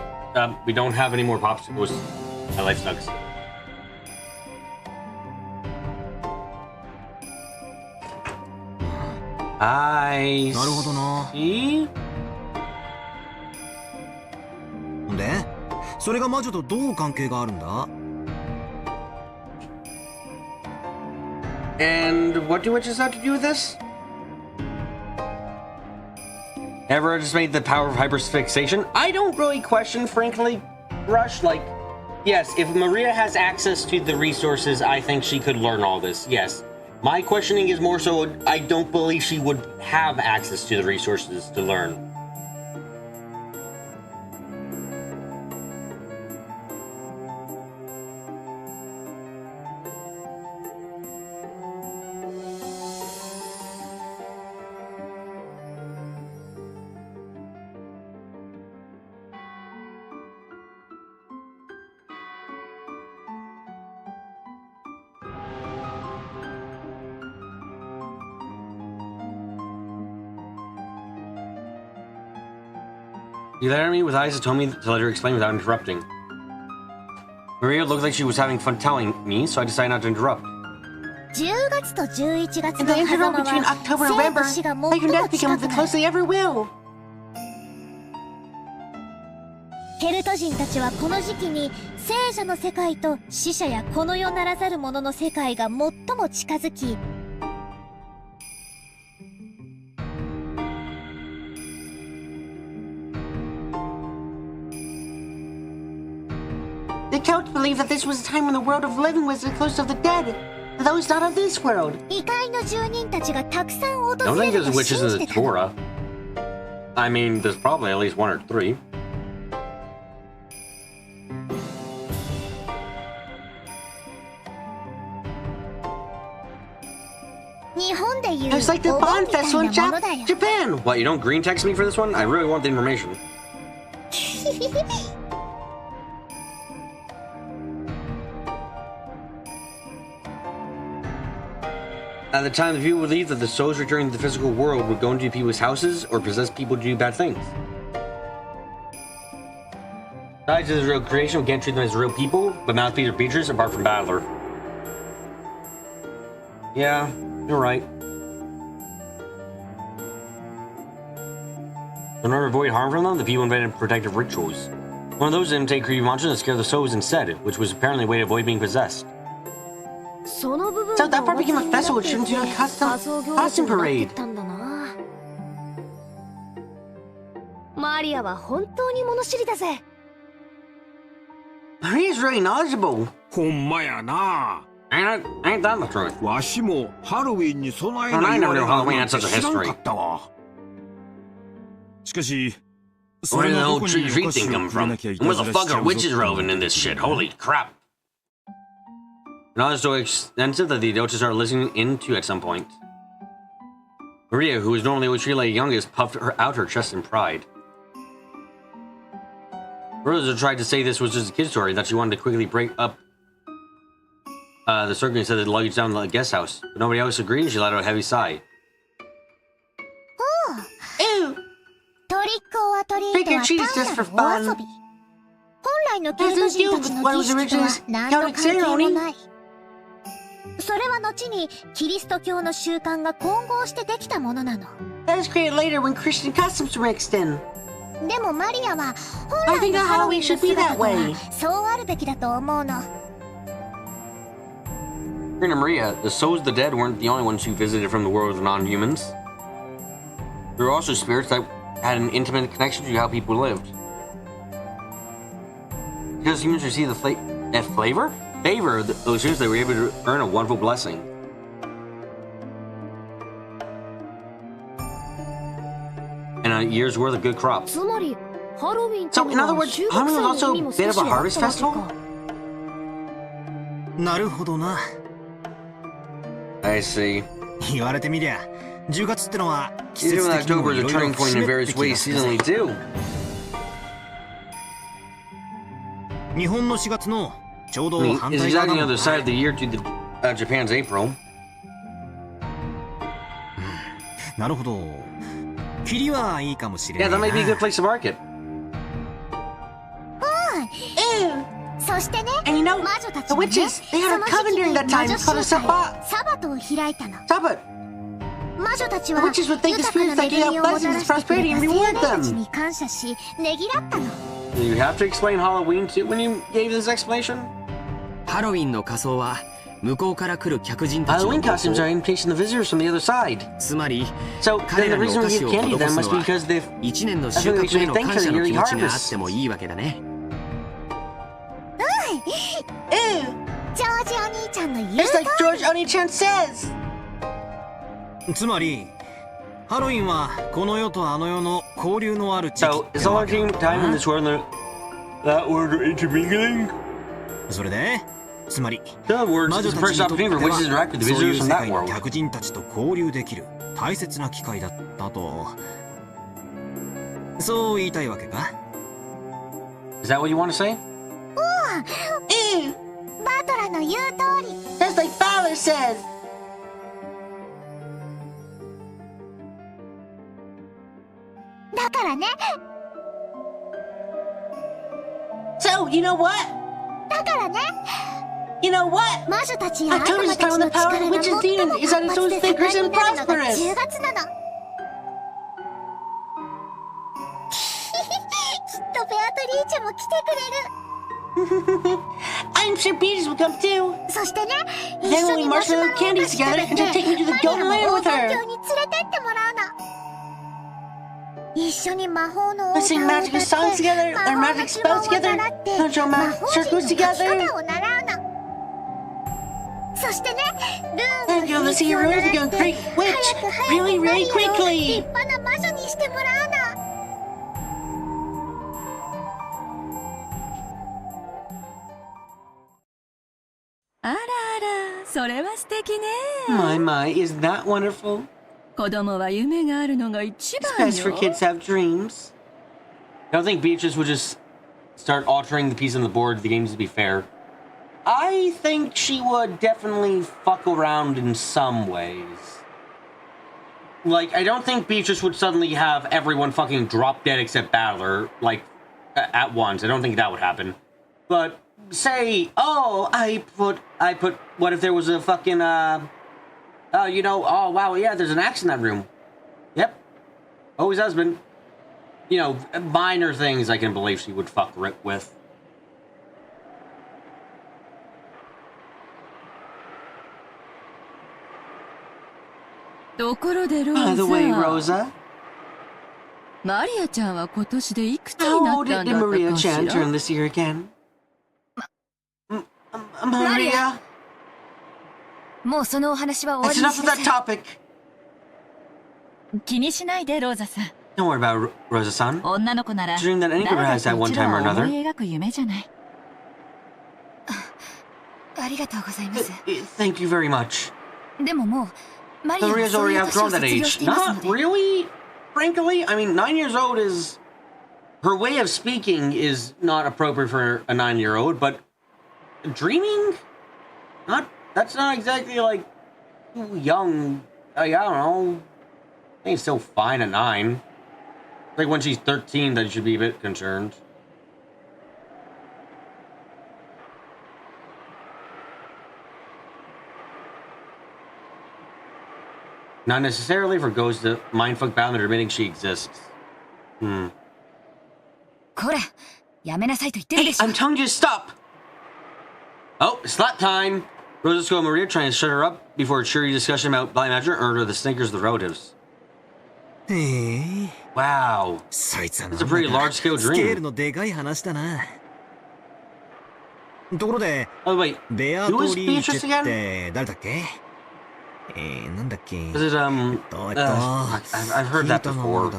we don't have any more popsicles. My life sucks. I なるほどな。 see? で、それが魔女とどう関係があるんだ？ And what do witches have to do with this? Ever underestimate the power of hyperfixation? I don't really question, frankly, Rush. Like, yes, if Maria has access to the resources, I think she could learn all this, yes. My questioning is more so, I don't believe she would have access to the resources to learn. You let at me with eyes that told me to let her explain without interrupting. Maria looked like she was having fun telling me, so I decided not to interrupt. 10月と11月 In の the 狭 interval 間 between は October 生 and と November, 死が life 最 and も death 近 become く the なる closest they ever will. ケルト人たちはこの時期に聖者の世界と死者やこの世ならざる者の世界が最も近づき、 The Celts believe that this was a time when the world of living was the close of the dead, those not of this world. 異界の住人たちがたくさん訪 I don't れ think る there's と witches 信 in じ the てたの。 Torah. I mean, there's probably at least one or three. It's like the Bond Festival in Japan! What, you don't green text me for this one? I really want the information. At the time, the people believed that the souls returning to the physical world would go into people's houses or possess people to do bad things. Besides, as a real creation, we can't treat them as real people, but mouthpiece are creatures apart from Battler. Yeah, you're right. In order to avoid harm from them, the people invented protective rituals. One of those didn't take creepy monsters and scare the souls instead, which was apparently a way to avoid being possessed. So that part became a festival which turned into a costume parade. マリアは本当に物知りだぜ。 Maria's really knowledgeable. ほんまやな。 Ain't that the truth? わしもハロウィンに備え I ない never knew Halloween had such a 知らん history. かったわ。しかし、 Where did the whole tree thing come from? And what the fuck are witches relevant in this shit? Holy crap. Knowledge is so extensive that the adults started listening into at some point. Maria, who was normally always treated like youngest, puffed out her chest in pride. Rosa tried to say this was just a kid's story, that she wanted to quickly break up the circle and set the luggage down the guest house. But nobody else agreed, and she let out a heavy sigh. Ew! Trick or treat is just for fun. Doesn't deal with what was originally Celtic ceremony. それは後にキリスト教の習慣が混合してできたものなの。That was created later when Christian customs were mixed in. でもマリアは本来のハロウィンの姿とはそうあるべきだと思うの。According to Maria, the souls of the dead weren't the only ones who visited from the world of non-humans. There were also spirits that had an intimate connection to how people lived. Because humans received the favor of those humans, they were able to earn a wonderful blessing. And a year's worth of good crops. So, in other words, Halloween was also a bit of a harvest festival? なるほどな。 I see. 言われてみりゃ、10月ってのは季 Even 節的に October も is い a ろいろ turning point 節 in 目っ various て気が ways するぜ seasonally too. 日本の4月のちょうど I mean, 反 it's 対側 exactly だ the もん other side of the year to the, Japan's April. なるほど。霧はいいかもしれ Yeah, ない that might be a good place to market. And you know, the witches, they had a coven during that time. It's called a Sabbat. Sabbat. The witches would thank the spirits that gave out blessings, prosperity, and reward them. You have to explain Halloween too when you gave this explanation? Halloween の仮装は向こうから来る客人たちの Halloween costumes are invitation to visitors from the other side. つまり So then the reason we give candy to them must be because they've 1年の収穫への感謝の気持ちがあってもいいわけだね。It's like George Oni-chan says. つまりハロウィンはこの世とあの世の交流のある時期 So is all our time in this world and that world are intermingling? それでつまり The words is the first opportunity for witches to interact with the visitors from that world. 客人たちと交流できる大切な機会だったとそう言いたいわけか Is that what you want to say? バトラの言う通り That's like Fowler said. So, you know what? You know what? October's time when the power of the witch's demon is at its most vigorous and prosperous. I'm sure Beatrice will come too. Then we'll eat marshmallow candies together and she'll take me to the Golden Land with her. We'll sing magical songs together, learn magic spells together, conjure magic circles together. And you'll see your rose become a great witch really, really quickly. My, isn't that wonderful? 子供は夢があるのが一 It's 番 best for よ。 kids to have dreams. I don't think Beatrice would just start altering the piece on the board for the games to be fair. I think she would definitely fuck around in some ways. Like, I don't think Beatrice would suddenly have everyone fucking drop dead except Battler, like, at once. I don't think that would happen. But, say, oh, I put, what if there was a fucking, you know, oh, wow, yeah, there's an axe in that room. Yep. Always has been. You know, minor things I can believe she would fuck Rip with. By the way, Rosa. マリアちゃんは今年でいくつに How なっ old たん did だったか Maria し Chan ら turn this year again? Maria? もうそのお話は That's 終わり enough に of し that なさい。 topic. 気にしないでローザさん。 Don't worry about Rosa-san. 女の子なら Dream that any girl 誰だ has って at も one ちろ time or ん思 another. い描く夢じゃない。ありがとうございます。 Thank you very much. でももうマリア Maria's はそう already いう年を outgrown that 卒業 age. していますの Not で。 really. Frankly, I mean, 9 years old is... Her way of speaking is not appropriate for a 9-year-old, but dreaming? That's not exactly, like, too young. I don't know. I think it's still fine at 9. Like, when she's 13, then you should be a bit concerned. Not necessarily for ghosts to mindfuck Balance admitting she exists. こら、やめなさいと言ってる Hey, でしょ。 I'm telling you to stop! Oh, slap time! Rosa School and Maria trying to shut her up before a cheery discussion about Blind Magic or the Snickers of the relatives. へえ。 Wow. そいつは That's a pretty large-scale スケール dream. のでかい話だな。ところで、 Oh, wait. ベア Who ト is リーチ Beatrice ェ again? って誰だっけなんだっけ Is it, I've heard that before.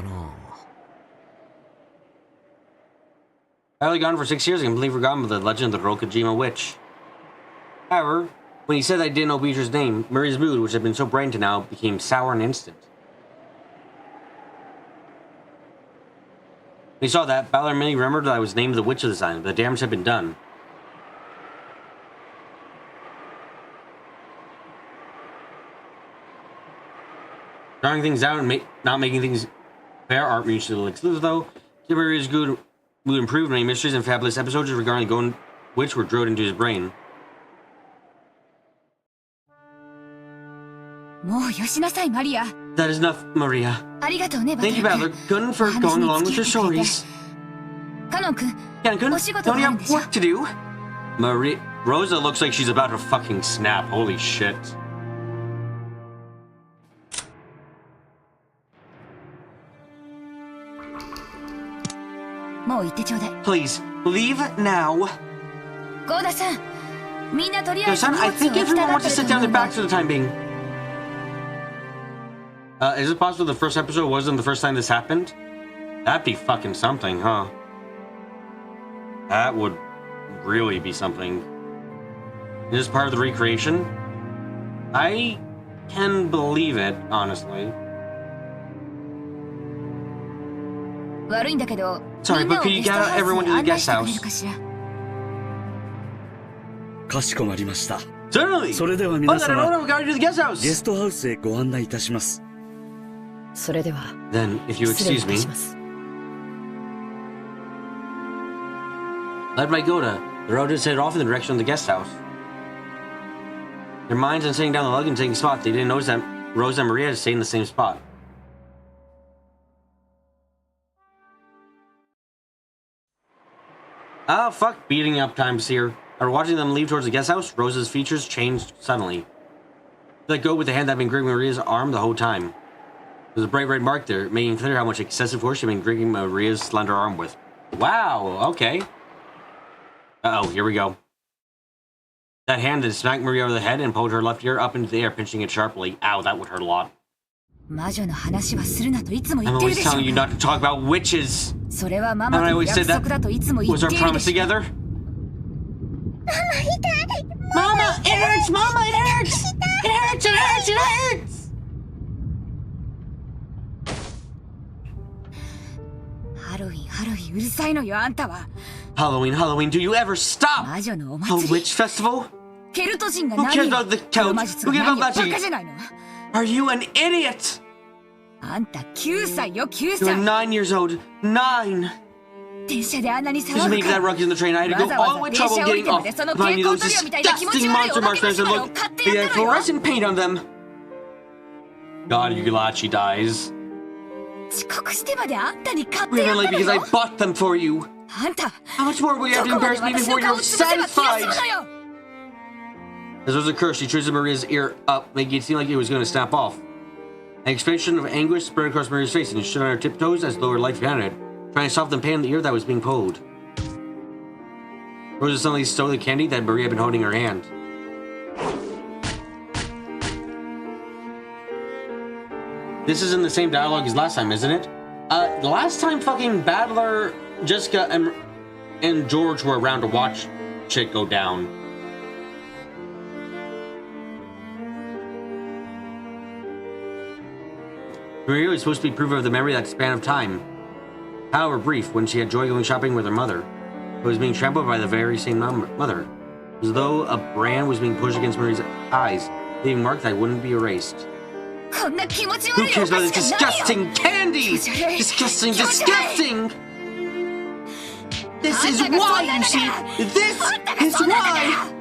Barely gone for 6 years and completely forgotten about the legend of the Rokajima witch. However, when he said that I didn't know Beatrice's name, Maria's mood, which had been so bright until now, became sour in an instant. When he saw that, Balor immediately remembered that I was named the Witch of the Sign, but the damage had been done. Drawing things out and not making things fair aren't mutually exclusive, though. Maria's good mood improved, many mysteries and fabulous episodes regarding the which were drilled into his brain. もうよしなさい、マリア。 That is enough, Maria. ありがとうね、バト Thank you, Butler. Good for going along with your stories. カノン君、 Canon-kun, お仕事 don't が you あるん have でしょ work to do? Maria... Rosa looks like she's about to fucking snap. Holy shit. もう行ってちょうだい。 Please, leave now. ゴーダさん、みんなとりあえず Son, 荷物 I を think 置き everyone たがっ wants て to る sit と down 思う their んだ。 backs for the time being. Is it possible the first episode wasn't the first time this happened? That'd be fucking something, huh? That would really be something. Is this part of the recreation? I can believe it, honestly. 悪いんだけど、 Sorry, みんな but を could ゲ you スト get ハウス everyone に to 案 the 内 guest してくれ house? るかしら。かしこまりました。 Certainly. それでは皆 Oh, then I 様、 don't know, we gotta do the guest house. ゲストハウスへご案内いたします。それでは Then, if you 失礼い excuse た me, します。 led by Goda, the road is headed off in the direction of the guest house. Their minds on sitting down the lug and taking spot, they didn't notice that Rosa and Maria had stayed in the same spot. Ah, fuck beating up times here. After watching them leave towards the guest house, Rosa's features changed suddenly. She let go with the hand that had been gripping Maria's arm the whole time. There's a bright red mark there, making clear how much excessive force she'd been gripping Maria's slender arm with. Wow, okay. Uh-oh, here we go. That hand that smacked Maria over the head and pulled her left ear up into the air, pinching it sharply. Ow, that would hurt a lot. 魔女の話はするなといつも言 I'm ってる always でしょ。 telling you not to talk about witches. それはマ And マ I との always 約 said that 束だといつも言 was っ our ているで promise しょ。 together. Mama, it hurts, Mama, it hurts! It hurts, it hurts, it hurts! ハロウィン、ハロウィン、うるさいのよ、あんたは。 Halloween, Halloween, do you ever stop? 魔女のお A 祭り。 witch festival? ケルト人が Who 何 cares を about the 黒魔 couch? 術 Who が cares 何を about バ magic? カじゃないの。 Are you an idiot? あんた9歳よ、9 You're 歳。 9 years old. 9! 電車であんなに Just 騒 maybe ぐ that か。 ruckus in the train. I had to わ go ざ all わ the way ざ電 trouble 車降り getting てま off でその finding 蛍 those 光塗料みたいな気持ち disgusting 悪いお monster 化け marshmallows 娘 that を look 買って they やっ had たのよ。 fluorescent paint on them. God, you're glad she dies. 遅刻してまであんたに買って We're やっ gonna た leave の because I よ。 bought them for you. あんた、 How much more will you have ど to こまで embarrass me 私の before 顔 you're を潰せば気が済 satisfied? むのよ。 As was a curse, she twisted Maria's ear up, making it seem like it was going to snap off. An expression of anguish spread across Maria's face, and she stood on her tiptoes as though her life depended on it, trying to soften the pain in the ear that was being pulled. Rosa suddenly stole the candy that Maria had been holding in her hand. This isn't the same dialogue as last time, isn't it? Last time fucking Battler, Jessica, and George were around to watch shit go down. Maria was supposed to be proof of the memory of that span of time. However brief, when she had joy going shopping with her mother, but was being trampled by the very same mother. It was as though a brand was being pushed against Maria's eyes, leaving a mark that wouldn't be erased. こんな気持ち Who 悪いお cares 菓 about 子 this じゃないよ。 disgusting candy? Disgusting, disgusting! This is why, you see! This is why!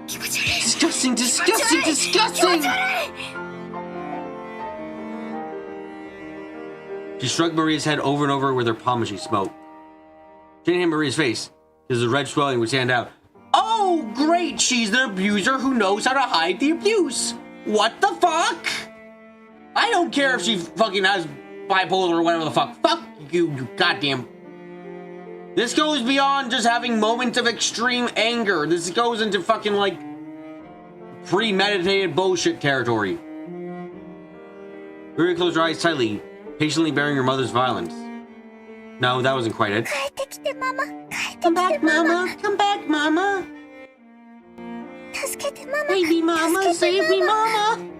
Disgusting, disgusting, disgusting! She struck Maria's head over and over with her palm as she spoke. She didn't hit Maria's face, because the red swelling would stand out. Oh, great! She's the abuser who knows how to hide the abuse! What the fuck? I don't care if she fucking has bipolar or whatever the fuck. Fuck you, you goddamn... This goes beyond just having moments of extreme anger. This goes into fucking, like, premeditated bullshit territory. Maria closed her eyes tightly, patiently bearing her mother's violence. No, that wasn't quite it. Come back, Mama. Come back, Mama. Baby Mama, save me, Mama.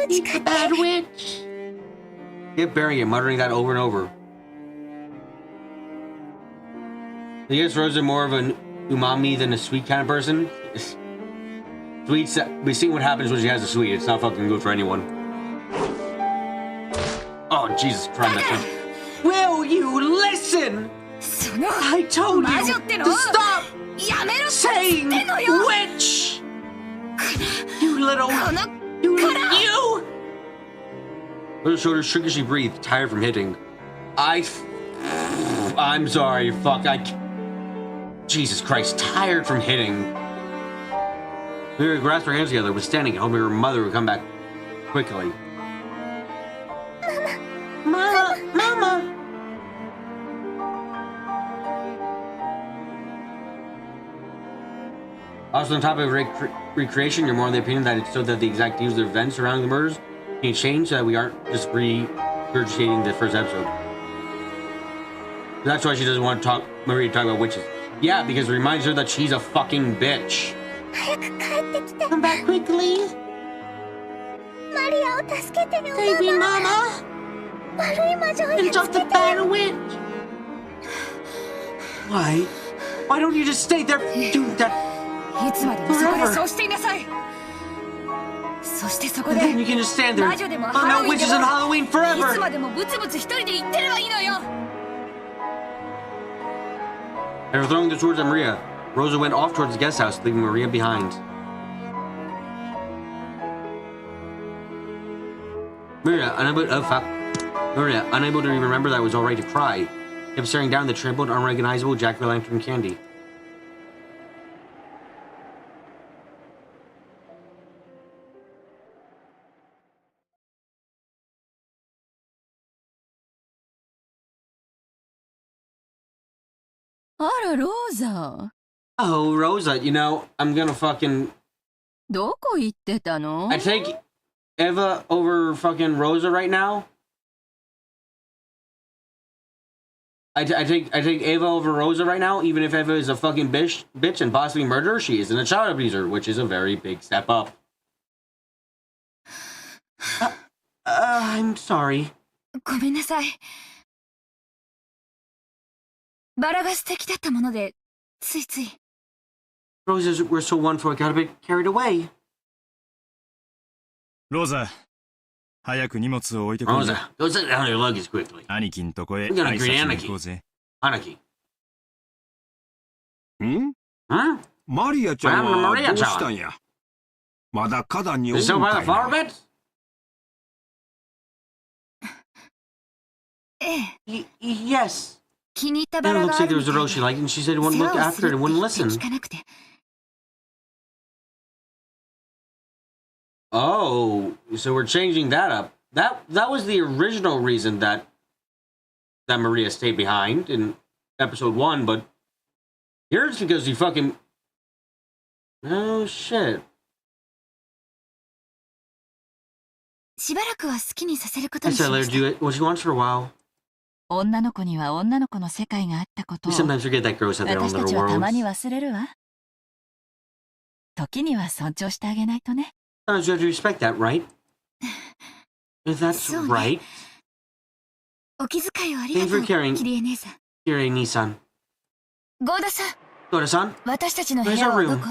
He's a bad witch. Kept bearing it, muttering that over and over. I guess Rosa more of an umami than a sweet kind of person. Sweets, we've seen what happens when she has a sweet. It's not fucking good for anyone. Oh, Jesus Christ, that time. Will you listen? I told you to stop saying witch! You little... You! Little shoulder shook as she breathed, tired from hitting. I'm sorry, fuck, Jesus Christ, tired from hitting. Mira grasped her hands together, was standing, hoping her mother would come back quickly. Mama! Also, on top of recreation, you're more of the opinion that it's so that the exact details of the events surrounding the murders can change so that we aren't just regurgitating the first episode. That's why she doesn't want to Maria to talk about witches. Yeah, because it reminds her that she's a fucking bitch. Come back quickly. Baby mama. And just the bad witch. Why? Why don't you just stay there doing that forever? And then you can just stand there. Oh no, witches on Halloween forever! And throwing the swords at Maria, Rosa went off towards the guest house, leaving Maria behind. Maria, unable to even remember that it was alright to cry, kept staring down the trampled, unrecognizable jack-o'-lantern candy. Oh, Rosa, you know, I'm gonna fucking... I take Eva over fucking Rosa right now. I take Eva over Rosa right now, even if Eva is a fucking bitch and possibly murderer. She isn't a child abuser, which is a very big step up. I'm sorry. Roses were so wonderful, I got a bit carried away. Rosa, 早く荷物を置いてこい。 Rosa, go sit down your luggage quickly. 兄貴んとこへ I'm gonna 挨 greet 拶に行こうぜ。 Anarchy. ん？ Huh? マリアちゃん What happened to は Maria どうしたんや？まだ花壇におる Is it ん by か the い flower な。 beds? Yes. It looks like there was a rose she liked, and she said it wouldn't look after it and wouldn't listen. Oh, so we're changing that up. That was the original reason that Maria stayed behind in episode 1, but here it's because he fucking... Oh, shit. I said let her do it what she wants for a while. We sometimes forget that girls have their own little worlds. Sometimes you have to respect that, right? If that's right. Thank you for caring, Kirei-Ni-san. Goda-san, where's our room?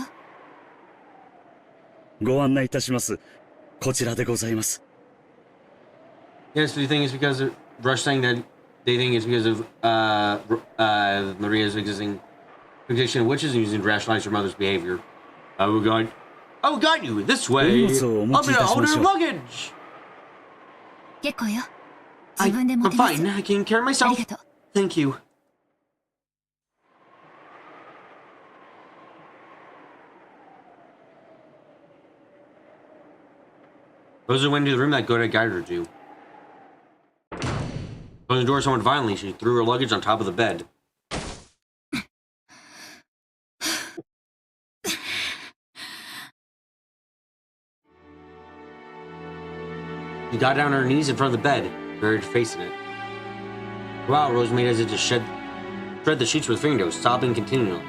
ご案内いたします。こちらでございます。 Yes, do you think it's because of Rush saying that they think it's because of Maria's existing conviction of witches and using to rationalize her mother's behavior? I will guide you this way. I'm gonna hold her luggage. I'm fine. I can carry myself. Thank you. Rosa went into the room that Goda guided her to. Closing the door somewhat violently, she threw her luggage on top of the bed. She got down on her knees in front of the bed, buried her face in it. Wow, Rose made as if to shred the sheets with fingernails, sobbing continually.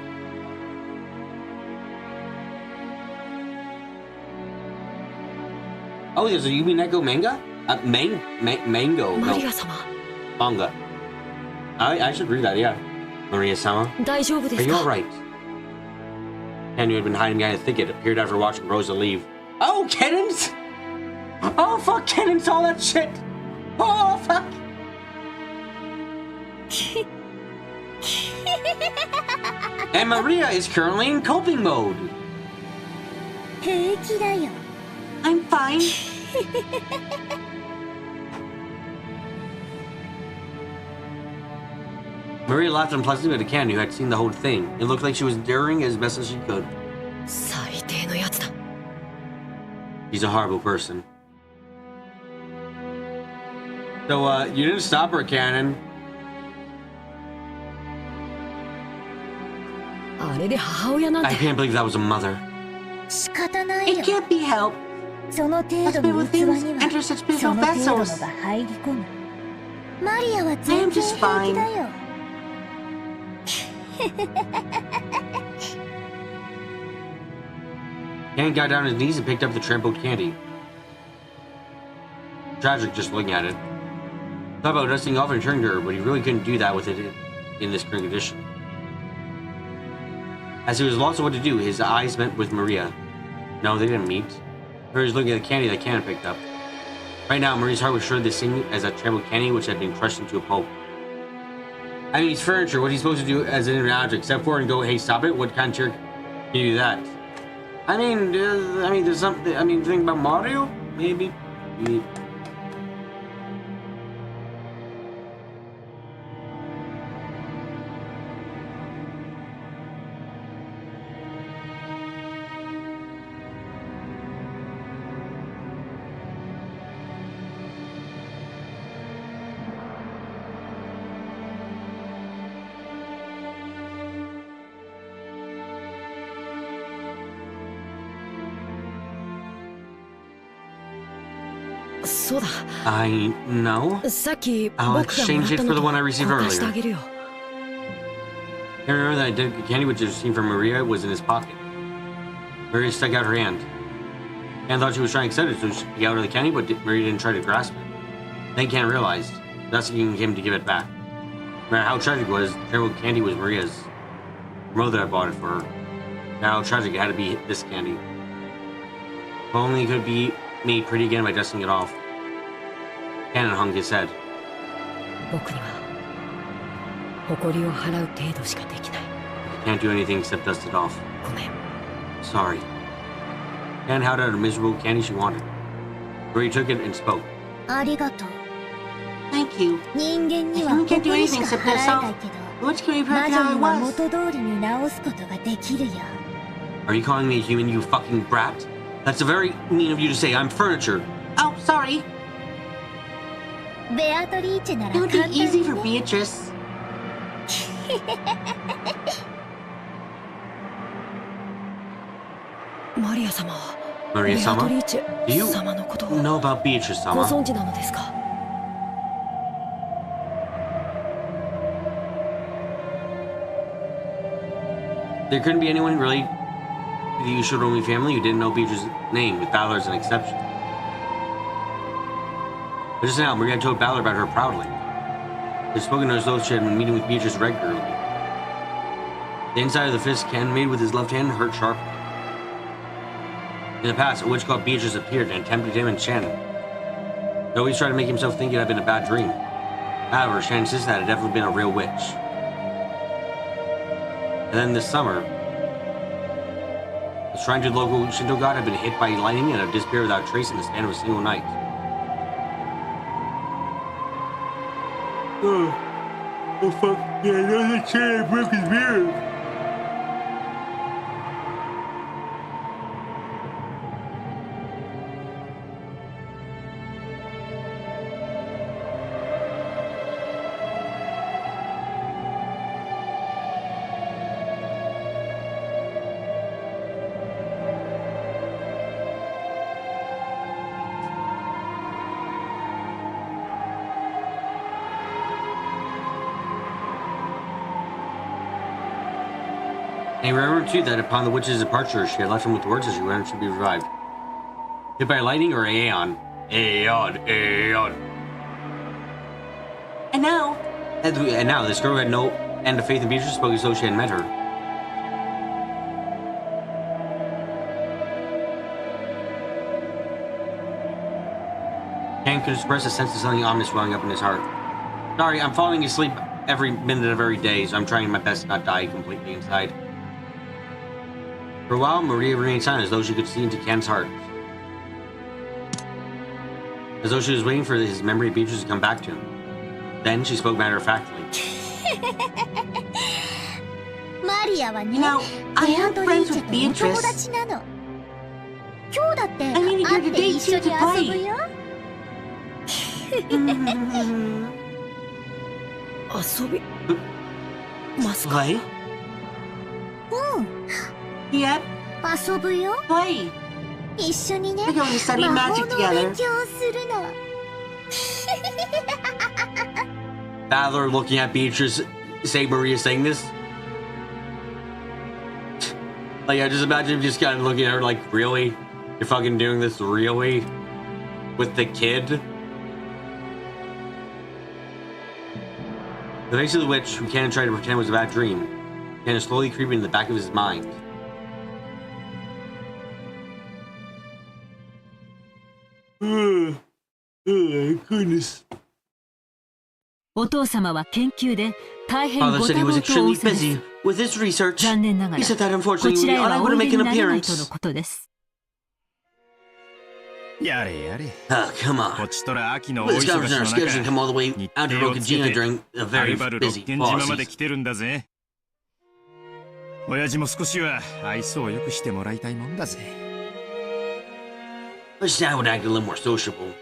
Oh, there's a Umineko manga? Mango. Maria-sama. Manga. I should read that, yeah. Maria-sama. Are you alright? Ken, who had been hiding behind a thicket, appeared after watching Rosa leave. Oh, Kennens! Oh, fuck, Kennen saw that shit! Oh, fuck! And Maria is currently in coping mode. 平気だよ。 I'm fine. Maria laughed unpleasantly at Candy, who had seen the whole thing. It looked like she was enduring as best as she could. 最低のやつだ。 He's a horrible person. So, you didn't stop her, Cannon. あれで母親なんて。 I can't believe that was a mother. 仕方ないよ。 It can't be helped. その程度の器にはその程度のが入り込む。マリアは全然平気だよ。Cannon got down on his knees and picked up the trampled candy. Tragic just looking at it. Thought about dusting off and returning to her, but he really couldn't do that with it in this current condition. As he was lost on what to do, his eyes met with Maria. No, they didn't meet. He was looking at the candy that Cannon picked up. Right now, Maria's heart was surely the same as that trampled candy which had been crushed into a pulp. I mean, it's furniture. What are you supposed to do as an inanimate object? Step forward and go, hey, stop it? What kind of trick can you do that? I mean, there's something. I mean, think about Mario? Maybe. I know. I'll exchange it for the one I received earlier. I remember that identical candy which I received from Maria was in his pocket. Maria stuck out her hand. Anne thought she was trying to accept it, so she got out of the candy, but Maria didn't try to grasp it. Then Ken realized, asking him to give it back. No matter how tragic it was, the terrible candy was Maria's. Her mother had bought it for her. Now how tragic it had to be this candy. If only it could be made pretty again by dusting it off. Cannon hung his head. Can't do anything except dust it off. Sorry. Cannon held out a miserable candy she wanted. Marie took it and spoke. Thank you. You can't do anything except yourself. Which can be perfect how it was. Are you calling me a human, you fucking brat? That's very mean of you to say. I'm furniture. Oh, sorry. It would be easy for Beatrice. Maria-sama? Do you know about Beatrice-sama? There couldn't be anyone related to the Ushiromi family who didn't know Beatrice's name, with Balor as an exception. But just now, Maria told Balor about her proudly. They had spoken as though she had been meeting with Beatrice regularly. The inside of the fist Ken made with his left hand hurt sharply. In the past, a witch called Beatrice appeared and tempted him and Shannon. He always tried to make himself think it had been a bad dream. However, Shannon insisted that it had definitely been a real witch. And then this summer, the shrine to the local Shinto god had been hit by lightning and had disappeared without trace in the span of a single night. Oh fuck, yeah, another chair broke his mirror. And he remembered too that upon the witch's departure, she had left him with words as she wanted to be revived. Hit by lightning or Aeon? Aeon. And now, this girl who had no end of faith in Beatrice spoke as though she had met her. Ken could express a sense of something ominous welling up in his heart. Sorry, I'm falling asleep every minute of every day, so I'm trying my best to not die completely inside. For a while, Maria remained silent as though she could see into Ken's heart. As though she was waiting for his memory of Beatrice to come back to him. Then she spoke matter-of-factly. Maria はね、 Now, I ベア am トリ friends ーチェ with とお Beatrice. 友達なの。今日だって I mean, you're 会っ the て date 一緒 you に to 遊ぶ play. よ。遊びますか。 Play? うん。 Yep. 遊ぶよ。 Play. 一緒にね、 We're going to study 魔法 magic の together. 勉強をするの。 Badler looking at Beatrice, say Maria saying this. Like, I just imagine him just kind of looking at her like, really? You're fucking doing this really? With the kid? The face of the witch, who Ken tried to pretend was a bad dream, Ken is slowly creeping in the back of his mind. Goodness. お父様は研究で大変 Father ご said 多 he was 忙と仰 extremely せです busy with his research. 残念なが He ら said that こ unfortunately ちら we へ were はお unable to いで make に an なれないと appearance. のことです やれやれ。 Oh, come on. こっちとら秋の大 This 忙 governor しの scheduling 中、 come all the way 日 out to 程をつけ Rokajima て、 during a は very るばる六 busy 軒 fall 島まで season. 来てるんだぜ。親父も少しは愛想を良くしてもらいたいもんだぜ。Wish Dad would act a little more sociable.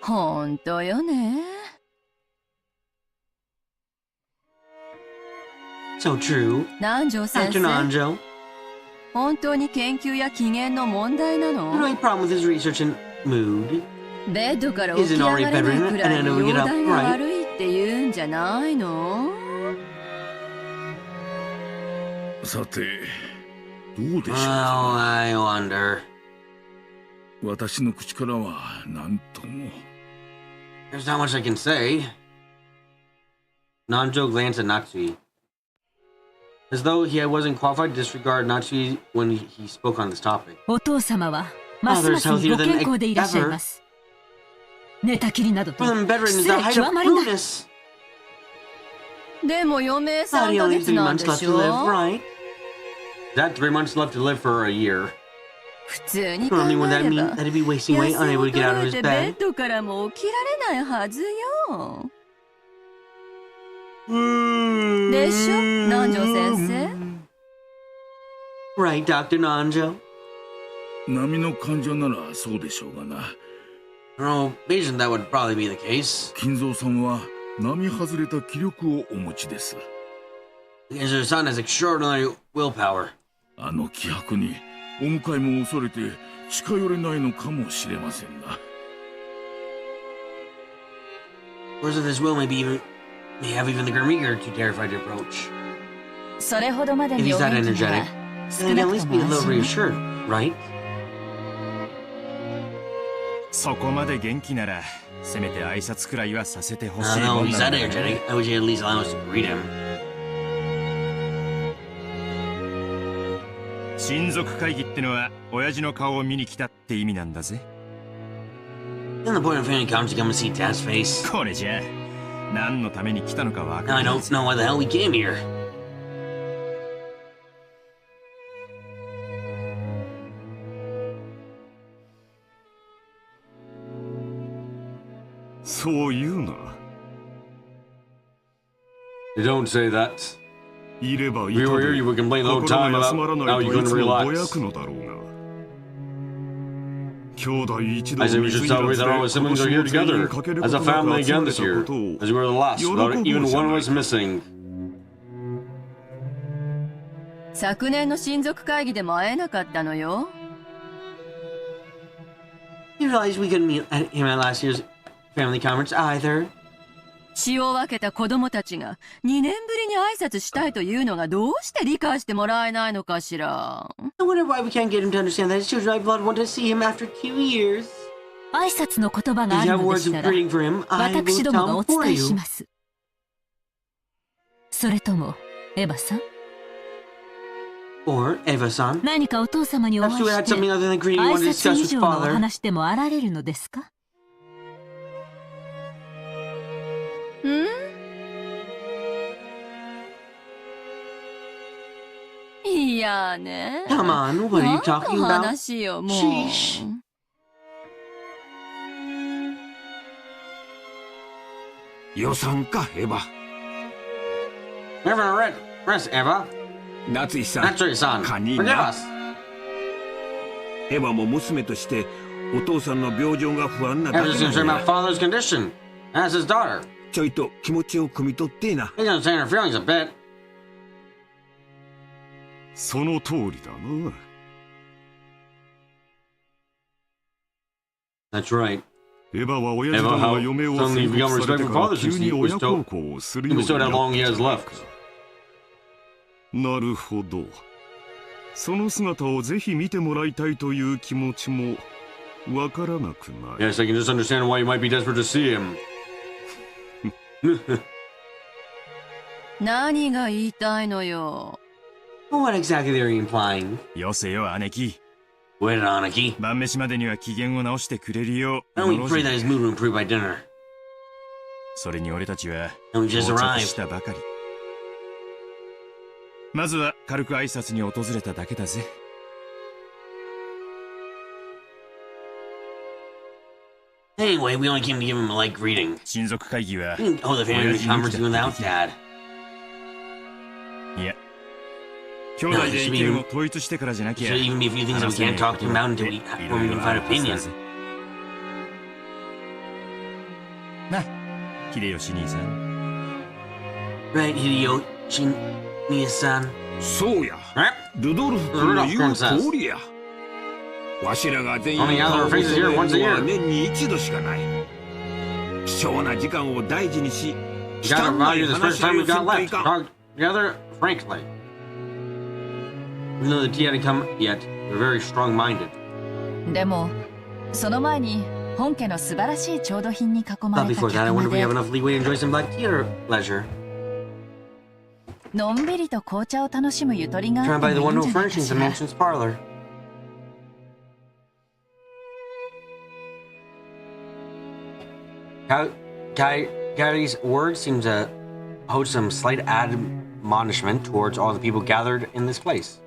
ほんとよね。 So true. 南條先 Dr. 生、 Nanjo, 本当に研究や機嫌の問題な the の？ only problem with his research and mood ベッドから起き上がれないくらい Isn't already better, and I know we 容 get up 体が悪いって言うんじゃないの？ さてどうでしょう Well, か。 I wonder. 私の口からは何とも。 There's not much I can say. Nanjo glanced at Natsui. As though he wasn't qualified to disregard Natsui when he spoke on this topic. お父様はますますにご健康でいらっしゃいます寝たきりなどと For them, bedridden 失 is the 礼 height 極 of まりない rudeness. でも余命 Thought 3 he ヶ only had 月 3なん months で left し to ょ？ live, right? That 3 months left to live for a year. 普通に考 Not only would え that れ mean ば that he'd be wasting away, 痩せ unable to get out of 衰え his てベ bed. ッドからも起きられないはずよ。でしょ、南條先生。 Right, Dr. Nanjo? 波の患者ならそうでしょうがな。 Oh, vision that would probably be the case. 金蔵さんは並外れた気力をお持ちです。 Because your son has extraordinary willpower. あの気迫にお迎えも恐れて近寄れないのかもしれませんな。 Whereas of this will may have even the Grim Reaper too terrified to approach. それほどまで If に he's お that 元気なら energetic, 少 then な at く least と be a も little 安心。 reassured, right? そこまで元気なら、せめて挨拶くらいはさせてほしい No, もん he's なん that だよ energetic. ね。 I wish you at least allow us to greet him. 親族会議ってのは、親父の顔を見に来たって意味なんだぜ。 Then the point of family comes to come and see Dad's face. これじゃ、何のために来たのかわ Now か I んない don't ぜ。 know why the hell we came here. そう言うな。 You don't say that. いればい We た were で here, you would complain the whole 心 time が about 休まら how ない you とい couldn't つもぼ relax. やくのだろうが。兄弟一同 I said we 水 should 入ら celebrate ず that で all 今 the siblings 年 are も here 全員 together かけるこ as と a なく family 集ま again れ this た year, ことを as we were the last, 喜ぼ without う even じゃ one of ない us missing. 昨年の親族会議でも会えなかったのよ。 You realize we couldn't meet him at last year's family conference either. 血を分けた子供たちが2年ぶりに挨拶したいというのがどうして理解してもらえないのかしら。 I wonder why we can't get him to understand that his children of blood want to see him after 2 years. 挨拶の言葉 If があ you る have ので words し of たら greeting for him, I 私 will ども tell が him お for 伝えし you. ますそれともエヴァさん Or Eva-san. 何かお父様にお会い Perhaps you し had て something other than greeting you 挨 wanted to 拶 discuss 以 with 上のお father. 話でもあられるのですかいやまあね。 Come on, what are you talking about? 話よ、もう。 Sheesh. Never rest, Eva. 夏井さん、 Natsui-san, カニ forgive な。 us. エヴァも娘としてお父さんの病状が不安なだ Eva's けなん concerned や about father's condition, as his daughter. ちょいと気持ちを汲み取ってな。 He's understanding her feelings a bit. その通りだな。 That's right. エヴァは親父殿が余命を宣告されてから急に親孝行をするようになった。なるほど。その姿をぜひ見てもらいたいという気持ちもわからなくない。 Yes, I can just understand why you might be desperate to see him. 何が言いたいのよ。 What exactly are you implying? よせよ、姉貴。 Wait, Aniki. 晩飯までには機嫌を直してくれるよう。 And we pray that his mood will improve by dinner. それに俺たちは And we just 到着 arrived. したばかり。まずは軽く挨拶に訪れただけだぜ。 Anyway, we only came to give him a light greeting. 親族会議は We didn't hold the family conference without Dad. いや、兄弟で意見を統一してからじゃなきゃ There should even be a few things that we can't talk to him about until we can find opinions. な、秀吉兄さん。 Right, Hideyoshi Nia-san. そうや。ルドルフ君の言う通りや。わしらが全員顔を揃えるのは年に一度しかない。貴重な時間を大事にし、 We gotta value this first time we've got left. Talk together frankly. Even though the tea hadn't come yet, they're very strong-minded. でもその前に本家の素晴らしい調度品に囲ま But れた before that, I 客 wonder 間 if we で have enough leeway to enjoy some black tea at our leisure. のんびりと紅茶を楽しむゆとりがあ Try っ and て buy the もいいん wonderful じゃないか furnishings し in ら。 Mansion's parlor. Gary's words seem to hold some slight admonishment towards all the people gathered in this place.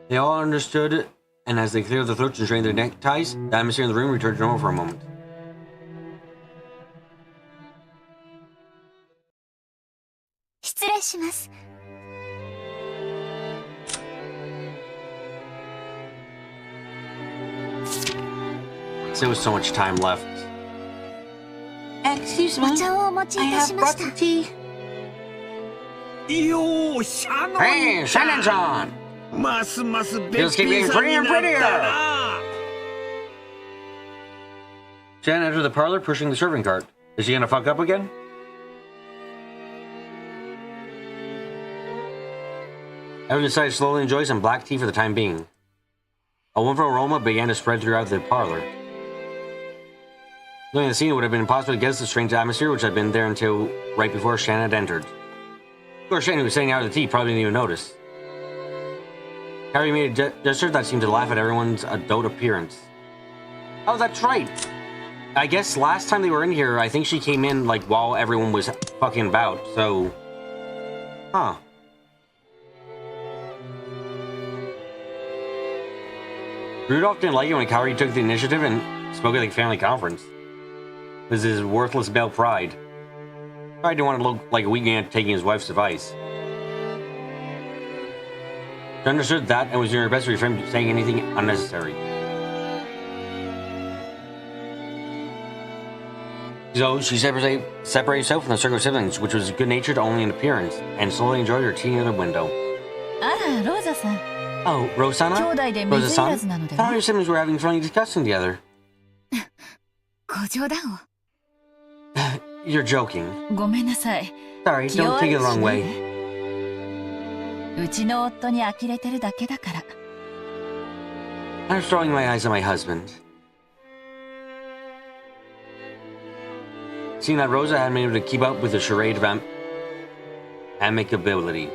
They all understood, and as they cleared their throats and strained their neckties, the atmosphere in the room returned to normal for a moment. There was so much time left. Excuse me, I have brought the tea. Yo, Shannon! Hey, Shannon-san! ますますべっぴ Just keep ん getting さん prettier に and なった prettier! な。 Shannon entered the parlor, pushing the serving cart. Is she gonna fuck up again? Everyone decided to slowly enjoy some black tea for the time being. A wonderful aroma began to spread throughout the parlor. During the scene, it would have been impossible to guess the strange atmosphere which had been there until right before Shannon had entered. Of course, Shannon, who was sitting out of the tea, probably didn't even notice. Harry made a gesture that seemed to laugh at everyone's adult appearance. Oh, that's right! I guess last time they were in here, I think she came in, like, while everyone was fucking about, so... Huh. Rudolph didn't like it when Kaori took the initiative and spoke at the family conference. This is his worthless male pride. Pride didn't want to look like a weak man taking his wife's advice. She understood that and was doing her best to refrain from saying anything unnecessary. So she separated herself from the circle of siblings, which was good-natured only in appearance, and slowly enjoyed her tea near the window. あら、ローザさん。 Oh, Rosana? 兄弟で水入らずなので Thought は your siblings were having friendly discussion together. ご冗談を。 You're joking. ごめんなさい。 Sorry, 気弱 don't take い it the し wrong ね way. うちの夫に呆れてるだけだから。 I'm throwing my eyes at my husband. Seeing that Rosa hadn't been able to keep up with the charade of amicability.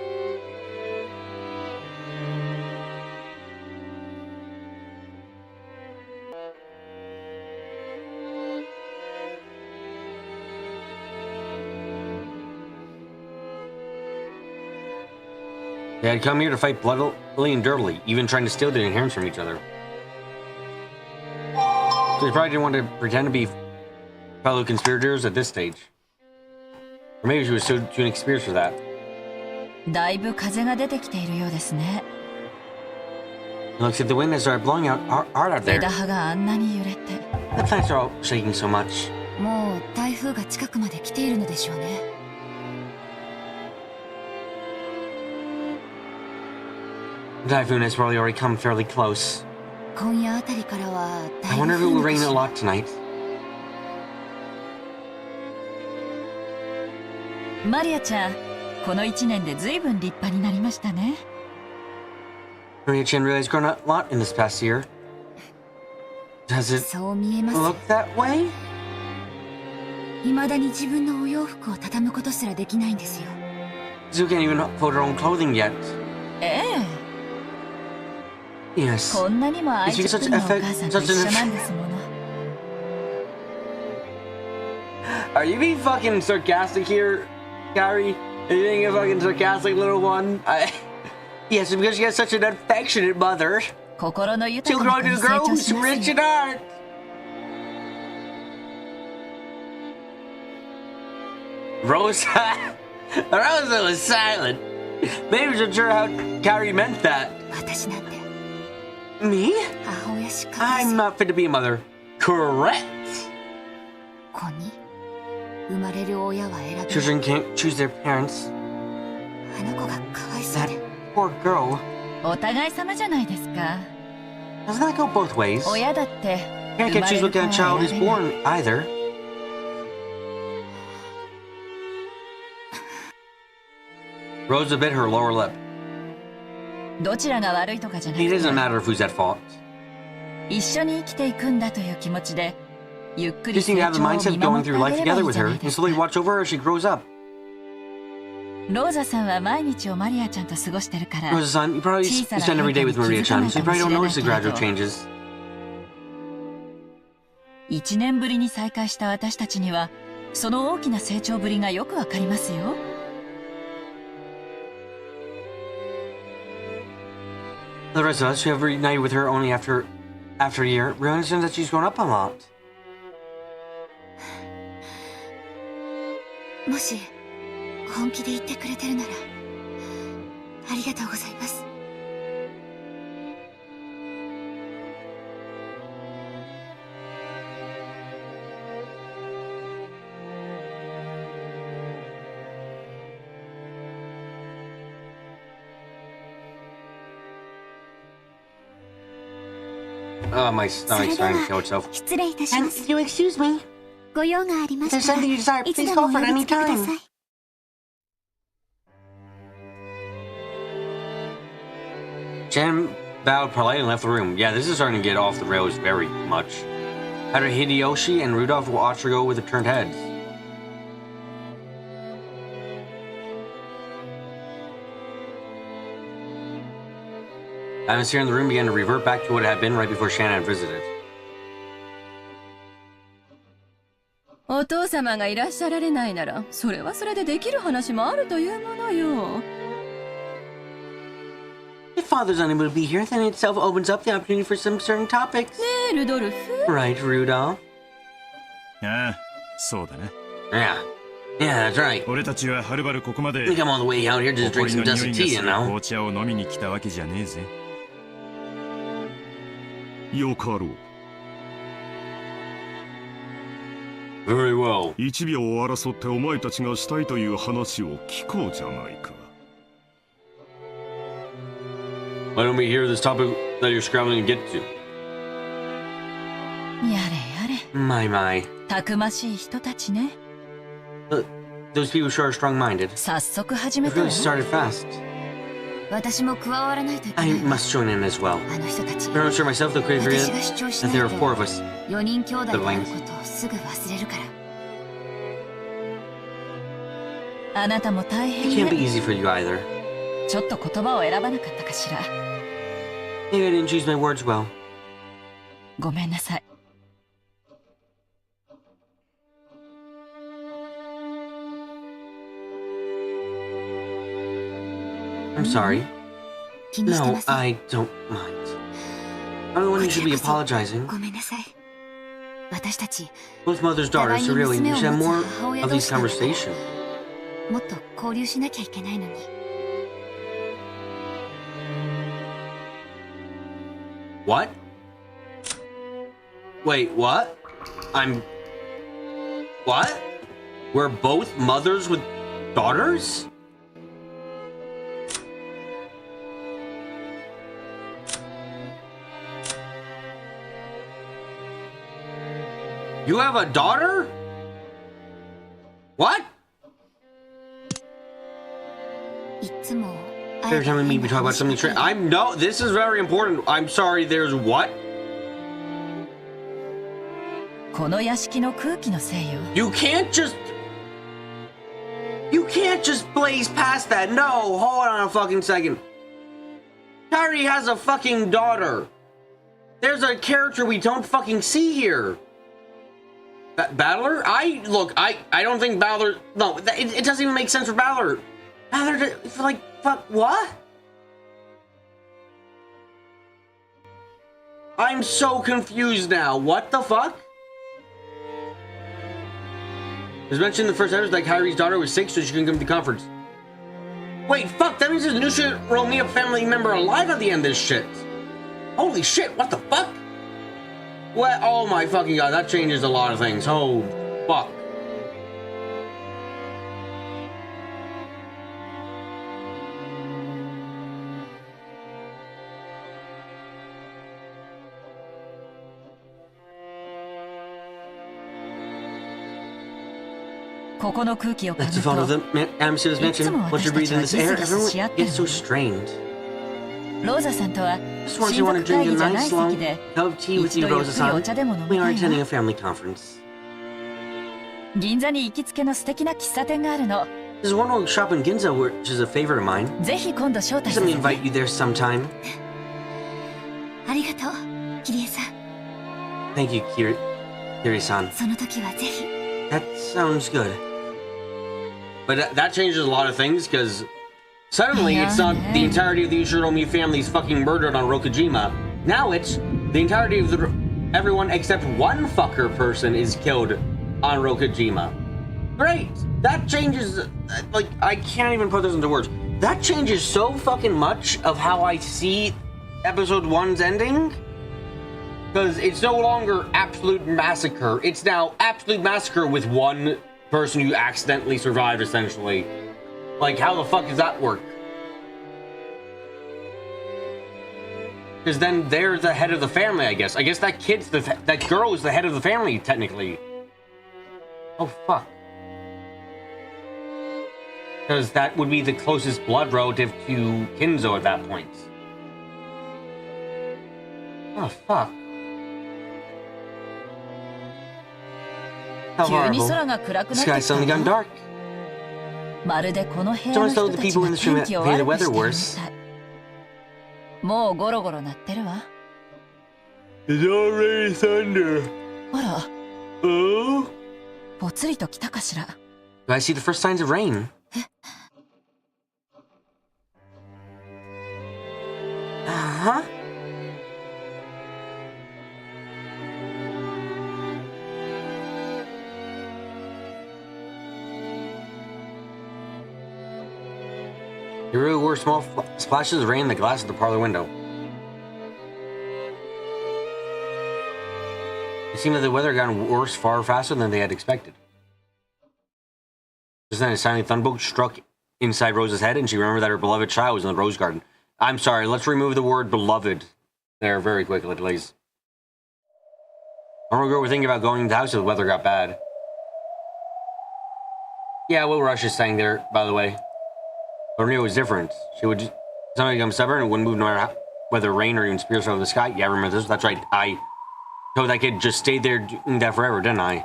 They had come here to fight bloodily and dirtily, even trying to steal their inheritance from each other. So they probably didn't want to pretend to be fellow conspirators at this stage. Or maybe she was too inexperienced for that. だいぶ風が出てきているようですね。It looks like the wind has started blowing out hard out there. 枝葉があんなに揺れて。The plants are all shaking so much. もう台風が近くまで来ているのでしょうね。The typhoon has probably already come fairly close. 今夜あたりからは I wonder if it will rain a lot tonight. マリアちゃん、この1年で随分立派になりましたね。Maria-chan really has grown a lot in this past year. Does it そう見えます。 look that way? 未だに自分のお洋服を畳むことすらできないんですよ。Zu can't even fold her own clothing yet. ええ。 Yes. こんなにも愛着のお母さんと一緒なんですもの。Are you being fucking sarcastic here, Gary? Are you being a fucking sarcastic little one? Yes, because she has such an affectionate mother. 心の豊 She'll か grow な into 子 a に成 girl 長 who's します rich よ。 in art. Rosa was silent. Maybe she wasn't sure how Gary meant that. 私なんて Me? 母親しか I'm not fit to be a mother. Correct. 子に生まれる親は選べない。 Children can't choose their parents. あの子がかわいそう That で。 poor girl. お互い様じゃないですか。 Doesn't that go both ways? 親だって生 Can't ま get れ choose る what 子 kind of は child is 選べない。 born either. Rosa bit her lower lip. どちらが悪いとかじゃなく It て、 doesn't matter if who's at fault. 一緒に生きていくんだという気持ちで、ゆっくり Just need 成 to have the 長を mindset 見 of going 守って through あ life げればい together い with じゃ her ない and ですか。 slowly watch over her as she grows up. ローザさんは毎日をマリアちゃんと過ごしてるから、 Rosa-san, you probably 小さな spend every 変 day 化 with に気づかな Maria-chan, い so か you も probably し don't れな notice い the けれ gradual ど、 changes. 1年ぶりに再会した私たちには、その大きな成長ぶりがよくわかりますよ。The rest of us who have reunited with her only after a year, we understand that she's grown up a lot. もし本気で言ってくれてるなら、ありがとうございます。My stomach's starting to kill itself. 失礼いたします。 You excuse me? ご用がありま If し there's たら something you desire, いつ please で call もお for 呼 it びくだ any さ time. い。Jen bowed politely and left the room. Yeah, this is starting to get off the rails very much. After Hideyoshi and Rudolph watched her go with the turned heads. The atmosphere in the room began to revert back to what it had been right before Shannon had visited. お父様がいらっしゃられないなら、それはそれでできる話もあるというものよ。If Father's unable to be here, then it itself opens up the opportunity for some certain topics. ねえ、ルドルフ。 Right, Rudolph? ああ、そうだな。 Yeah, that's right. 俺たちははるばるここまで We come all the way out here to just drink some dusty tea, you know? 紅茶を飲みに来たわけじゃねえぜ。よかろう。 Very well. 一秒を争ってお前たちがしたいという話を聞こうじゃないか。 Why don't we hear this topic that you're scrambling to get to? やれやれ。 My. たくましい人たちね。 Those people sure are strong-minded. 早速始め It たわ really。started fast. 私も加わらないといけな I い。 must join in as well. あの人たち。 I'm not sure myself, they'll create 私が主張し that な there い are と four of us. 4人兄弟であることをすぐ忘れるから。あなたも大 It can't 変 be ね。 easy for you either. ちょっと言葉を選ばなかったかしら。 Maybe I didn't choose my words well. ごめんなさい。 I'm I'm sorry. No, I don't mind. I'm the one who should be apologizing. Both mother's daughters, so really, we should have more of these conversations. What? Wait, what? What? We're both mothers with daughters? You have a daughter? What? Every time we meet, we talk about something. No, this is very important. I'm sorry, there's what? You can't just blaze past that. No, hold on a fucking second. Kairi has a fucking daughter. There's a character we don't fucking see here. Battler? I don't think Battler... No, it doesn't even make sense for Battler. Battler, like, fuck, what? I'm so confused now. What the fuck? It was mentioned in the first episode that Kairi's daughter was sick, so she couldn't come to the conference. Wait, fuck, that means there's a new Romeo family member alive at the end of this shit. Holy shit, what the fuck? What? Oh my fucking god, that changes a lot of things. Oh, fuck. That's the fault of the atmosphere mentioned. Once you breathe in this air, everyone gets so strained. Just once you want to drink a nice long cup of tea with you, Rosa-san. We are attending a family conference. There's one old shop in Ginza which is a favorite of mine. Let me invite you there sometime. Thank you, Kiri-san. That sounds good. But that changes a lot of things, because suddenly it's not the entirety of the Ushiromi family's fucking murdered on Rokujima. Now it's the entirety of everyone except one fucker person is killed on Rokujima. Great! That changes, like, I can't even put this into words. That changes so fucking much of how I see episode 1's ending. Because it's no longer absolute massacre. It's now absolute massacre with one person who accidentally survived, essentially. Like, how the fuck does that work? Because then they're the head of the family, I guess. I guess that that girl is the head of the family, technically. Oh, fuck. Because that would be the closest blood relative to Kinzo at that point. Oh, fuck. How horrible. The sky's suddenly gone dark. It's almost though the people in this room made the weather worse. It's already thunder. Oh? Do I see the first signs of rain? Uh-huh. Hiru wore small splashes of rain in the glass of the parlor window. It seemed that the weather had gotten worse far faster than they had expected. Just then a silent thunderbolt struck inside Rosa's head, and she remembered that her beloved child was in the rose garden. I'm sorry, let's remove the word beloved there very quickly, please. I remember we were thinking about going to the house if the weather got bad. Yeah, Will Rush is saying there, by the way. But Rio was different. She would suddenly become stubborn and wouldn't move no matter whether rain or even spears over the sky. Yeah, I remember this. That's right. I told that kid just stayed there doing that forever, didn't I?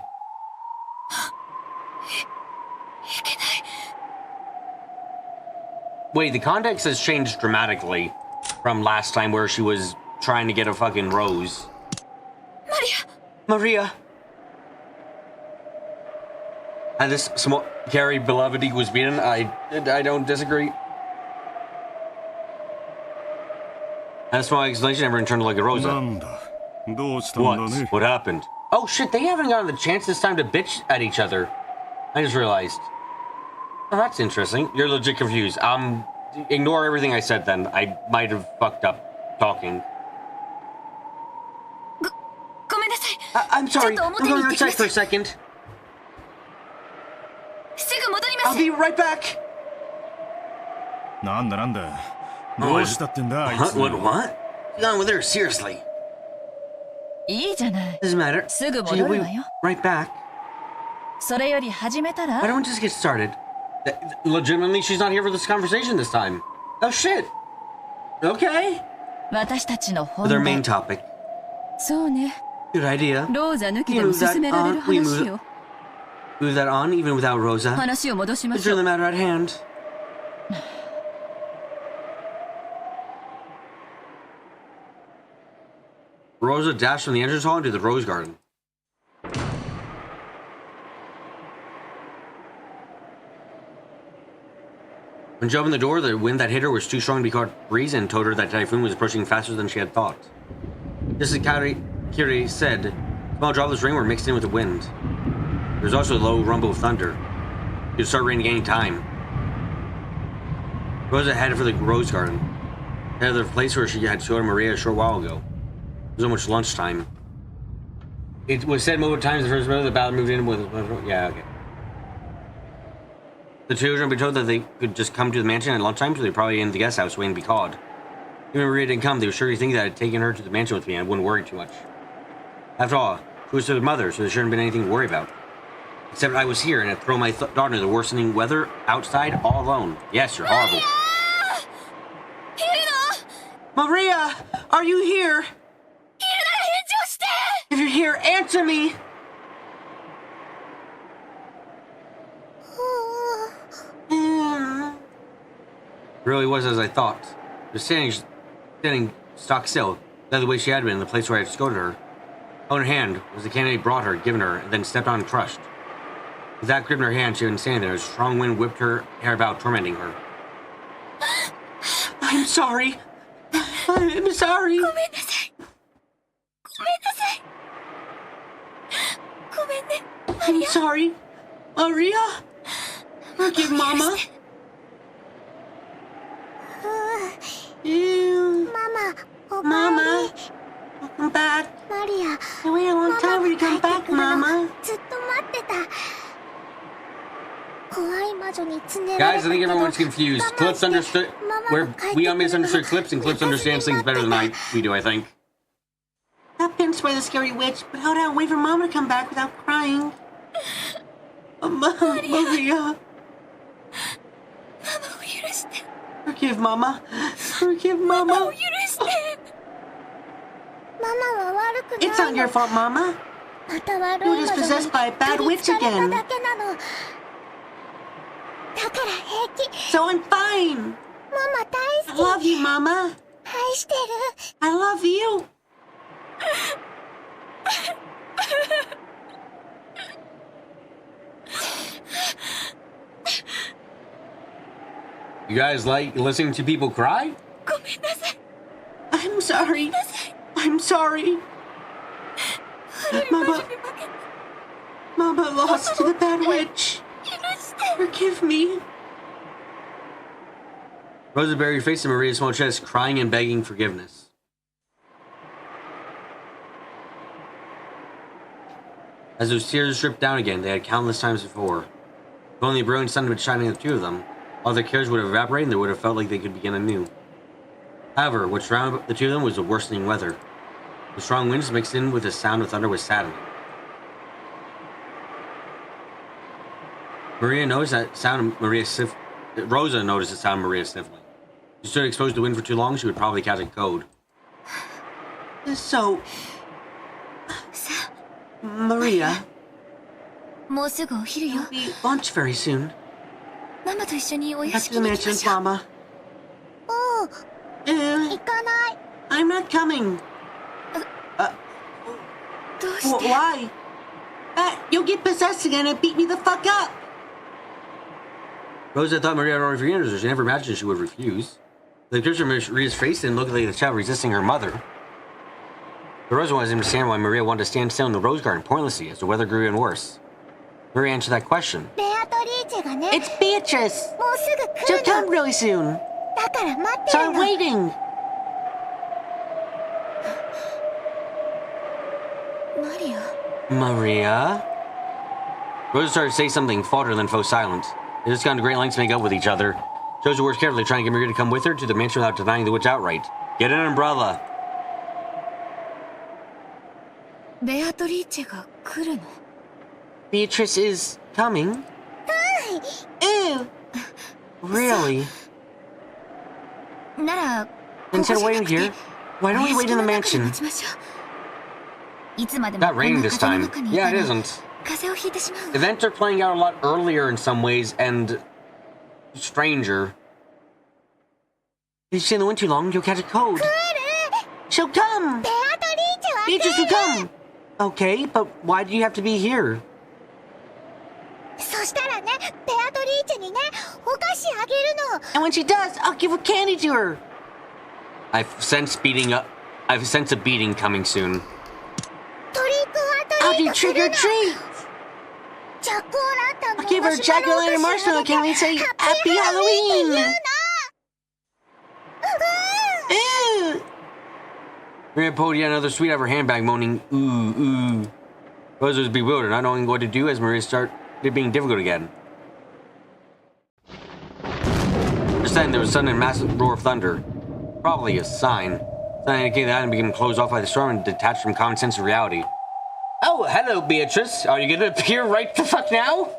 Wait, the context has changed dramatically from last time where she was trying to get a fucking rose. Maria! And this small Carrie beloved was beaten. I don't disagree. That's my explanation. Everyone turned to look at Rosa. What? What happened? Oh shit, they haven't gotten the chance this time to bitch at each other. I just realized. Oh, that's interesting. You're legit confused. Ignore everything I said then. I might have fucked up talking. I'm sorry. I'm going outside for a second. I'll be right back. What? What's on with her? Seriously. Doesn't matter. She'll be right back. Why don't we just get started? Legitimately, she's not here for this conversation this time. Oh shit. Okay. Their main topic. Good idea. We move that on even without Rosa. It's really the matter at hand. Rosa dashed from the entrance hall into the rose garden. When she opened the door, the wind that hit her was too strong to be caught breeze and told her that Typhoon was approaching faster than she had thought. Just as Kiri said, small droplets of rain were mixed in with the wind. There was also a low rumble of thunder. It would start raining any time. Rosa headed for the rose garden, headed to the place where she had showed Maria a short while ago. It was almost lunchtime. It was said multiple times the first minute the battle moved in with... Yeah, okay. The children were told that they could just come to the mansion at lunchtime, so they were probably in the guest house waiting to be called. Even Maria didn't come, they were sure to think that I had taken her to the mansion with me and I wouldn't worry too much. After all, she was their mother, so there shouldn't have been anything to worry about. Except I was here and had thrown my daughter into the worsening weather outside all alone. Yes, you're horrible. Maria! Are you here? If you're here, answer me! It really was as I thought. She was standing stock still, the way she had been in the place where I had escorted her. On her hand was the candy I brought her, given her, and then stepped on and crushed. With that grip in her hand, she had been standing there as a strong wind whipped her hair about, tormenting her. I'm sorry. I'm sorry. I'm sorry. Maria? Forgive Mama. Mama, welcome back. I waited a long time for you to come back, Mama. Guys, I think everyone's confused. Clips understood where we misunderstood Clips, and Clips understands things better than we do, I think. Not pinched by the scary witch, but held out, wait for Mama to come back without crying. Maria. Forgive Mama. Forgive Mama. It's not your fault, Mama. You were just possessed by a bad witch again. So I'm fine. I love you, Mama. I love you. You guys like listening to people cry? I'm sorry. I'm sorry. Mama lost to the bad witch. Forgive me. Rosa buried her face in Maria's small chest, crying and begging forgiveness. As those tears dripped down again, they had countless times before. If only a brilliant sun had been shining on the two of them, all their cares would have evaporated and they would have felt like they could begin anew. However, what surrounded the two of them was the worsening weather. The strong winds mixed in with the sound of thunder was saddening. Rosa noticed the sound of Maria sniffling. If she stood exposed to wind for too long, she would probably catch a cold. So... Maria... We'll be lunch very soon. Back to the mansion, Mama. I'm not coming. Why? You'll get possessed again and beat me the fuck up. Rosa thought Maria had already forgiven her, so she never imagined she would refuse. The picture of Maria's face didn't look like the child resisting her mother. The Rosa wanted to understand why Maria wanted to stand still in the rose garden pointlessly as the weather grew even worse. Maria answered that question. It's Beatrice! She'll come really soon. So I'm waiting. Maria? Rosa started to say something, faltered, then fell silent. They just gone to great lengths to make up with each other. Chose the words carefully, trying to get Maria to come with her to the mansion without denying the witch outright. Get an umbrella. Beatrice is coming? Ew! Really? Instead of waiting here, why don't we wait in the mansion? Not raining this time. Yeah, it isn't. Events are playing out a lot earlier in some ways and stranger. If you stay in the wind too long, you'll catch a cold. She'll come! Beatrice will come! Okay, but why do you have to be here? And when she does, I'll give a candy to her. I've sensed a beating coming soon. I'll do trick or treat. I'll give her a jack-o'-lantern marshmallow candy and say Happy Halloween. Ew. Maria pulled yet another sweet out of her handbag, moaning, ooh, ooh. Rosa was bewildered, not knowing what to do as Maria started being difficult again. Just then, there was a sudden and massive roar of thunder. Probably a sign. Sign indicating that island began closed off by the storm and detached from common sense and reality. Oh, hello, Beatrice. Are you gonna appear right the fuck now?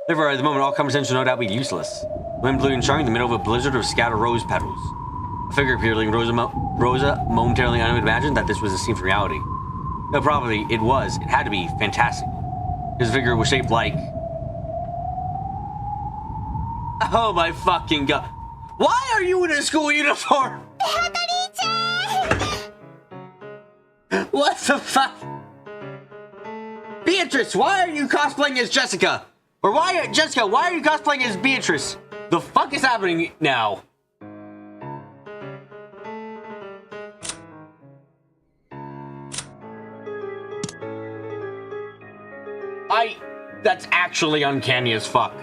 Therefore, at the moment, all conversation no doubt be useless. Wind blew and showering in the middle of a blizzard of scattered rose petals. A figure appeared, leaving Rosa momentarily unable to imagine that this was a scene from reality. No, probably it was. It had to be fantastic. His figure was shaped like... Oh my fucking god. Why are you in a school uniform? What the fuck? Beatrice, why are you cosplaying as Jessica? Or why are you cosplaying as Beatrice? The fuck is happening now? That's actually uncanny as fuck.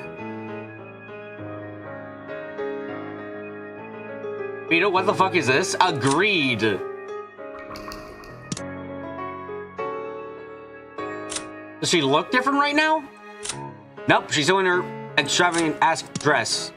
Vito, what the fuck is this? Agreed. Does she look different right now? Nope, she's still in her extravagant ass dress.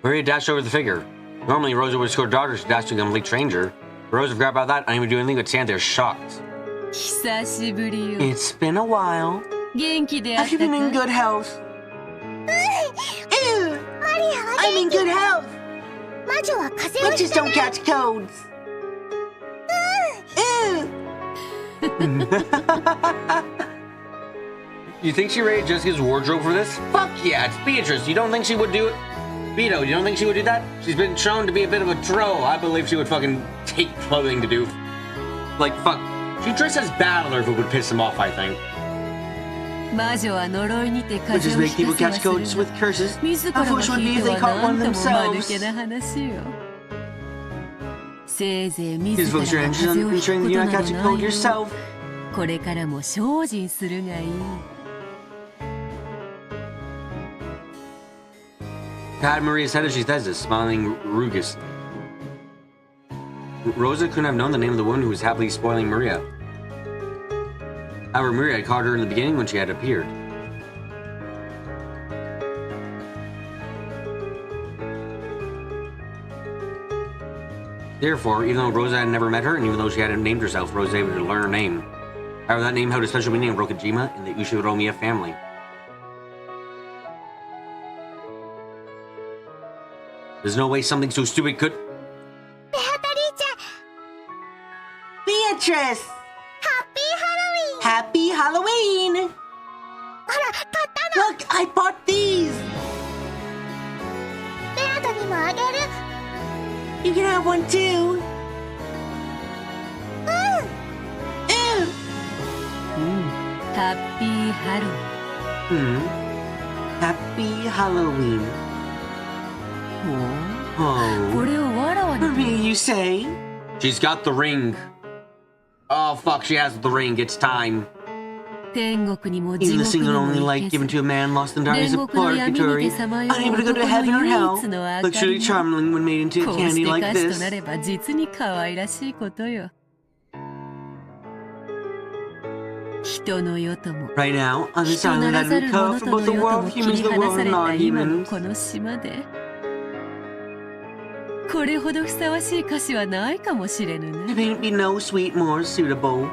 Maria dashed over the figure. Normally, Rosa would escort daughters to dash to a complete stranger. Rosa forgot about that, unable to do anything but stand there shocked. It's been a while. Have you been in good health? Ew! I'm in good health! Witches don't catch colds! Ew! You think she raided Jessica's wardrobe for this? Fuck yeah, it's Beatrice. You don't think she would do it? Vito, you don't think she would do that? She's been shown to be a bit of a troll. I believe she would fucking take clothing to do. Like, fuck. She'd dress as Battler if it would piss him off, I think. Witches make people catch colds with curses. How foolish would it be if they caught one themselves? These folks are interested in ensuring that you're not catching a cold yourself. Pat Maria's head as she says this, smiling roguishly. Rosa couldn't have known the name of the woman who was happily spoiling Maria. However, Maria had caught her in the beginning when she had appeared. Therefore, even though Rosa had never met her, and even though she hadn't named herself, Rosa was able to learn her name. However, that name held a special meaning in Rokujima and the Ushiromiya family. There's no way something so stupid could... Beatrice! Happy Halloween! Look, I bought these! You can have one too! Happy Halloween. Happy Halloween. Oh. Maria, you say? She's got the ring. Oh, fuck, she has the ring. It's time. Even the single only light given to a man lost in darkness of purgatory, unable to go to heaven or hell, looks really charming when made into a candy like this. Right now, on this island that we cover for both the world of humans and the world of non-humans. There may be no sweet more suitable.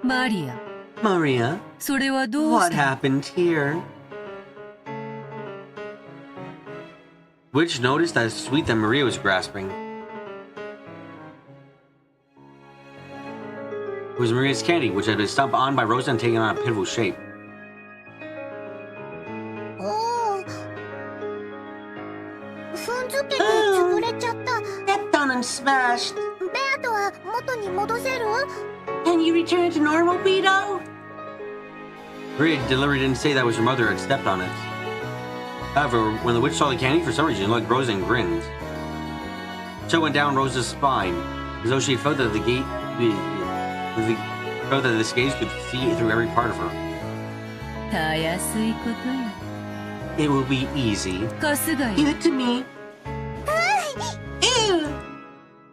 Maria, what happened here? Witch noticed that sweet that Maria was grasping. It was Maria's candy, which had been stomped on by Rosa and taken on a pitiful shape. Stepped on and smashed. Can you return to normal, Beto? Maria deliberately didn't say that was her mother had stepped on it. However, when the witch saw the candy, for some reason, she looked at Rosa and grinned. Chill went down Rosa's spine, as though she felt that the this gaze could see through every part of her. It will be easy. Give it to me.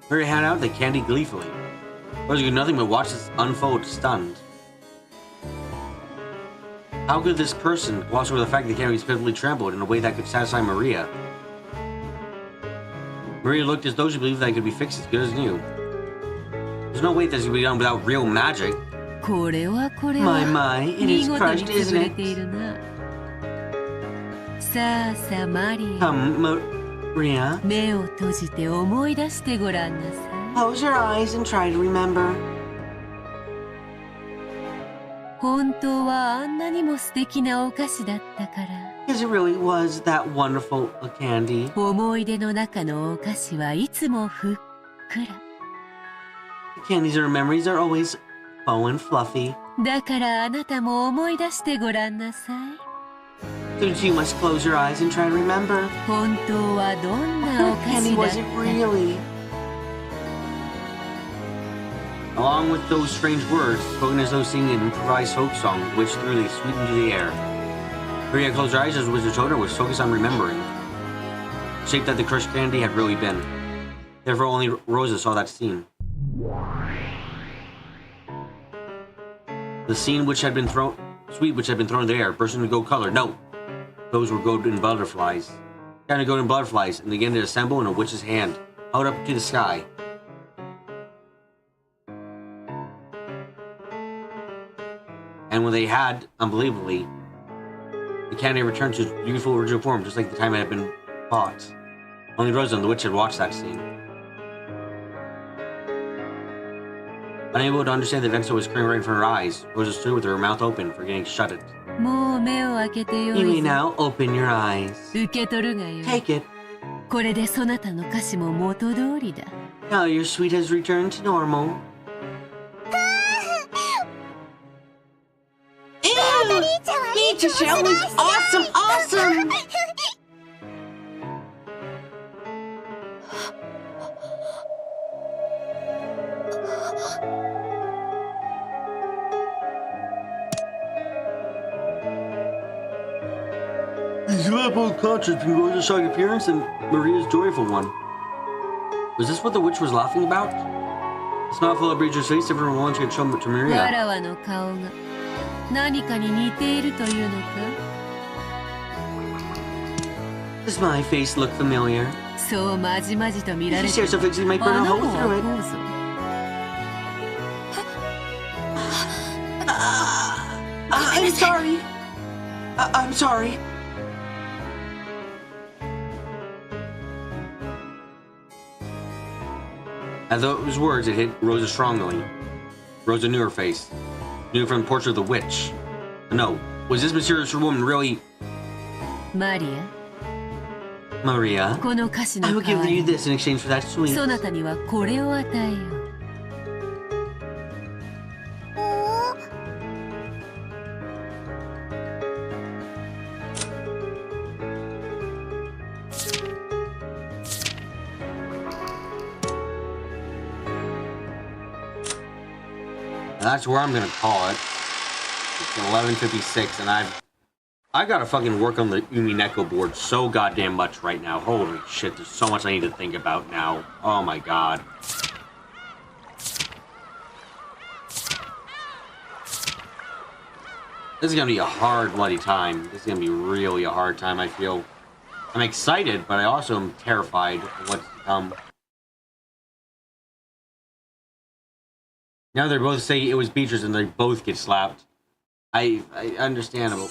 Maria handed out the candy gleefully. Rosa could nothing but watch this unfold, stunned. How could this person gloss over the fact that the candy was pitifully trampled in a way that could satisfy Maria? Maria looked as though she believed that it could be fixed as good as new. There's no way this could be done without real magic. My, it is crushed, isn't it? Come, Maria. Close your eyes and try to remember. Because it really was that wonderful a candy. The candies or memories are always full and fluffy. So you must close your eyes and try to remember. What candy was it really? Along with those strange words, spoken as though singing an improvised folk song, which threw the sweet into the air. Maria closed her eyes as the wizard told her was focused on remembering the shape that the crushed candy had really been. Therefore, only Rosa saw that scene. The scene which had been thrown, sweet which had been thrown in the air, burst into gold color. No, those were golden butterflies. Kind of golden butterflies, and began to assemble in a witch's hand, held up to the sky. And when they had, unbelievably, the candy returned to its beautiful original form, just like the time it had been bought. Only Rosa and the witch had watched that scene. Unable to understand that Vexo was screaming right in front of her eyes, Rosa stood with her mouth open, forgetting to shut it. You may now open your eyes. Take it. Now your sweet has returned to normal. Ew! Shell was awesome! You have both contrast between Rosa's shocked appearance and Maria's joyful one. Was this what the witch was laughing about? The smile full of Bridger's face, different from the one she had shown to Maria. Does my face look familiar? If you stare so fixedly, you might burn a hole through it. I'm sorry. I'm sorry. At those words, it hit Rosa strongly. Rosa knew her face. Knew from the portrait of the witch. No, was this mysterious woman really... Maria? Maria, I will give you this in exchange for that sweet. そなたにはこれを与えよう。That's where I'm gonna call it. It's 11:56, and I gotta fucking work on the Umineko board so goddamn much right now. Holy shit, there's so much I need to think about now. Oh my god. This is gonna be a hard bloody time. This is gonna be really a hard time, I feel. I'm excited, but I also am terrified of what's to come. Now they both say it was Beatrice and they both get slapped. I understandable.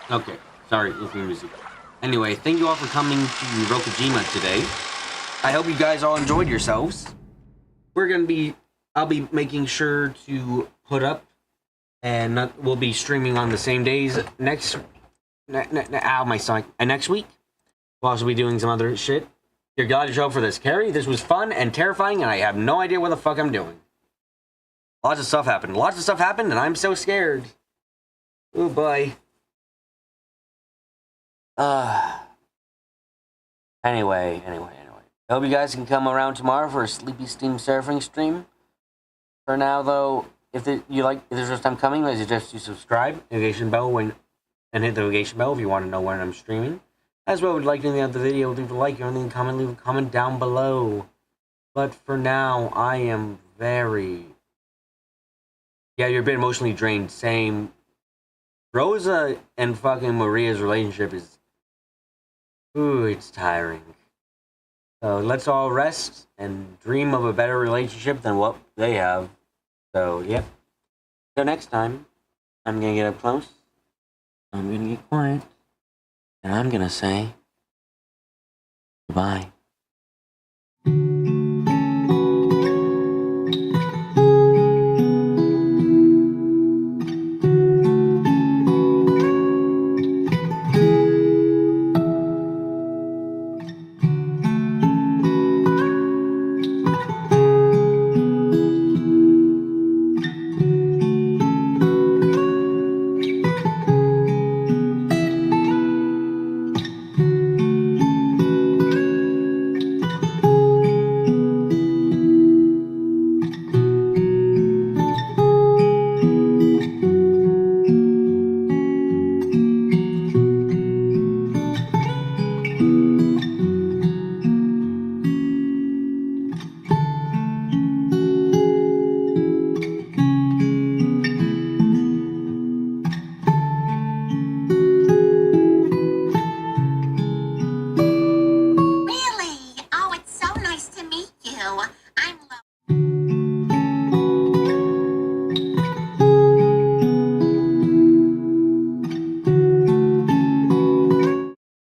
Okay, sorry, looking at music. Anyway, thank you all for coming to Rokujima today. I hope you guys all enjoyed yourselves. I'll be making sure to put up, and we'll be streaming on the same days next week. We'll also be doing some other shit. You're glad to show up for this, Carrie. This was fun and terrifying, and I have no idea what the fuck I'm doing. Lots of stuff happened. And I'm so scared. Oh boy. Anyway. I hope you guys can come around tomorrow for a Sleepy Steam surfing stream. For now, though, if there's your first time coming, I suggest you subscribe, notification bell and hit the notification bell if you want to know when I'm streaming. As well, if you'd like anything of the video, leave a like, or anything, comment, leave a comment down below. But for now, I am very... Yeah, you're a bit emotionally drained. Same. Rosa and fucking Maria's relationship is... Ooh, it's tiring. So let's all rest and dream of a better relationship than what they have. So, yep. So next time, I'm gonna get up close. I'm gonna get quiet. And I'm gonna say... goodbye.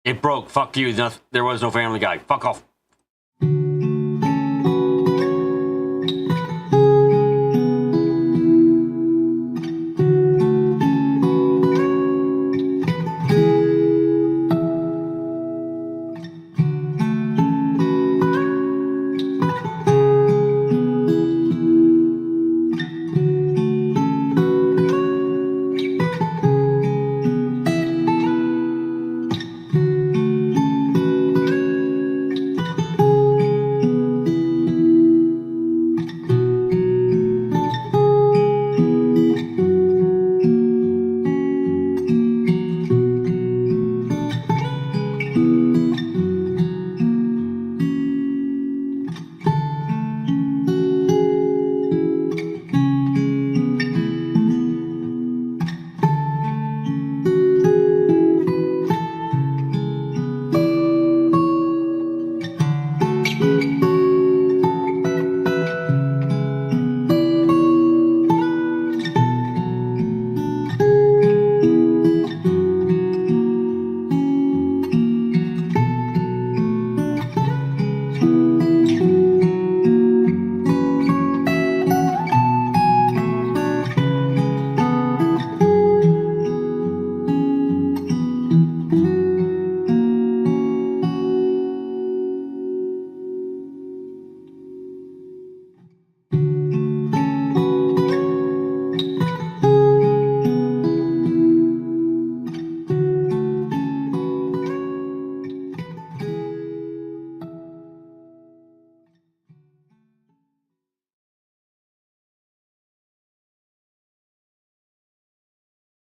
It broke. Fuck you. There was no Family Guy. Fuck off. Okay.